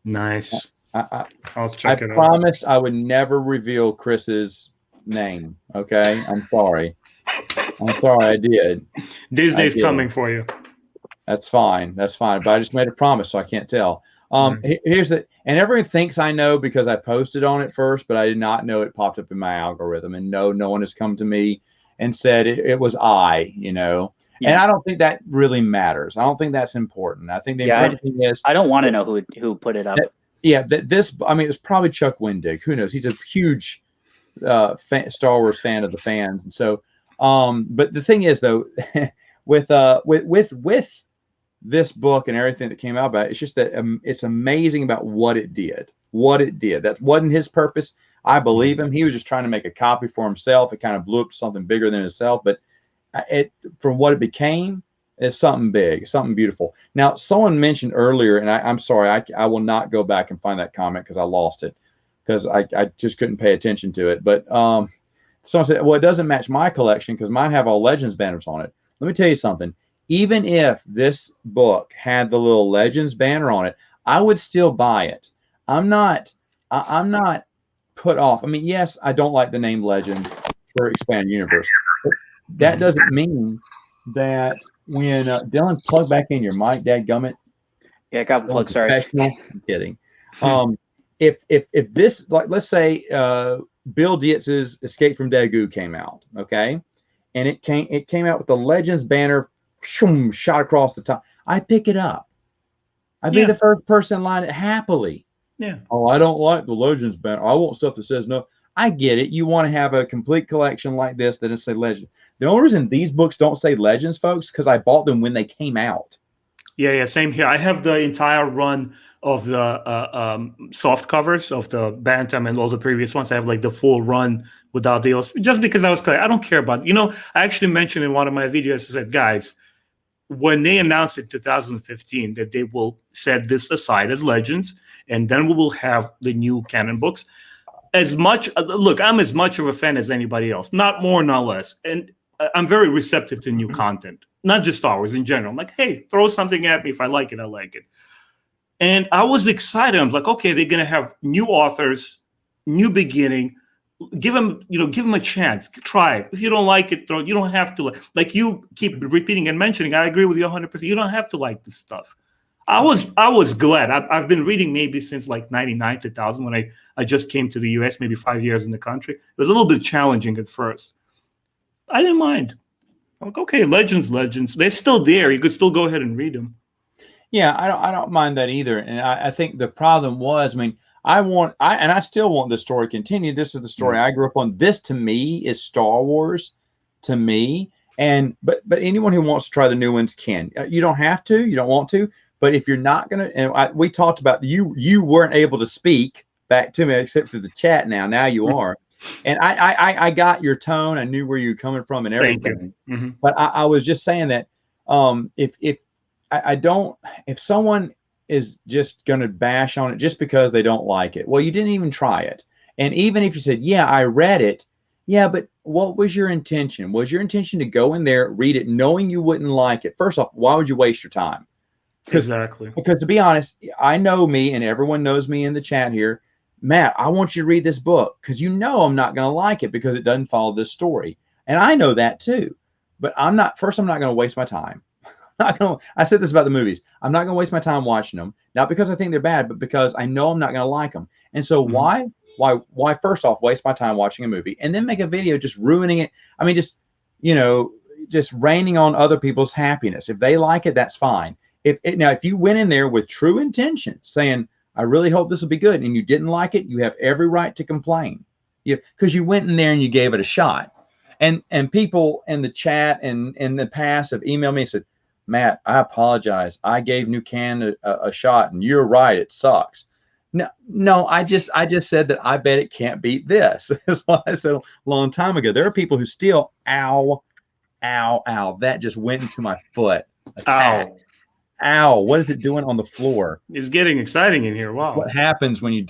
Nice. I'll check it out. I promised I would never reveal Chris's name. Okay, I'm sorry. I did. Disney's coming for you. That's fine. But I just made a promise, so I can't tell. Here's and everyone thinks I know because I posted on it first, but I did not know it popped up in my algorithm, and no one has come to me and said it was I, you know. Yeah. And I don't think that really matters. I don't think that's important. I think the Yeah, important thing is I don't want to know who put it up. this. I mean, it was probably Chuck Wendig. Who knows? He's a huge Star Wars fan of the fans, and so. But the thing is, though, with this book and everything that came out about it, it's just that it's amazing about what it did. What it did. That wasn't his purpose. I believe him. He was just trying to make a copy for himself. It kind of blew up to something bigger than himself. But it, from what it became, is something big, something beautiful. Now, someone mentioned earlier, and I'm sorry, I will not go back and find that comment because I lost it because I just couldn't pay attention to it. But someone said, well, it doesn't match my collection because mine have all Legends banners on it. Let me tell you something. Even if this book had the little Legends banner on it, I would still buy it. I'm not put off. I mean, yes, I don't like the name Legends for Expanded Universe. But that doesn't mean that when Dylan, plug back in your mic, dadgummit. Yeah, I got the plug. Sorry. I'm kidding. If this, like, let's say Bill Dietz's Escape from Daegu came out, okay, and it came out with the Legends banner, shot across the top, I pick it up. I'd be the first person in line happily. Yeah. Oh, I don't like the Legends banner. I want stuff that says no. I get it. You want to have a complete collection like this that doesn't say Legends. The only reason these books don't say Legends, folks, because I bought them when they came out. Yeah, same here. I have the entire run of the soft covers of the Bantam and all the previous ones. I have like the full run without the just because I was clear. I don't care about, I actually mentioned in one of my videos, I said, guys, when they announced in 2015 that they will set this aside as Legends, and then we will have the new canon books. Look, I'm as much of a fan as anybody else, not more, not less. And I'm very receptive to new content, not just Star Wars in general. I'm like, hey, throw something at me. If I like it, I like it. And I was excited. I was like, okay, they're going to have new authors, new beginning. Give them a chance. Try it. If you don't like it, you don't have to. Like you keep repeating and mentioning, I agree with you 100%. You don't have to like this stuff. I was glad. I've been reading maybe since like 99, 2000 when I just came to the US, maybe 5 years in the country. It was a little bit challenging at first. I didn't mind. I'm like, okay, Legends. They're still there. You could still go ahead and read them. Yeah, I don't mind that either. And I think the problem was, I mean, I still want this story continued. This is the story I grew up on. This to me is Star Wars to me. And but anyone who wants to try the new ones can. You don't have to. You don't want to. But if you're not gonna, and we talked about you weren't able to speak back to me except for the chat. Now you are, and I got your tone. I knew where you were coming from and everything. Mm-hmm. But I was just saying that if someone is just going to bash on it just because they don't like it, well, you didn't even try it. And even if you said, yeah, I read it, yeah, but what was your intention? Was your intention to go in there, read it, knowing you wouldn't like it? First off, why would you waste your time? Exactly. Because to be honest, I know me and everyone knows me in the chat here. Matt, I want you to read this book because I'm not going to like it because it doesn't follow this story. And I know that too. But I'm not going to waste my time. I said this about the movies. I'm not going to waste my time watching them, not because I think they're bad, but because I know I'm not going to like them. And so why first off waste my time watching a movie and then make a video just ruining it? I mean, just raining on other people's happiness. If they like it, that's fine. If you went in there with true intentions, saying, I really hope this will be good, and you didn't like it, you have every right to complain. Because you went in there and you gave it a shot. And people in the chat and in the past have emailed me and said, Matt, I apologize. I gave New Can a shot, and you're right. It sucks. No, I just said that I bet it can't beat this. That's what I said a long time ago. There are people who still, ow, that just went into my foot. Attack. Ow, what is it doing on the floor? It's getting exciting in here. Wow. What happens when you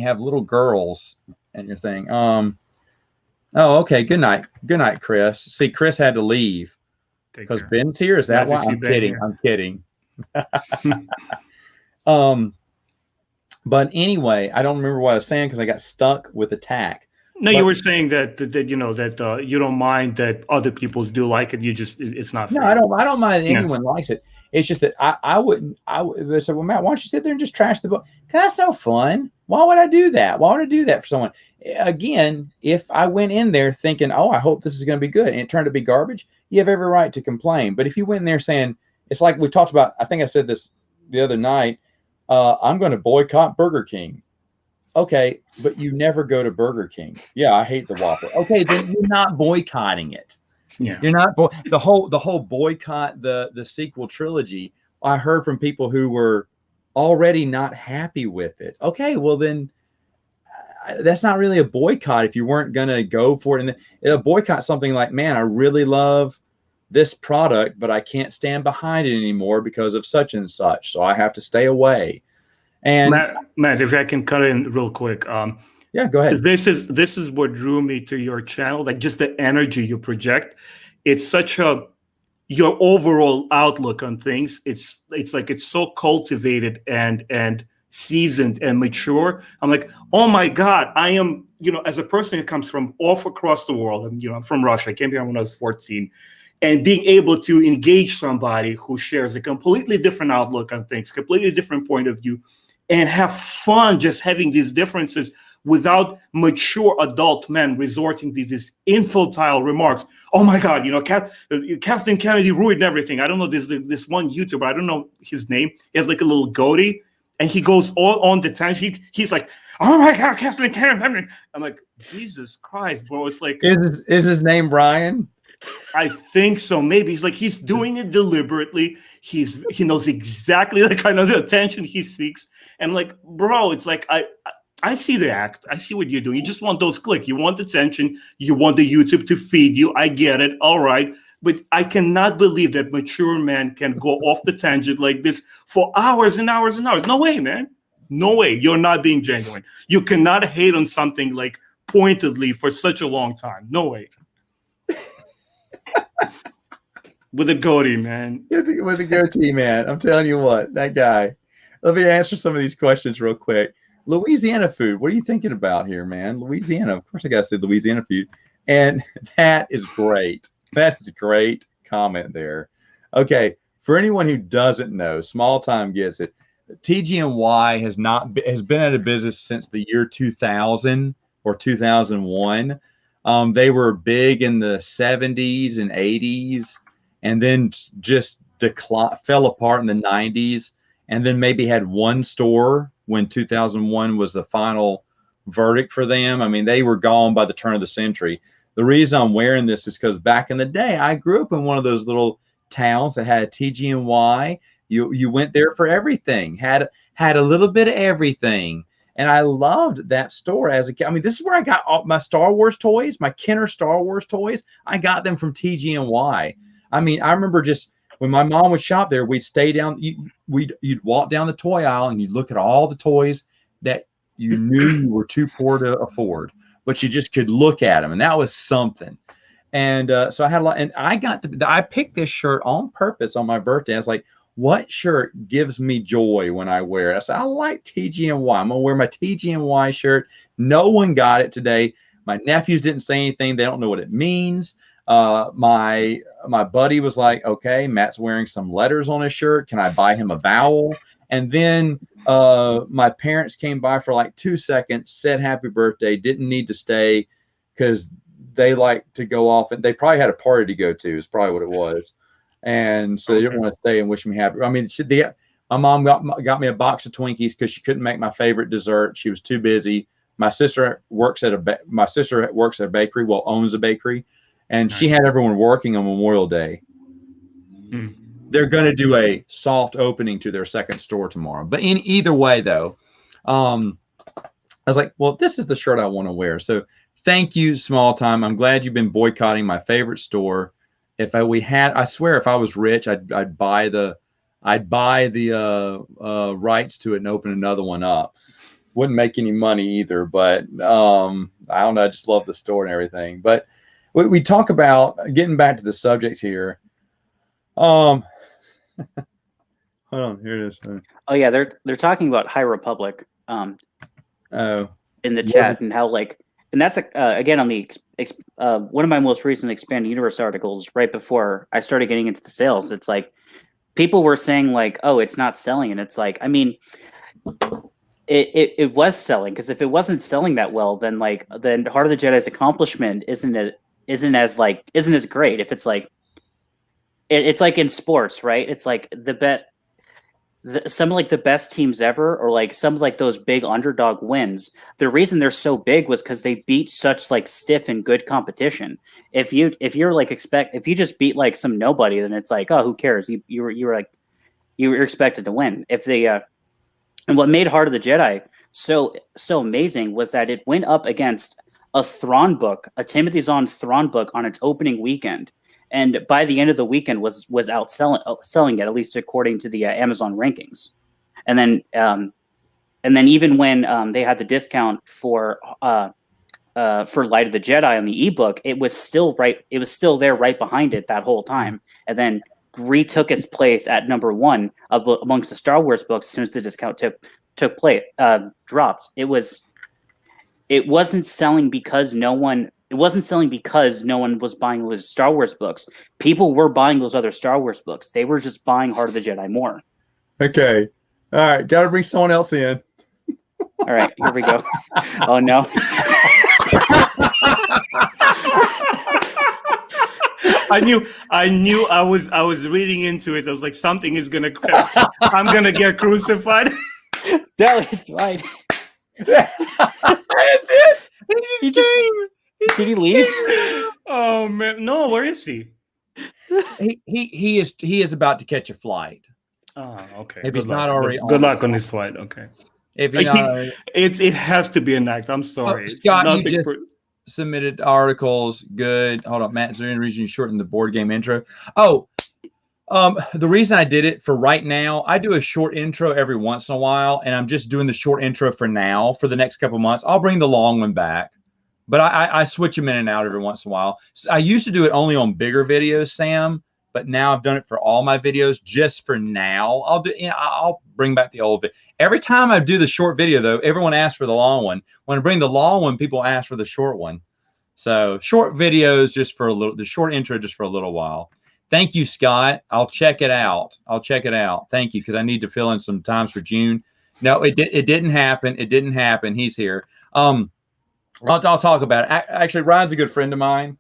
have little girls and your thing? Oh, okay. Good night, Chris. See, Chris had to leave because Ben's here. Is that why? I'm kidding. I'm kidding. But anyway, I don't remember what I was saying because I got stuck with attack. No, you were saying that you don't mind that other people do like it. It's not fair. No, I don't mind that anyone likes it. It's just that I wouldn't. They said, well, Matt, why don't you sit there and just trash the book? That's no fun. Why would I do that? Why would I do that for someone? Again, if I went in there thinking, oh, I hope this is going to be good, and it turned to be garbage, you have every right to complain. But if you went in there saying, it's like we talked about, I think I said this the other night, I'm going to boycott Burger King. Okay, but you never go to Burger King. Yeah, I hate the Whopper. Okay, then you're not boycotting it. Yeah. You're not the whole boycott the sequel trilogy. I heard from people who were already not happy with it. Okay, well then that's not really a boycott if you weren't going to go for it. And a boycott something like, man, I really love this product, but I can't stand behind it anymore because of such and such. So I have to stay away. And Matt, if I can cut in real quick. Yeah, go ahead. This is what drew me to your channel, like just the energy you project. It's such your overall outlook on things. It's like it's so cultivated and seasoned and mature. I'm like, oh my God, I am, as a person who comes from off across the world, I'm from Russia. I came here when I was 14. And being able to engage somebody who shares a completely different outlook on things, completely different point of view, and have fun just having these differences without mature adult men resorting to these infantile remarks. Oh my God, Kathleen Kennedy ruined everything. I don't know, this one YouTuber, I don't know his name. He has like a little goatee, and he goes all on the tangent. He's like, oh my God, Kathleen Kennedy. I'm like, Jesus Christ, bro. It's like, is his name Brian? I think so. Maybe he's doing it deliberately. He knows exactly the kind of attention he seeks. And like, bro, it's like I see the act. I see what you're doing. You just want those clicks. You want attention. You want the YouTube to feed you. I get it. All right. But I cannot believe that mature men can go off the tangent like this for hours and hours and hours. No way, man. No way. You're not being genuine. You cannot hate on something like pointedly for such a long time. No way. With a goatee, man. With a goatee, man. I'm telling you what, that guy. Let me answer some of these questions real quick. Louisiana food. What are you thinking about here, man? Louisiana. Of course, I got to say Louisiana food. And that is great. That is a great comment there. Okay. For anyone who doesn't know, small time gets it. TGNY has been out of business since the year 2000 or 2001. They were big in the 70s and 80s, and then just fell apart in the 90s, and then maybe had one store when 2001 was the final verdict for them. I mean, they were gone by the turn of the century. The reason I'm wearing this is because back in the day, I grew up in one of those little towns that had a TGNY. You went there for everything, had a little bit of everything. And I loved that store as a kid. I mean, this is where I got all my Star Wars toys, my Kenner Star Wars toys. I got them from TGNY. I mean, I remember just when my mom would shop there, we'd stay down. You'd walk down the toy aisle and you'd look at all the toys that you knew you were too poor to afford, but you just could look at them, and that was something. And so I had a lot. And I picked this shirt on purpose on my birthday. I was like, what shirt gives me joy when I wear it? I said, I like TGNY. I'm going to wear my TGNY shirt. No one got it today. My nephews didn't say anything. They don't know what it means. My buddy was like, okay, Matt's wearing some letters on his shirt. Can I buy him a vowel? And then my parents came by for like 2 seconds, said happy birthday, didn't need to stay because they like to go off, and they probably had a party to go to is probably what it was. And so they didn't want to stay and wish me happy. I mean, my mom got me a box of Twinkies because she couldn't make my favorite dessert. She was too busy. My sister works at a bakery, well, owns a bakery, and she had everyone working on Memorial Day. They're going to do a soft opening to their second store tomorrow. But in either way, though, I was like, well, this is the shirt I want to wear. So thank you, Small Time. I'm glad you've been boycotting my favorite store. I swear, if I was rich, I'd buy the rights to it and open another one up. Wouldn't make any money either, but I don't know. I just love the store and everything. But we talk about getting back to the subject here. Hold on, here it is. Oh yeah, they're talking about High Republic. In the chat, and how and that's again on the one of my most recent Expanded Universe articles right before I started getting into the sales. It's like people were saying like, oh, it's not selling, and it's like, I mean, it was selling, because if it wasn't selling that well, then Heart of the Jedi's accomplishment isn't as great. If it's like it's like in sports, right? It's like some of like the best teams ever, or like some of like those big underdog wins. The reason they're so big was because they beat such like stiff and good competition. If you just beat like some nobody, then it's like, oh, who cares? You were expected to win. If they and what made Heart of the Jedi so amazing was that it went up against a Timothy Zahn Thrawn book on its opening weekend, and by the end of the weekend was selling it, at least according to the Amazon rankings. And then even when they had the discount for Light of the Jedi on the ebook, it was still there right behind it that whole time, and then retook its place at number one amongst the Star Wars books as soon as the discount dropped. It wasn't selling because no one was buying those Star Wars books. People were buying those other Star Wars books. They were just buying Heart of the Jedi more. Okay. All right. Got to bring someone else in. All right. Here we go. Oh, no. I knew I was reading into it. I was like, something is gonna crack. I'm gonna get crucified. No, it's fine. That's it. He just came. Did he leave? Oh man, no. Where is he? He is about to catch a flight. Oh, okay. If he's not already, good luck on his flight. Okay. If he's not, it has to be an act. I'm sorry, Scott. You just submitted articles. Good. Hold on, Matt. Is there any reason you shortened the board game intro? Oh, the reason I did it for right now, I do a short intro every once in a while, and I'm just doing the short intro for now for the next couple of months. I'll bring the long one back, but I switch them in and out every once in a while. So I used to do it only on bigger videos, Sam, but now I've done it for all my videos just for now. I'll bring back the old video. Every time I do the short video, though, everyone asks for the long one. When I bring the long one, people ask for the short one. So short videos just for a little, the short intro just for a little while. Thank you, Scott. I'll check it out. Thank you, because I need to fill in some times for June. No, it didn't happen. It didn't happen. He's here. I'll talk about it. Actually, Ryan's a good friend of mine.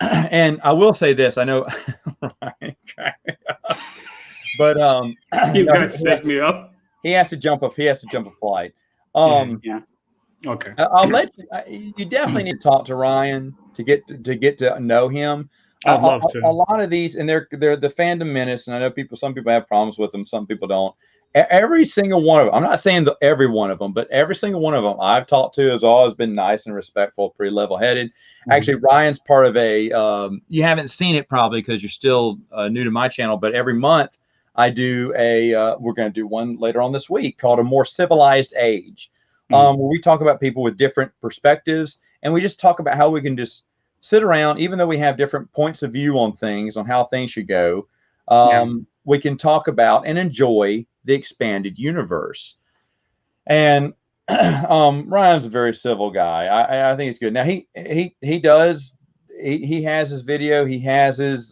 And I will say this. I know, but you guys set me up. He has to jump up. He has to jump a flight. Yeah. Okay. I'll let you. You definitely need to talk to Ryan to get to know him. I'd love to. A lot of these, and they're the fandom menace, and I know some people have problems with them, some people don't. Every single one of them, I'm not saying every one of them, but every single one of them I've talked to has always been nice and respectful, pretty level-headed. Mm-hmm. Actually, Ryan's part of a, you haven't seen it probably because you're still new to my channel, but every month I do we're going to do one later on this week called A More Civilized Age, where we talk about people with different perspectives, and we just talk about how we can just sit around, even though we have different points of view on things, on how things should go. We can talk about and enjoy the expanded universe. And Ryan's a very civil guy. I think he's good. Now he has his video, he has his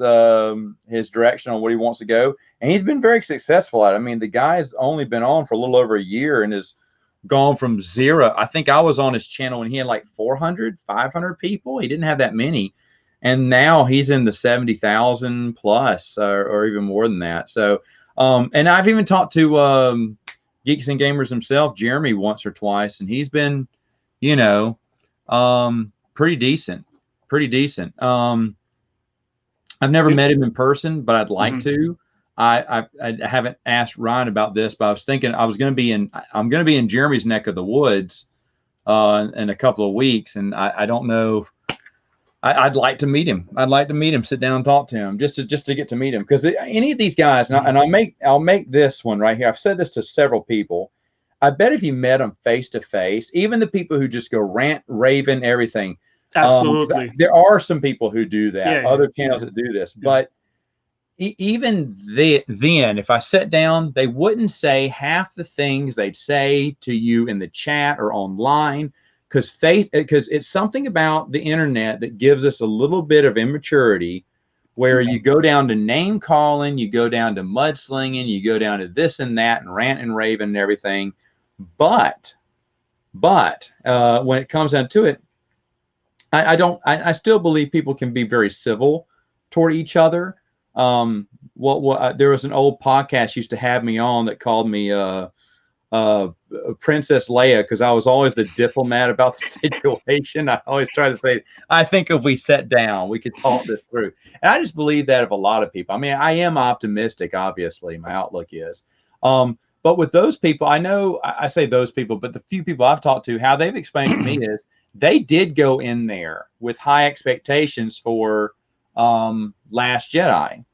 direction on what he wants to go, and he's been very successful at it. I mean, the guy's only been on for a little over a year and has gone from zero. I think I was on his channel when he had like 400, 500 people. He didn't have that many. And now he's in the 70,000 plus or even more than that. So, and I've even talked to Geeks and Gamers himself, Jeremy, once or twice, and he's been, pretty decent. I've never met him in person, but I'd like to. I haven't asked Ryan about this, but I was thinking I'm going to be in Jeremy's neck of the woods in a couple of weeks, and I don't know. I'd like to meet him. Sit down and talk to him just to get to meet him, because any of these guys, and I'll make this one right here. I've said this to several people. I bet if you met them face to face, even the people who just go rant, raving, everything. Absolutely. There are some people who do that. Other channels that do this, but even then, if I sat down, they wouldn't say half the things they'd say to you in the chat or online, because it's something about the internet that gives us a little bit of immaturity, where you go down to name calling, you go down to mudslinging, you go down to this and that and rant and raving and everything. But when it comes down to it, I still believe people can be very civil toward each other. There was an old podcast used to have me on that called me Princess Leia, because I was always the diplomat about the situation. I always try to say, I think if we sat down, we could talk this through. And I just believe that of a lot of people. I mean, I am optimistic, obviously, my outlook is. But with those people, I know I say those people, but the few people I've talked to, how they've explained to me is they did go in there with high expectations for Last Jedi,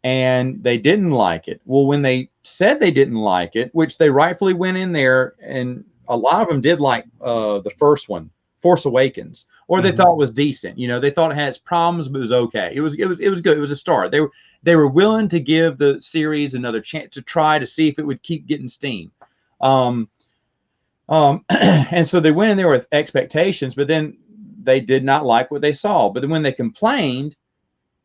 and they didn't like it. Well, when they said they didn't like it, which they rightfully went in there, and a lot of them did like the first one, Force Awakens, or they thought it was decent. You know, they thought it had its problems, but it was okay. It was good. It was a start. They were willing to give the series another chance to try to see if it would keep getting steam. And so they went in there with expectations, but then they did not like what they saw. But then when they complained,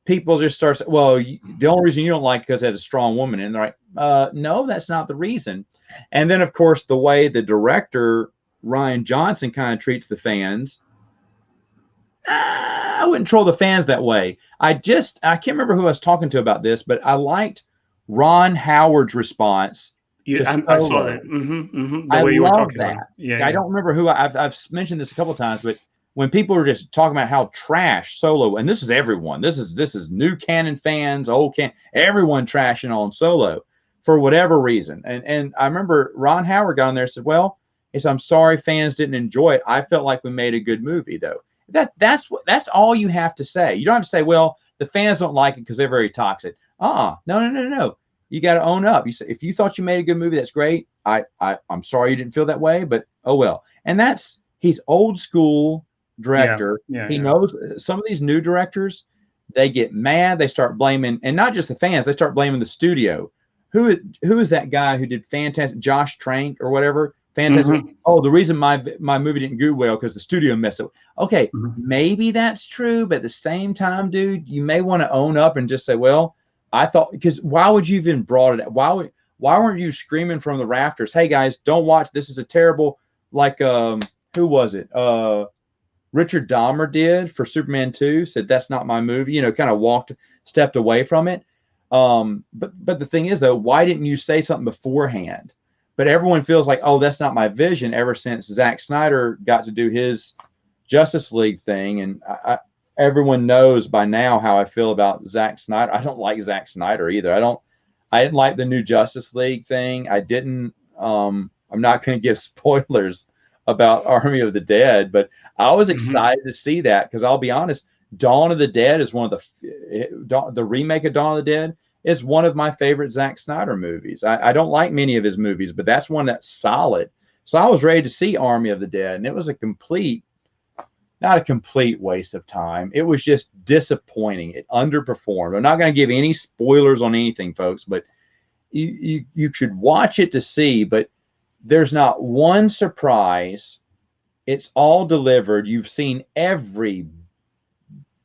people just start saying, well, the only reason you don't like it because it has a strong woman. And they're like, no, that's not the reason. And then, of course, the way the director, Ryan Johnson, kind of treats the fans, I wouldn't troll the fans that way. I can't remember who I was talking to about this, but I liked Ron Howard's response. I saw that. The I way you were love talking that. about it. Yeah, I don't remember who I've mentioned this a couple of times, but when people were just talking about how trash Solo, and this is everyone, this is new canon fans, old canon, everyone trashing on Solo for whatever reason. And I remember Ron Howard got on there and said, well, I'm sorry fans didn't enjoy it. I felt like we made a good movie though. That's all you have to say. You don't have to say, well, the fans don't like it because they're very toxic. No. You got to own up. You say, if you thought you made a good movie, that's great. I'm sorry you didn't feel that way, but oh well. And he's old school director. He knows some of these new directors, they get mad, they start blaming, and not just the fans, they start blaming the studio. Who is that guy who did fantastic, Josh Trank or whatever? Fantastic. Oh, the reason my movie didn't do well because the studio messed up. Okay, maybe that's true, but at the same time, dude, you may want to own up and just say, well, I thought, because why would you even brought it up? Why weren't you screaming from the rafters, hey guys, don't watch, this is a terrible, like who was it? Richard Dahmer did for Superman 2, said that's not my movie, you know, kind of stepped away from it. But the thing is though, why didn't you say something beforehand? But everyone feels like, oh, that's not my vision ever since Zack Snyder got to do his Justice League thing. And everyone knows by now how I feel about Zack Snyder. I don't like Zack Snyder either. I didn't like the new Justice League thing. I didn't, I'm not going to give spoilers about Army of the Dead, but I was excited to see that because I'll be honest, Dawn of the Dead is one of the remake of Dawn of the Dead is one of my favorite Zack Snyder movies. I don't like many of his movies, but that's one that's solid. So I was ready to see Army of the Dead, and it was not a complete waste of time. It was just disappointing. It underperformed. I'm not going to give any spoilers on anything, folks, but you should watch it to see, but there's not one surprise. It's all delivered. You've seen every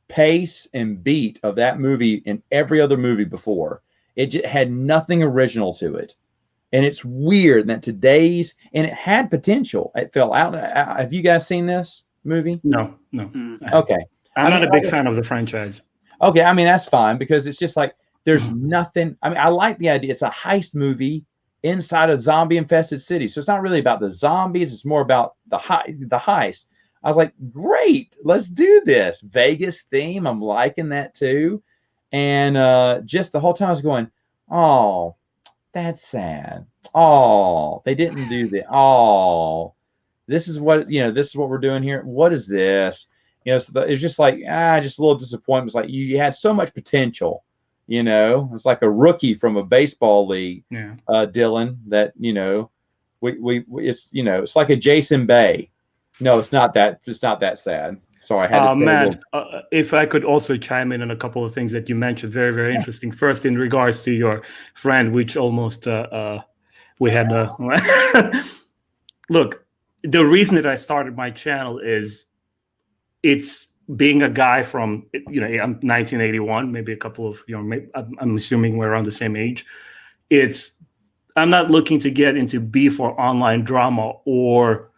pace and beat of that movie in every other movie before. It had nothing original to it. And it's weird that and it had potential. It fell out. Have you guys seen this movie? No. Okay. I'm not a big fan of the franchise. Okay. I mean, that's fine because it's just like, there's nothing. I mean, I like the idea. It's a heist movie inside a zombie infested city. So it's not really about the zombies. It's more about the heist. I was like, great, let's do this. Vegas theme. I'm liking that too. And just the whole time I was going, oh, that's sad. Oh, they didn't do that. Oh, this is what we're doing here. What is this? You know, so it's just like, just a little disappointment. It's like you had so much potential. You know, it's like a rookie from a baseball league, Dylan, that, you know, it's like a Jason Bay. No, it's not that sad. So I had to Matt, if I could also chime in on a couple of things that you mentioned, very, very interesting. First, in regards to your friend, which almost we had look, the reason that I started my channel is it's being a guy from, I'm 1981, maybe a couple of, I'm assuming we're around the same age. I'm not looking to get into beef or online drama or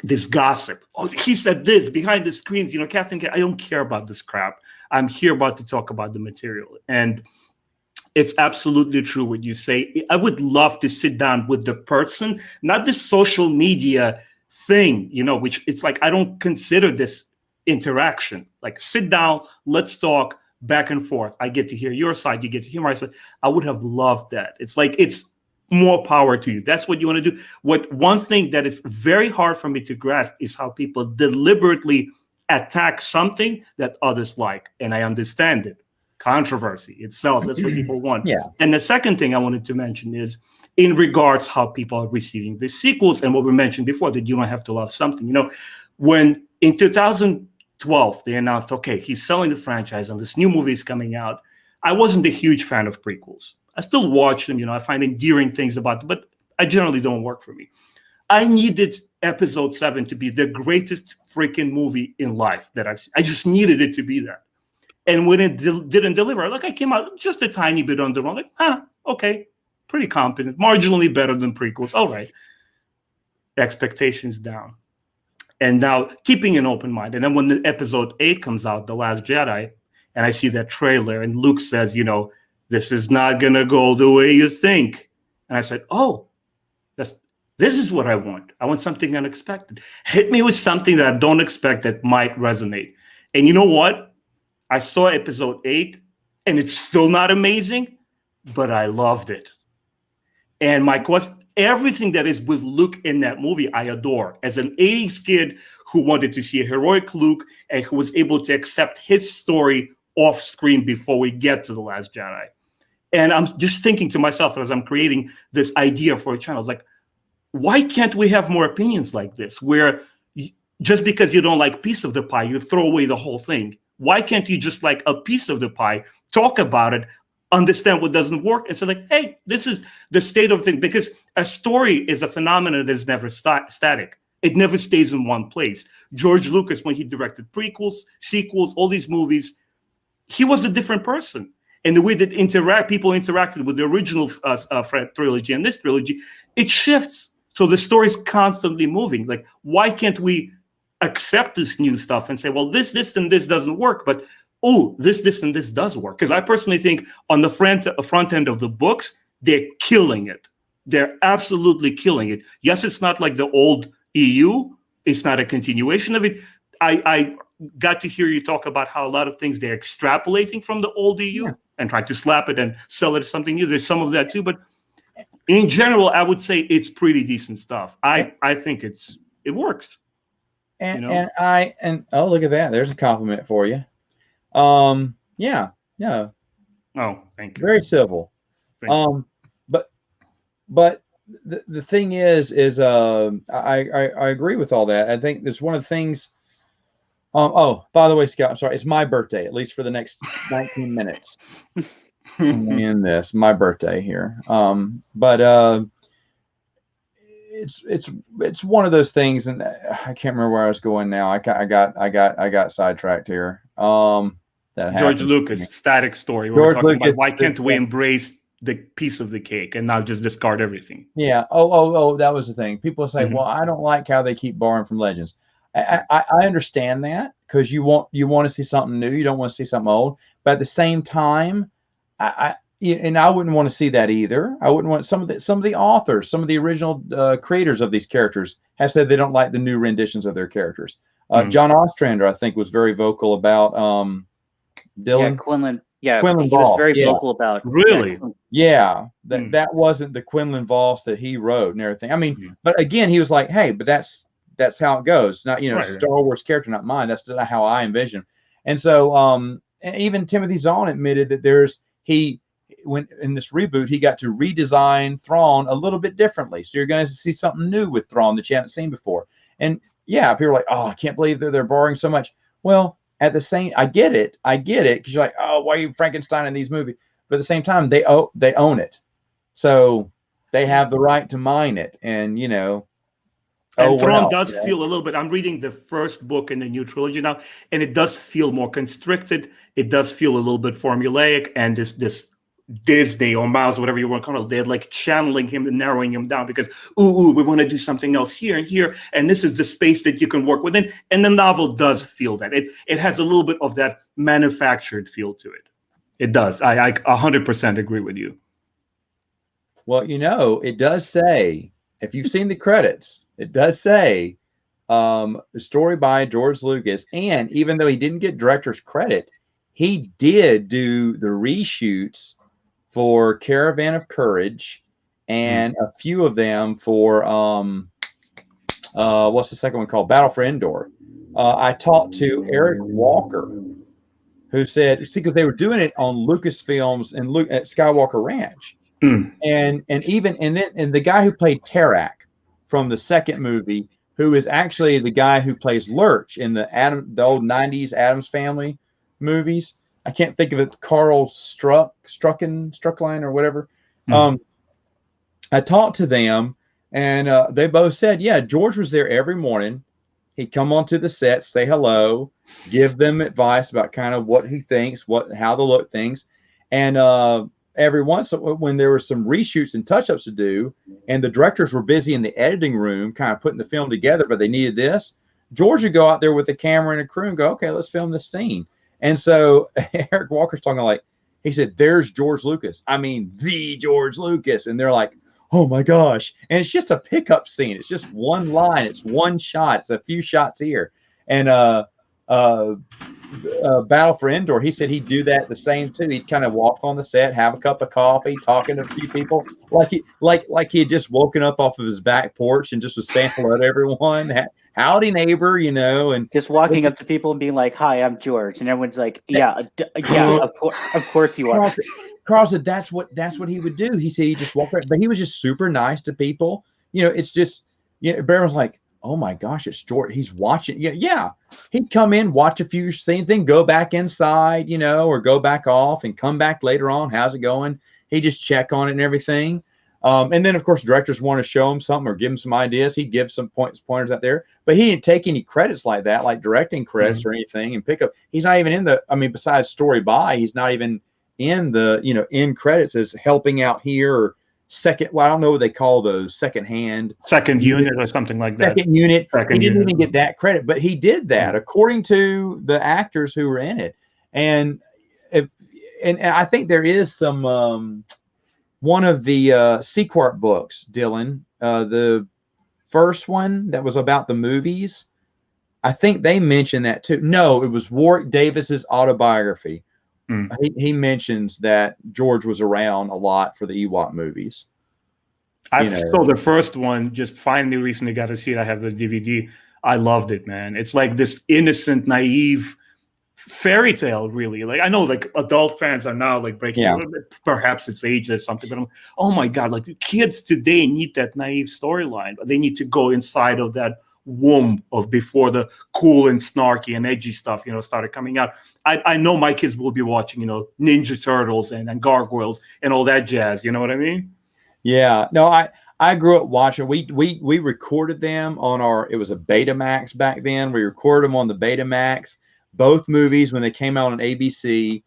this gossip. Oh, he said this behind the screens. Captain, I don't care about this crap. I'm here about to talk about the material. And it's absolutely true what you say. I would love to sit down with the person, not the social media thing, which it's like, I don't consider this interaction. Like, sit down, let's talk back and forth. I get to hear your side, you get to hear my side. I would have loved that. It's like, it's more power to you. That's what you want to do. One thing that is very hard for me to grasp is how people deliberately attack something that others like. And I understand it. Controversy, it sells. That's what people want. Yeah. And the second thing I wanted to mention is in regards how people are receiving the sequels and what we mentioned before, that you don't have to love something. When in 2012 they announced, okay, he's selling the franchise and this new movie is coming out, I wasn't a huge fan of prequels. I still watch them. I find endearing things about them, but I generally don't work for me. I needed Episode 7 to be the greatest freaking movie in life that I've seen. I just needed it to be there. And when it didn't deliver, like, I came out just a tiny bit underwhelmed. Like, okay, pretty competent, marginally better than prequels. All right. Expectations down. And now keeping an open mind. And then when the Episode 8 comes out, The Last Jedi, and I see that trailer and Luke says, this is not going to go the way you think. And I said, oh, this is what I want. I want something unexpected. Hit me with something that I don't expect that might resonate. And you know what? I saw Episode 8, and it's still not amazing, but I loved it. And my question, everything that is with Luke in that movie, I adore. As an 80s kid who wanted to see a heroic Luke and who was able to accept his story off screen before we get to The Last Jedi. And I'm just thinking to myself as I'm creating this idea for a channel, I was like, why can't we have more opinions like this, where just because you don't like a piece of the pie, you throw away the whole thing? Why can't you just like a piece of the pie, talk about it, understand what doesn't work, and say, like, hey, this is the state of things? Because a story is a phenomenon that is never static. It never stays in one place. George Lucas, when he directed prequels, sequels, all these movies, he was a different person. And the way that people interacted with the original trilogy and this trilogy, it shifts. So the story is constantly moving. Like, why can't we accept this new stuff and say, well, this, and this doesn't work, but this, and this does work? Because I personally think on the front end of the books, they're killing it. They're absolutely killing it. Yes, it's not like the old EU. It's not a continuation of it. I got to hear you talk about how a lot of things they're extrapolating from the old EU and trying to slap it and sell it as something new. There's some of that too, but in general, I would say it's pretty decent stuff. I think it works. And oh, look at that. There's a compliment for you. Yeah. Oh, thank you. Very civil. But the thing is I agree with all that. I think that's one of the things. Oh, by the way, Scott, I'm sorry. It's my birthday, at least for the next 19 minutes. In this, my birthday here. But it's one of those things, and I can't remember where I was going now. I got sidetracked here. George Lucas, static story. We're talking about why can't we embrace the piece of the cake and not just discard everything? Yeah. Oh, that was the thing. People say, well, I don't like how they keep borrowing from Legends. I understand that, because you want to see something new. You don't want to see something old. But at the same time, I wouldn't want to see that either. I wouldn't want some of the authors, some of the original creators of these characters have said they don't like the new renditions of their characters. John Ostrander, I think, was very vocal about Dylan. Yeah, Quinlan. Yeah, Quinlan he Voss. was very vocal about. Really? Yeah, that wasn't the Quinlan Voss that he wrote and everything. I mean, but again, he was like, hey, but that's how it goes. Not, Star Wars character, not mine. That's not how I envision. And so, and even Timothy Zahn admitted that when in this reboot, he got to redesign Thrawn a little bit differently. So you're going to see something new with Thrawn that you haven't seen before. And yeah, people are like, oh, I can't believe they're borrowing so much. Well, at the same, I get it, because you're like, oh, why are you Frankenstein in these movies? But at the same time, they own it, so they have the right to mine it, and And Thrawn does feel a little bit. I'm reading the first book in the new trilogy now, and it does feel more constricted. It does feel a little bit formulaic, and this Disney or Miles, whatever you want to call it, they're like channeling him and narrowing him down because, ooh, we want to do something else here and here, and this is the space that you can work within. And the novel does feel that. It has a little bit of that manufactured feel to it. It does. I 100% agree with you. Well, it does say, if you've seen the credits, it does say the story by George Lucas. And even though he didn't get director's credit, he did do the reshoots for Caravan of Courage and a few of them for what's the second one called? Battle for Endor. I talked to Eric Walker, who said, see, because they were doing it on Lucasfilms and at Skywalker Ranch. And the guy who played Tarak from the second movie, who is actually the guy who plays Lurch in the old 90s Addams Family movies. I can't think of it. Carl Struckline or whatever. I talked to them, and they both said, yeah, George was there every morning. He'd come onto the set, say hello, give them advice about kind of what he thinks, how to look things. And every once in a while, when there were some reshoots and touch-ups to do, and the directors were busy in the editing room kind of putting the film together, but they needed this, George would go out there with the camera and a crew and go, okay, let's film this scene. And so Eric Walker's talking like, he said, there's George Lucas. I mean, the George Lucas. And they're like, oh my gosh. And it's just a pickup scene. It's just one line. It's one shot. It's a few shots here. And Battle for Endor, he said he'd do that the same too. He'd kind of walk on the set, have a cup of coffee, talking to a few people, like he had just woken up off of his back porch and just was saying hello to everyone. Howdy, neighbor, and just walking up to people and being like, "Hi, I'm George," and everyone's like, "Yeah, of course you are." Carl said that's what he would do. He said he just walked around, but he was just super nice to people. It's just Bear was like, oh my gosh, it's George. He's watching. Yeah. He'd come in, watch a few scenes, then go back inside, or go back off and come back later on. How's it going? He'd just check on it and everything. And then, of course, directors want to show him something or give him some ideas. He'd give some pointers out there, but he didn't take any credits like that, like directing credits or anything and pick up. He's not even in besides story by, he's not even in the, end credits as helping out here or second. Well, I don't know what they call those, second unit or something like that. Second unit. He didn't even get that credit, but he did that according to the actors who were in it. And I think there is some, one of the Sequart books, Dylan, the first one that was about the movies, I think they mentioned that too. No, it was Warwick Davis's autobiography. He mentions that George was around a lot for the Ewok movies. I saw the first one, just finally recently got to see it. I have the DVD. I loved it, man. It's like this innocent, naive fairy tale, really. Like, I know like adult fans are now like breaking a little bit, perhaps it's age or something, but oh my God, like kids today need that naive storyline. They need to go inside of that womb of before the cool and snarky and edgy stuff, started coming out. I know my kids will be watching, Ninja Turtles and Gargoyles and all that jazz. You know what I mean? Yeah. No, I grew up watching. We recorded them on it was a Betamax back then. We recorded them on the Betamax, both movies when they came out on ABC,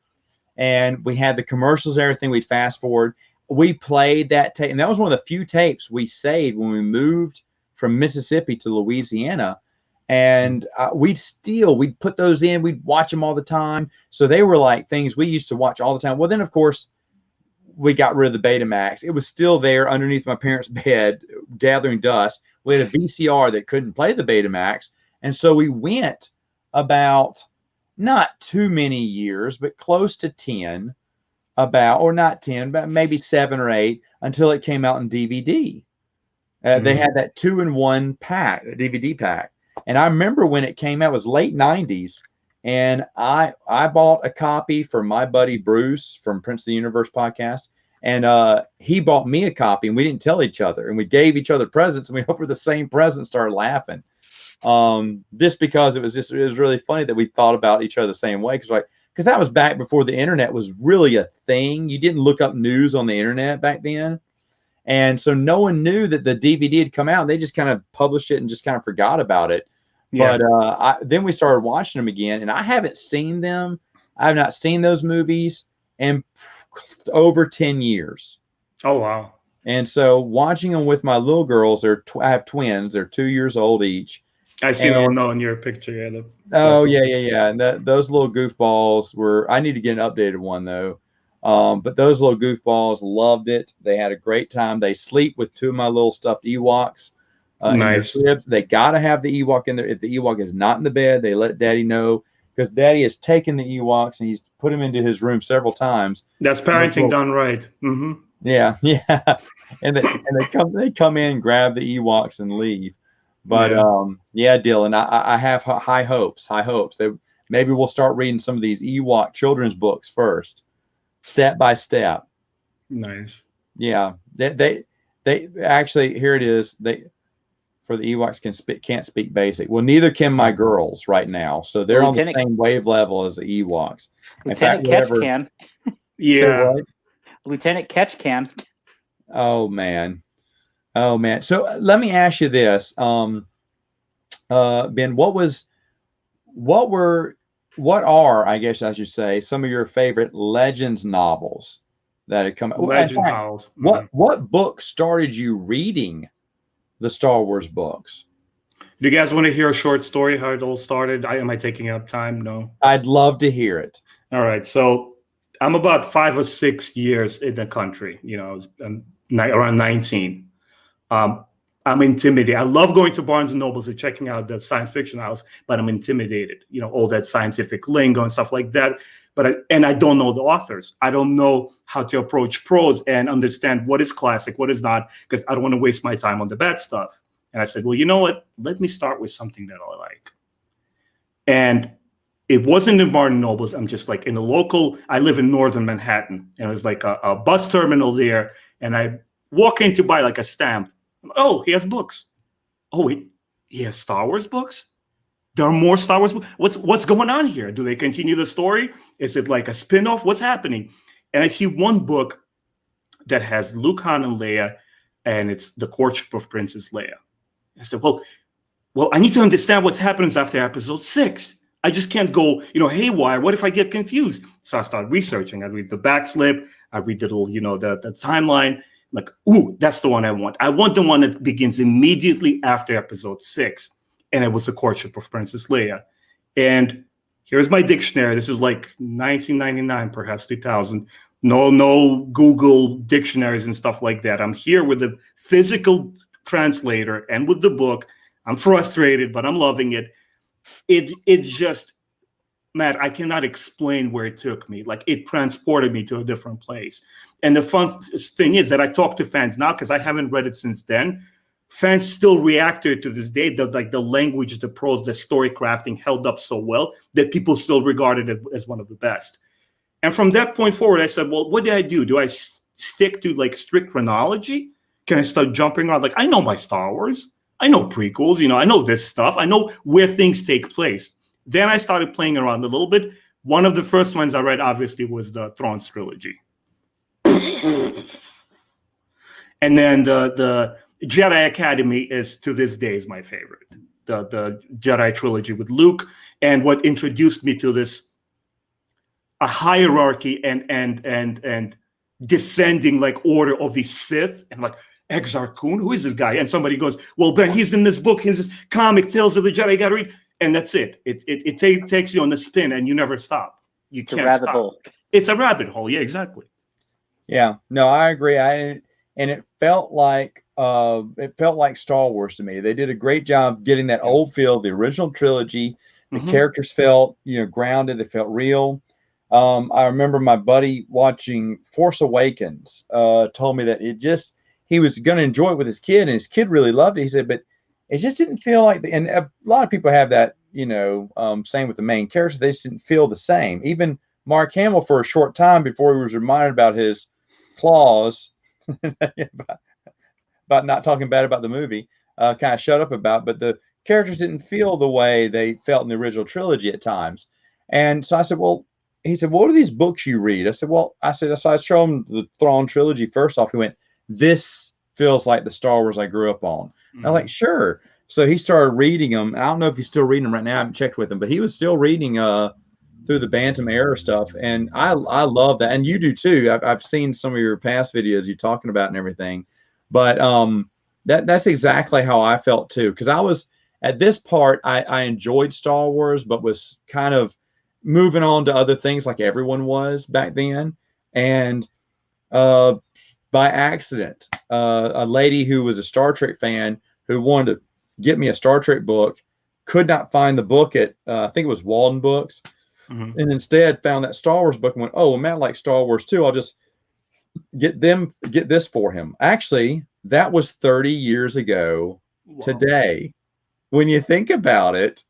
and we had the commercials and everything. We'd fast forward. We played that tape, and that was one of the few tapes we saved when we moved from Mississippi to Louisiana. And we'd put those in, we'd watch them all the time. So they were like things we used to watch all the time. Well, then of course we got rid of the Betamax. It was still there underneath my parents' bed, gathering dust. We had a VCR that couldn't play the Betamax. And so we went about not too many years, but close to 10, but maybe 7 or 8 until it came out in DVD. They had that 2-in-1 pack, a DVD pack. And I remember when it came out, it was late 90s. And I bought a copy for my buddy Bruce from Prince of the Universe podcast. And he bought me a copy, and we didn't tell each other. And we gave each other presents, and we opened the same present, started laughing. Just because it was really funny that we thought about each other the same way. Because that was back before the internet was really a thing. You didn't look up news on the internet back then. And so no one knew that the DVD had come out. They just kind of published it and just kind of forgot about it. Yeah. But then we started watching them again, and I haven't seen them. I have not seen those movies in over 10 years. Oh, wow. And so watching them with my little girls, I have twins. They're 2 years old each. I see And, no in your picture. Yeah. oh, yeah. And those little goofballs were, I need to get an updated one though. But those little goofballs loved it. They had a great time. They sleep with 2 of my little stuffed Ewoks in their Nice. cribs. They got to have the Ewok in there. If the Ewok is not in the bed, they let Daddy know, because Daddy has taken the Ewoks and he's put them into his room several times. That's parenting done right. Yeah, yeah. And they come in, grab the Ewoks, and leave. But yeah, Dylan, I have high hopes. That maybe we'll start reading some of these Ewok children's books first, step by step. Nice. Yeah, they actually, here it is. For the Ewoks can't speak basic. Well, neither can my girls right now, so they're on the same wave level as the Ewoks. Lieutenant Ketch can. Yeah. Lieutenant Ketch can. Oh man. So let me ask you this, Ben. What are, I guess I should say, some of your favorite Legends novels that had come out? Legend novels. What book started you reading the Star Wars books? Do you guys want to hear a short story how it all started? Am I taking up time? No. I'd love to hear it. All right. So I'm about 5 or 6 years in the country. I'm around 19. I'm intimidated. I love going to Barnes and Nobles and checking out the science fiction house, but I'm intimidated. All that scientific lingo and stuff like that. But I don't know the authors. I don't know how to approach prose and understand what is classic, what is not, because I don't want to waste my time on the bad stuff. And I said, well, you know what? Let me start with something that I like. And it wasn't in Barnes and Nobles. I'm just like in the local. I live in northern Manhattan, and it was like a bus terminal there. And I walk in to buy like a stamp. Oh, he has books. Oh, he has Star Wars books? There are more Star Wars books? What's going on here? Do they continue the story? Is it like a spin-off? What's happening? And I see one book that has Luke, Han, and Leia, and it's The Courtship of Princess Leia. I said, well, I need to understand what's happening after episode 6. I just can't go, haywire. What if I get confused? So I start researching. I read the back slip. I read the little, the timeline. Like, ooh, that's the one I want. I want the one that begins immediately after episode 6. And it was The Courtship of Princess Leia. And here's my dictionary. This is like 1999, perhaps 2000. No Google dictionaries and stuff like that. I'm here with the physical translator and with the book. I'm frustrated, but I'm loving it. It just, Matt, I cannot explain where it took me. Like, it transported me to a different place. And the fun thing is that I talk to fans now, because I haven't read it since then. Fans still react to it to this day. The language, the prose, the story crafting held up so well that people still regarded it as one of the best. And from that point forward, I said, well, what did I do? Do I stick to like strict chronology? Can I start jumping around? Like, I know my Star Wars. I know prequels. I know this stuff. I know where things take place. Then I started playing around a little bit. One of the first ones I read, obviously, was the Thrawn's trilogy. And then the Jedi Academy is, to this day, is my favorite. The Jedi trilogy with Luke, and what introduced me to this a hierarchy and descending like order of the Sith, and like, Exar Kun, who is this guy? And somebody goes, well, Ben, he's in this book, he's this comic, Tales of the Jedi, you gotta read. And that's it. It takes you on the spin, and you never stop. It's a rabbit hole. It's a rabbit hole. Yeah, exactly. Yeah, no, I agree. And it felt like Star Wars to me. They did a great job getting that old feel, the original trilogy. The characters felt, grounded. They felt real. I remember my buddy watching Force Awakens. Told me that he was going to enjoy it with his kid, and his kid really loved it. He said, but it just didn't feel like, and a lot of people have that, same with the main characters. They just didn't feel the same. Even Mark Hamill, for a short time before he was reminded about his claws, about not talking bad about the movie, kind of shut up about, but the characters didn't feel the way they felt in the original trilogy at times. And so I said, well, he said, what are these books you read? I said, so I showed him the Thrawn trilogy first off. He went, this feels like the Star Wars I grew up on. I was like, sure. So he started reading them. I don't know if he's still reading them right now. I haven't checked with him, but he was still reading through the Bantam era stuff, and I love that, and you do too. I've seen some of your past videos you talking about and everything, but that's exactly how I felt too. Because I was at this part, I enjoyed Star Wars, but was kind of moving on to other things like everyone was back then, and uh, by accident, a lady who was a Star Trek fan who wanted to get me a Star Trek book could not find the book at I think it was Walden Books, and instead found that Star Wars book and went, "Oh, well, Matt likes Star Wars too. I'll just get this for him." Actually, that was 30 years ago today. When you think about it,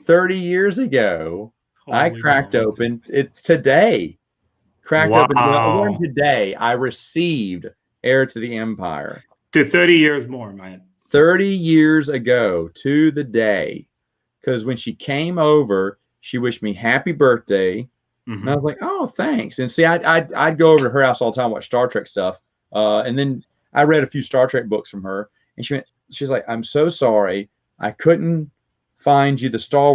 30 years ago, I cracked open it today. Cracked open when today I received Heir to the Empire. To 30 years more, man. 30 years ago to the day. Because when she came over, she wished me happy birthday. And I was like, oh, thanks. And see, I'd go over to her house all the time, watch Star Trek stuff. And then I read a few Star Trek books from her. And she's like, I'm so sorry. I couldn't find you the Star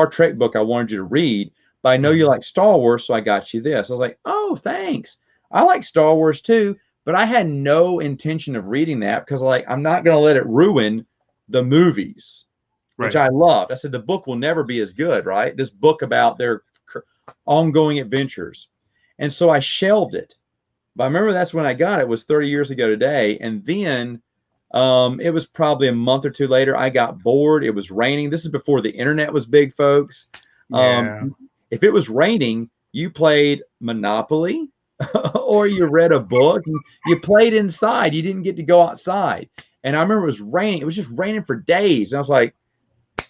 Trek book I wanted you to read. But I know you like Star Wars, so I got you this. I was like, oh, thanks. I like Star Wars too. But I had no intention of reading that because I'm not going to let it ruin the movies, which I loved. I said, the book will never be as good, right? This book about their ongoing adventures. And so I shelved it. But I remember that's when I got it. It was 30 years ago today. And then it was probably a month or two later, I got bored. It was raining. This is before the internet was big, folks. If it was raining, you played Monopoly or you read a book. You played inside. You didn't get to go outside. And I remember it was raining. It was just raining for days. And I was like,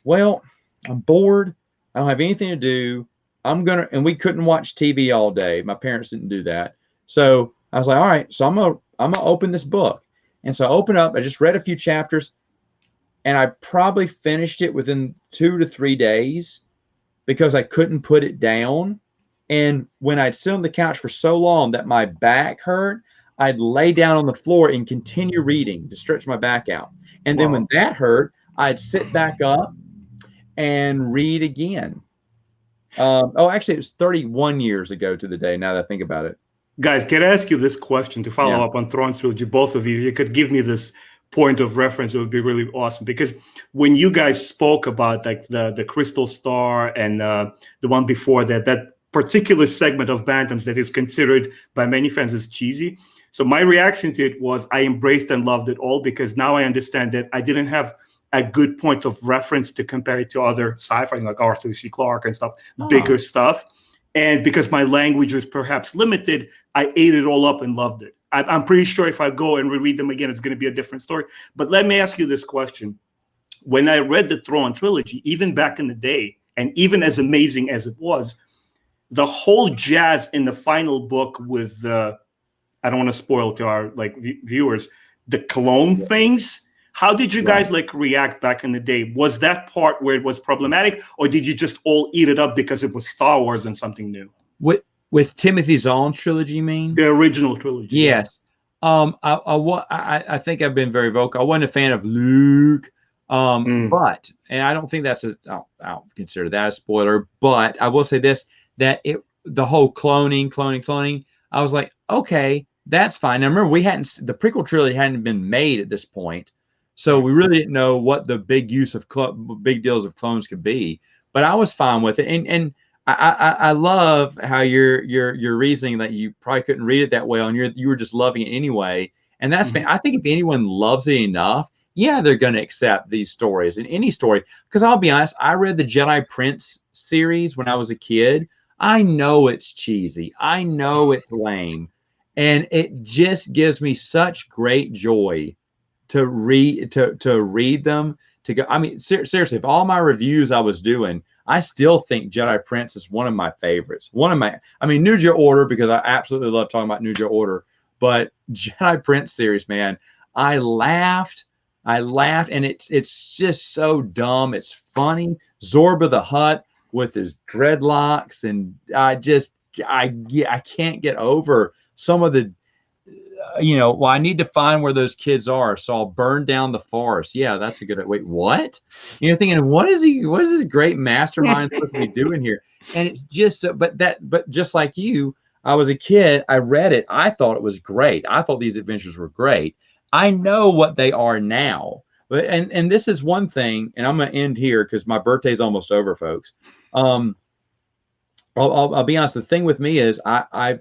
well, I'm bored. I don't have anything to do. And we couldn't watch TV all day. My parents didn't do that. So I was like, all right, so I'm gonna open this book. And so I opened up, I just read a few chapters, and I probably finished it within 2 to 3 days because I couldn't put it down. And when I'd sit on the couch for so long that my back hurt, I'd lay down on the floor and continue reading to stretch my back out. And then when that hurt, I'd sit back up and read again. Actually, it was 31 years ago to the day, now that I think about it. Guys, can I ask you this question to follow up on Thrawn Trilogy? Both of you, if you could give me this point of reference, it would be really awesome. Because when you guys spoke about like the Crystal Star and the one before that particular segment of Bantams that is considered by many fans as cheesy. So my reaction to it was I embraced and loved it all because now I understand that I didn't have a good point of reference to compare it to other sci-fi like Arthur C. Clarke and stuff, bigger stuff. And because my language was perhaps limited, I ate it all up and loved it. I'm pretty sure if I go and reread them again, it's going to be a different story. But let me ask you this question. When I read the Thrawn trilogy, even back in the day, and even as amazing as it was, the whole jazz in the final book with I don't want to spoil to our viewers, the clone things. How did you guys react back in the day? Was that part where it was problematic, or did you just all eat it up because it was Star Wars and something new? With Timothy Zahn's trilogy, you mean? The original trilogy. Yes. I think I've been very vocal. I wasn't a fan of Luke, but, and I don't think that's I don't consider that a spoiler, but I will say this, that the whole cloning, I was like, okay, that's fine. Now remember, the prequel trilogy hadn't been made at this point. So we really didn't know what the big use of big deals of clones could be, but I was fine with it. And I love how your reasoning that you probably couldn't read it that well, and you were just loving it anyway. And that's I think if anyone loves it enough, they're going to accept these stories and any story. Because I'll be honest, I read the Jedi Prince series when I was a kid. I know it's cheesy. I know it's lame, and it just gives me such great joy to read them, to go. I mean, seriously, if all my reviews I was doing, I still think Jedi Prince is one of my favorites. New Jedi Order, because I absolutely love talking about New Jedi Order, but Jedi Prince series, man, I laughed, and it's just so dumb. It's funny. Zorba the Hutt with his dreadlocks, and I can't get over some of the you know, well, I need to find where those kids are, so I'll burn down the forest. Yeah, that's a good. Wait, what? You're thinking, what is this great mastermind supposed to be doing here? And it just, but just like you, I was a kid. I read it. I thought it was great. I thought these adventures were great. I know what they are now. But and this is one thing, and I'm gonna end here because my birthday's almost over, folks. I'll be honest. The thing with me is I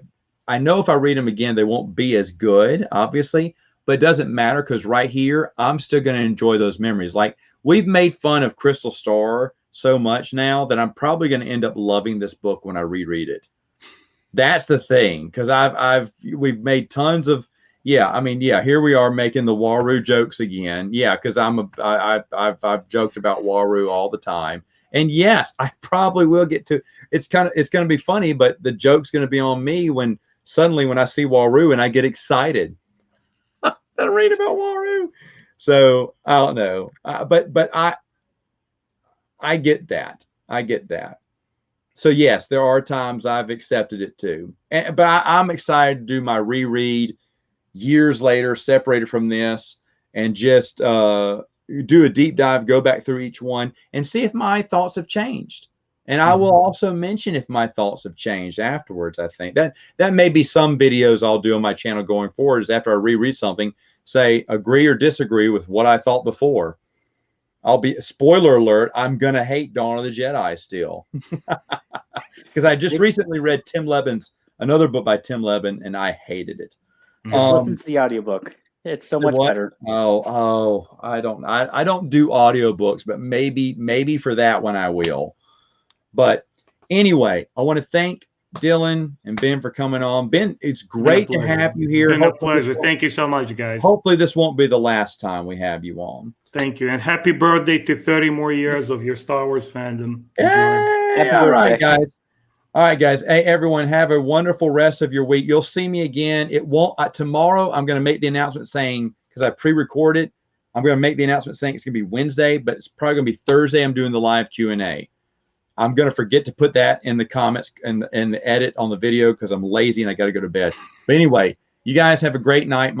know if I read them again, they won't be as good, obviously, but it doesn't matter because right here, I'm still going to enjoy those memories. Like we've made fun of Crystal Star so much now that I'm probably going to end up loving this book when I reread it. That's the thing, because we've made tons of, I mean, here we are making the Waru jokes again. Yeah, because I've joked about Waru all the time. And yes, I probably will get to. It's going to be funny, but the joke's going to be on me when suddenly when I see Waru and I get excited. I read about Waru. So I don't know, but I get that. I get that. So yes, there are times I've accepted it too. But I'm excited to do my reread years later, separated from this, and just do a deep dive, go back through each one and see if my thoughts have changed. And I will also mention if my thoughts have changed afterwards. I think that may be some videos I'll do on my channel going forward is after I reread something, say agree or disagree with what I thought before. I'll be, spoiler alert, I'm going to hate Dawn of the Jedi still. Because I just recently read another book by Tim Levin, and I hated it. Just listen to the audiobook. It's so much better. I don't do audiobooks, but maybe for that one I will. But anyway, I want to thank Dylan and Ben for coming on. Ben, it's great to have you here. It's been a pleasure. Thank you so much, guys. Hopefully this won't be the last time we have you on. Thank you. And happy birthday to 30 more years of your Star Wars fandom. Hey, all right, guys. All right, guys. Hey, everyone, have a wonderful rest of your week. You'll see me again. It won't tomorrow. I'm going to make the announcement saying, because I pre-recorded, I'm going to make the announcement saying it's going to be Wednesday, but it's probably going to be Thursday. I'm doing the live Q&A. I'm going to forget to put that in the comments and the edit on the video because I'm lazy and I got to go to bed. But anyway, you guys have a great night.